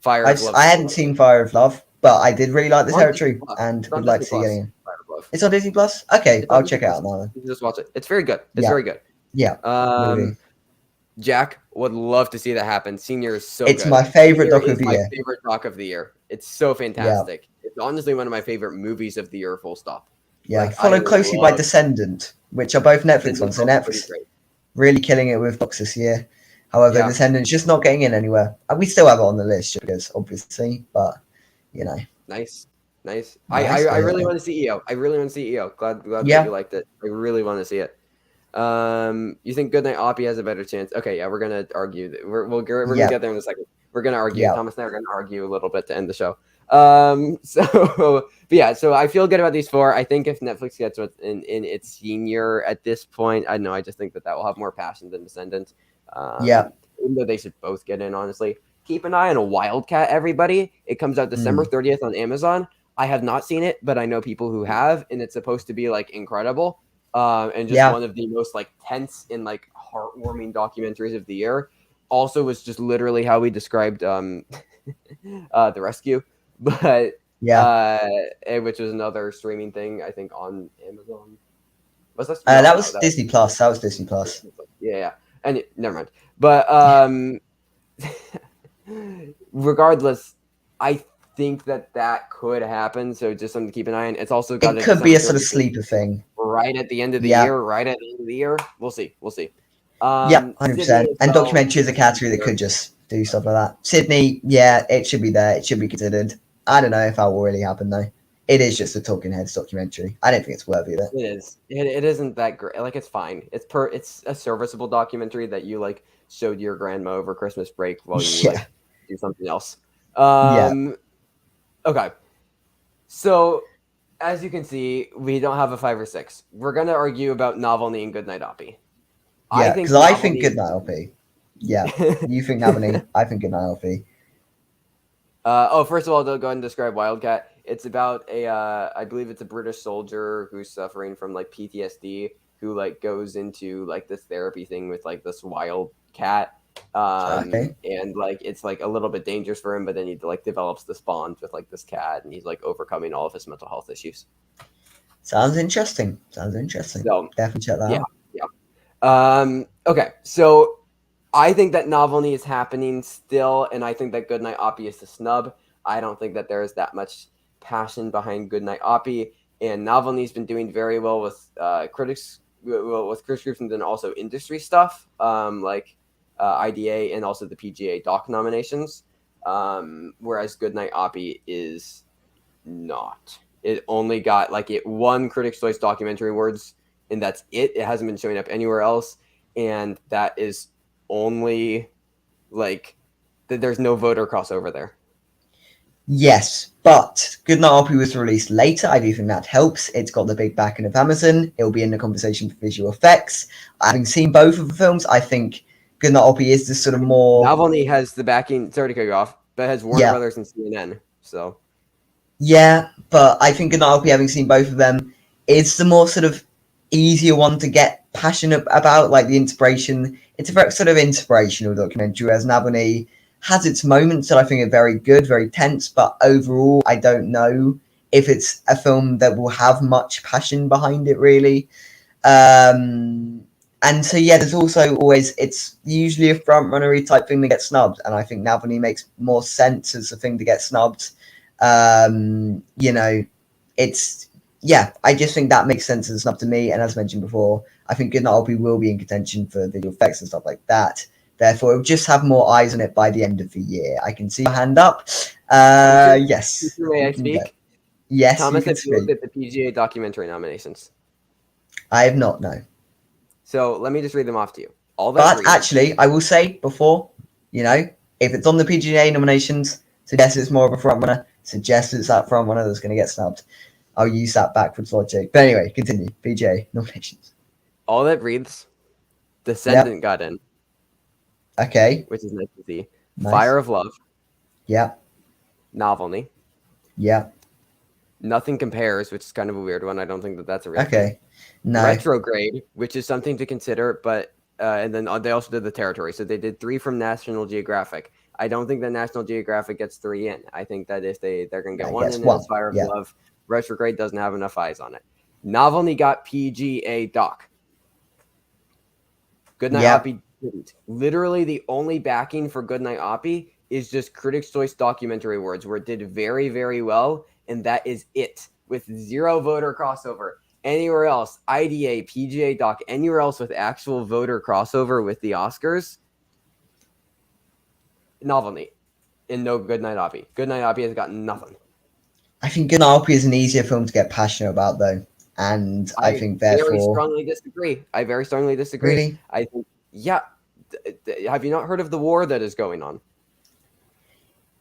S1: Fire of Love.
S2: I hadn't seen Fire of Love, but I did really like the territory and would like to see getting in. It's on Disney Plus. Okay, I'll check it out now.
S1: You can just watch it. It's very good. It's very good.
S2: Yeah.
S1: Jack would love to see that happen. Senior is so.
S2: It's
S1: good.
S2: my favorite doc of the year.
S1: My favorite doc of the year. It's so fantastic. Yeah. It's honestly one of my favorite movies of the year. Full stop.
S2: Yeah, followed closely by Descendant, which are both Netflix ones. So Netflix really killing it with docs this year. However, Descendant's just not getting in anywhere. We still have it on the list because obviously, but you know.
S1: Nice. I really want to see EO. Glad that you liked it. I really want to see it. You think Goodnight Oppie has a better chance? Okay, yeah, we're gonna argue. We're gonna get there in a second. We're gonna argue. Thomas and I are gonna argue a little bit to end the show. So I feel good about these 4. I think if Netflix gets in its senior at this point, I know. I just think that will have more passion than Descendant. Even though they should both get in, honestly. Keep an eye on a Wildcat, everybody. It comes out December 30th on Amazon. I have not seen it, but I know people who have, and it's supposed to be like incredible. And just one of the most like tense and like heartwarming documentaries of the year. Also was just literally how we described The Rescue, but which was another streaming thing I think on Amazon. Was that?
S2: That was Disney Plus. That was Disney Plus.
S1: Yeah. And never mind. But regardless, I think that could happen. So just something to keep an eye on. It's also got.
S2: It could be a sort of sleeper thing.
S1: Right at the end of the year. We'll see.
S2: 100%. And documentary is a category that could just do stuff like that. Sydney, it should be there. It should be considered. I don't know if that will really happen though. It is just a Talking Heads documentary. I don't think it's worthy of it.
S1: It is. It isn't that great. Like it's fine. It's a serviceable documentary that you like showed your grandma over Christmas break while you like, do something else. Okay. So as you can see, we don't have a 5 or 6. We're gonna argue about Navalny and Goodnight Oppie.
S2: Yeah, because I think Goodnight Oppie. Yeah, you think Navalny? I think Goodnight Oppie.
S1: First of all, they'll go ahead and describe Wildcat. It's about I believe it's a British soldier who's suffering from like PTSD, who like goes into like this therapy thing with like this wildcat. And like it's like a little bit dangerous for him, but then he like develops this bond with like this cat, and he's like overcoming all of his mental health issues.
S2: Sounds interesting. So, definitely check that out.
S1: Yeah. Okay, so I think that Navalny is happening still, and I think that Goodnight Oppie is the snub. I don't think that there is that much passion behind Goodnight Oppie, and Navalny's been doing very well with critics groups, and then also industry stuff, like IDA and also the PGA doc nominations. Whereas Goodnight Oppie is not. It only got it won Critics' Choice Documentary Awards, and that's it. It hasn't been showing up anywhere else, and that is only there's no voter crossover there.
S2: Yes, but Goodnight Oppie was released later. I do think that helps. It's got the big backing of Amazon. It'll be in the conversation for visual effects. Having seen both of the films, I think Goodnight Oppie is the sort of more.
S1: Navalny has the backing. Sorry to cut you off, but it has Warner Brothers and CNN. So.
S2: Yeah, but I think Goodnight Oppie, having seen both of them, is the more sort of easier one to get passionate about, like the inspiration. It's a very sort of inspirational documentary, whereas Navalny has its moments that I think are very good, very tense, but overall, I don't know if it's a film that will have much passion behind it, really. And so, yeah, there's also always, it's usually a front runnery type thing that gets snubbed. And I think Navalny makes more sense as a thing to get snubbed. You know, it's, yeah, I just think that makes sense as a snub to me. And as mentioned before, I think Goodnight Albie will be in contention for visual effects and stuff like that. Therefore, it will just have more eyes on it by the end of the year. I can see your hand up. Yes.
S1: May I
S2: you can go.
S1: speak?
S2: Yes, you
S1: Thomas,
S2: can
S1: have you looked
S2: speak.
S1: at the PGA documentary nominations?
S2: I have not, no.
S1: So let me just read them off to you. All that
S2: But
S1: read,
S2: actually, I will say before, you know, if it's on the PGA nominations, suggest it's more of a front runner, suggest it's that front runner that's going to get snubbed. I'll use that backwards logic. But anyway, continue. PGA nominations.
S1: all that reads, Descendant got in,
S2: Okay.
S1: which is nice to see.
S2: Nice.
S1: Fire of Love,
S2: Yeah.
S1: Navalny,
S2: Yeah.
S1: Nothing Compares, which is kind of a weird one. I don't think that that's a real thing.
S2: Okay. No.
S1: Retrograde, which is something to consider, but and then they also did the territory. So they did 3 from National Geographic. I don't think that National Geographic gets 3 in. I think that if they're going to get one in, it's Fire of Love. Retrograde doesn't have enough eyes on it. Navalny got PGA doc. Goodnight Oppie didn't. Literally, the only backing for Goodnight Oppie is just Critics' Choice Documentary Awards, where it did very, very well, and that is it, with 0 voter crossover. Anywhere else, IDA, PGA doc, anywhere else with actual voter crossover with the Oscars, Navalny, and no Goodnight Oppie. Goodnight Oppie has got nothing.
S2: I think Goodnight Albie is an easier film to get passionate about, though. And I think, therefore...
S1: very strongly disagree. I very strongly disagree.
S2: Really?
S1: I think, yeah. Have you not heard of the war that is going on?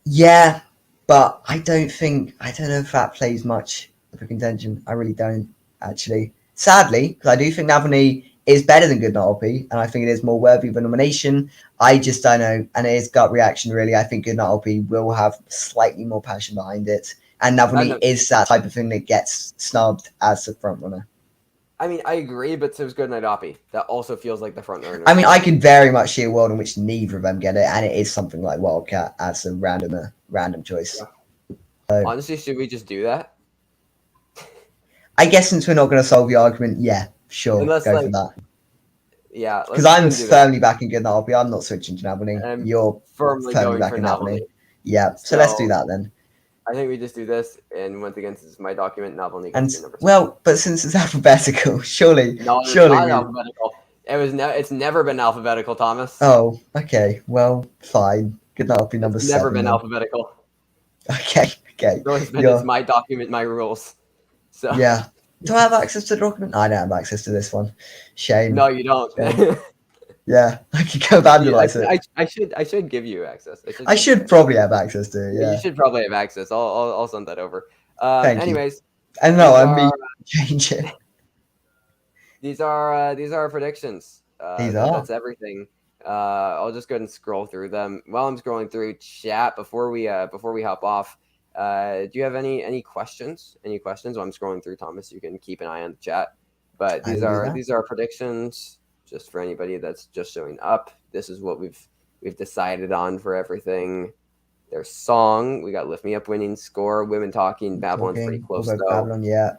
S2: Yeah, but I don't know if that plays much of a contention. I really don't, actually. Sadly, because I do think Navalny is better than Goodnight Albie, and I think it is more worthy of a nomination. I just don't know, and it is gut reaction, really. I think Goodnight Albie will have slightly more passion behind it, and Navalny is that type of thing that gets snubbed as the front runner.
S1: I mean, I agree, but so is Goodnight Oppie. That also feels like the front runner.
S2: I mean, I could very much see a world in which neither of them get it, and it is something like Wildcat as a random choice.
S1: Yeah.
S2: So,
S1: honestly, should we just do that?
S2: I guess since we're not going to solve the argument, yeah, sure,
S1: Unless,
S2: go for that.
S1: Yeah,
S2: because I'm firmly backing Goodnight Albie. I'm not switching to Navalny. You're
S1: firmly going for Navalny.
S2: Yeah, so let's do that then.
S1: I think we just do this, and once again, this is my document, Navalny.
S2: And well, but since it's alphabetical, surely, surely
S1: not alphabetical. It's never been alphabetical, Thomas.
S2: Oh, okay. Well, fine. Goodnight Albie number 7.
S1: Never been alphabetical.
S2: Okay.
S1: It's my document, my rules. So
S2: yeah. Do I have access to the document? I don't have access to this one. Shame.
S1: No, you don't.
S2: Yeah, I could go vandalize it.
S1: I should give you access.
S2: I should probably have access to it. Yeah,
S1: you should probably have access. I'll send that over. Anyways,
S2: I know I mean change it.
S1: These are our predictions. That's everything. I'll just go ahead and scroll through them. While I'm scrolling through chat before we hop off, do you have any questions? Any questions? While I'm scrolling through, Thomas, you can keep an eye on the chat. But these are predictions. Just for anybody that's just showing up, this is what we've decided on for everything. Their song, we got Lift Me Up winning score, Women Talking, Babylon's pretty close though.
S2: Babylon, yeah.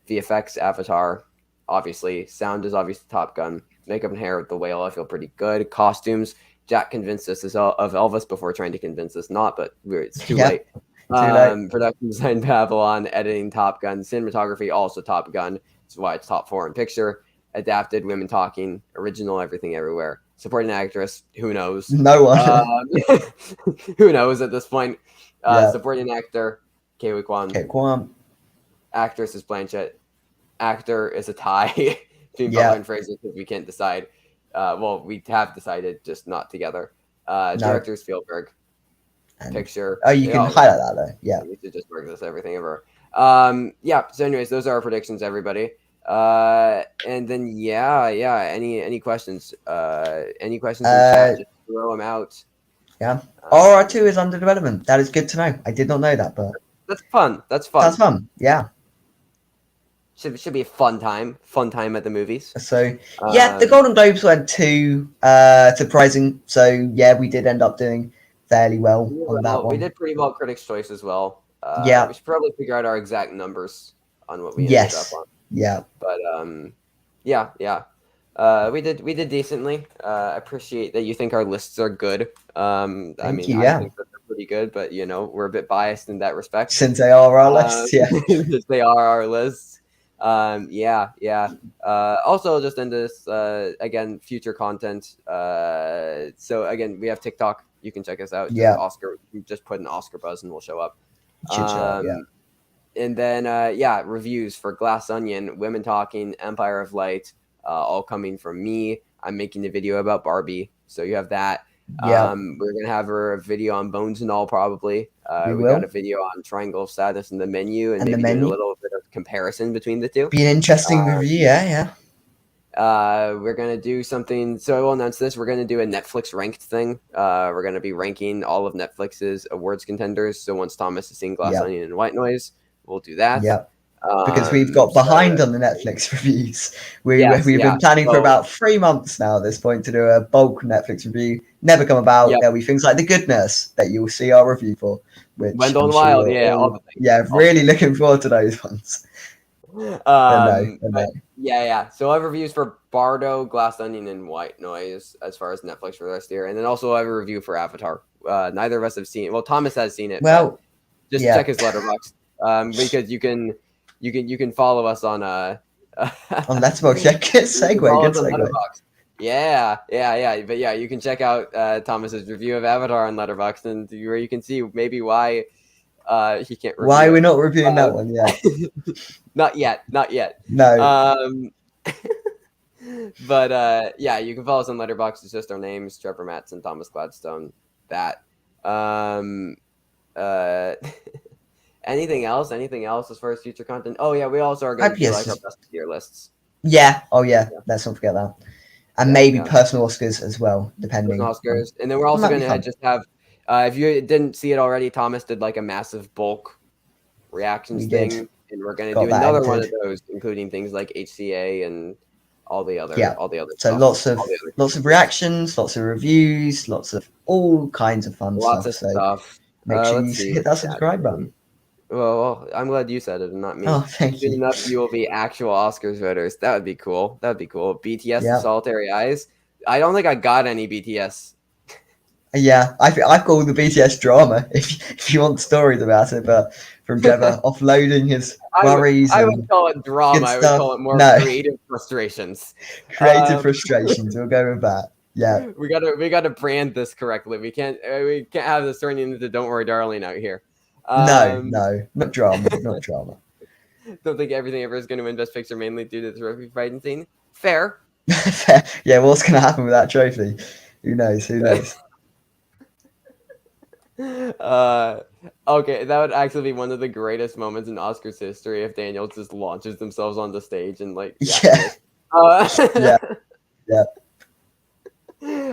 S1: VFX, Avatar, obviously. Sound is obviously Top Gun. Makeup and hair with The Whale, I feel pretty good. Costumes, Jack convinced us of Elvis before trying to convince us not, but it's too late. Production design, Babylon. Editing, Top Gun. Cinematography, also Top Gun. That's why it's top 4 in picture. Adapted, Women Talking. Original, Everything Everywhere. Supporting actress, who knows?
S2: No one.
S1: Who knows at this point? Supporting actor, Ke Kwan. Actress is Blanchett. Actor is a tie between Butler and Fraser because we can't decide. Well, we have decided, just not together. Director is Spielberg. Picture.
S2: Oh, you can highlight that though. Yeah.
S1: We should just work this everything ever. So anyways, those are our predictions, everybody. And then any questions? Any questions in chat? Just throw them out.
S2: Yeah. RR2 is under development. That is good to know. I did not know that, but
S1: that's fun. That's fun.
S2: Yeah.
S1: Should be a fun time at the movies.
S2: So the Golden Globes weren't too surprising. So yeah, we did end up doing fairly well on that
S1: We
S2: one.
S1: did pretty well Critics' Choice as well.
S2: Yeah.
S1: We should probably figure out our exact numbers on what we ended up
S2: Yes.
S1: on.
S2: Yeah.
S1: But yeah. We did decently. I appreciate that you think our lists are good. I
S2: Thank
S1: mean,
S2: you.
S1: I
S2: Yeah.
S1: think that they're pretty good, but we're a bit biased in that respect.
S2: Since they are our lists. Yeah.
S1: Because they are our lists. Yeah. Also, just in this again, future content. So again, we have TikTok. You can check us out. Just
S2: Yeah.
S1: Oscar. Just put an Oscar Buzz and we'll show up.
S2: Should show up, yeah.
S1: And then reviews for Glass Onion, Women Talking, Empire of Light, all coming from me. I'm making a video about Barbie, so you have that.
S2: Yeah.
S1: We're gonna have a video on Bones and All probably. We
S2: will.
S1: got a video on Triangle of Sadness and the menu, and
S2: And the
S1: maybe doing a
S2: menu.
S1: little bit of comparison between the two.
S2: Be an interesting review. Yeah.
S1: We're gonna do something. So I will announce this. We're gonna do a Netflix ranked thing. We're gonna be ranking all of Netflix's awards contenders. So once Thomas has seen Glass Onion and White Noise, we'll do that.
S2: Yeah. Because we've got behind on the Netflix reviews. We've been planning for about 3 months now at this point to do a bulk Netflix review. Never come about.
S1: Yep.
S2: There'll be things like The Goodness that you'll see our review for. Which
S1: Wendell and Wild, all the things.
S2: Really looking forward to those ones.
S1: Yeah. So I have reviews for Bardo, Glass Onion, and White Noise as far as Netflix for the rest of the year, and then also I have a review for Avatar. Neither of us have seen it. Well, Thomas has seen it.
S2: Well,
S1: just check his letterbox because you can follow us on
S2: on Letterboxd. Yeah, good segue.
S1: Yeah. But yeah, you can check out Thomas's review of Avatar on Letterboxd, and where you can see maybe why he can't review
S2: why we're not reviewing that one yet.
S1: Not yet.
S2: No.
S1: But yeah, you can follow us on Letterboxd. It's just our names: Trevor Matz and Thomas Gladstone. That. Anything else as far as future content? Oh yeah, we also are going to do like our best of year lists.
S2: Yeah. Oh yeah. Let's not forget that. And maybe personal Oscars as well, depending.
S1: Personal Oscars, and then we're also going to just have. If you didn't see it already, Thomas did like a massive bulk reactions thing, and we're going to do another one of those, including things like HCA and all the other
S2: So
S1: stuff.
S2: lots of reactions, lots of reviews, lots of all kinds of fun stuff.
S1: Lots of stuff.
S2: Make sure you hit that subscribe button.
S1: Well, I'm glad you said it and not me.
S2: Oh, thank you.
S1: Soon enough, you will be actual Oscars voters. That would be cool. BTS Solitary Eyes. I don't think I got any BTS.
S2: Yeah, I've got all the BTS drama if you want stories about it, but from Trevor offloading his worries.
S1: I would call it drama. I would call it more creative frustrations.
S2: Frustrations. We'll go with that. Yeah.
S1: We gotta brand this correctly. We can't have this turning into "Don't Worry, Darling" out here.
S2: No, not drama.
S1: Don't think everything ever is going to win Best Picture mainly due to the trophy fighting scene. Fair.
S2: Yeah, what's going to happen with that trophy? Who knows?
S1: Okay, that would actually be one of the greatest moments in Oscars history if Daniel just launches themselves on the stage and like.
S2: Yeah.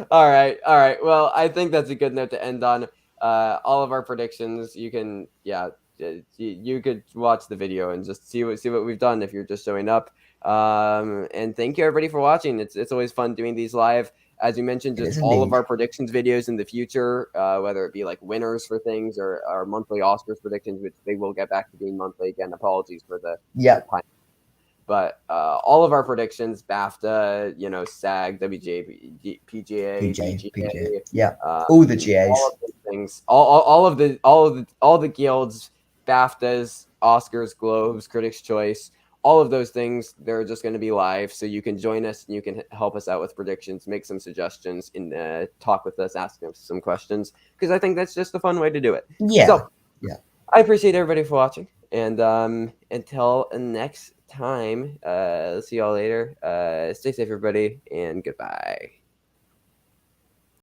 S1: All right. Well, I think that's a good note to end on. All of our predictions. You can, you could watch the video and just see what we've done if you're just showing up. And thank you everybody for watching. It's always fun doing these live. As you mentioned, just all of our predictions videos in the future, whether it be like winners for things or our monthly Oscars predictions, which they will get back to being monthly again. Apologies for the time. But all of our predictions, BAFTA, SAG, WGA, PGA,
S2: PGA. All the GAs,
S1: all of those things, all of the guilds, BAFTAs, Oscars, Globes, Critics' Choice, all of those things, they're just going to be live, so you can join us and you can help us out with predictions, make some suggestions, and talk with us, ask us some questions, because I think that's just a fun way to do it. So, I appreciate everybody for watching, and until next time, see y'all later. Stay safe, everybody, and goodbye.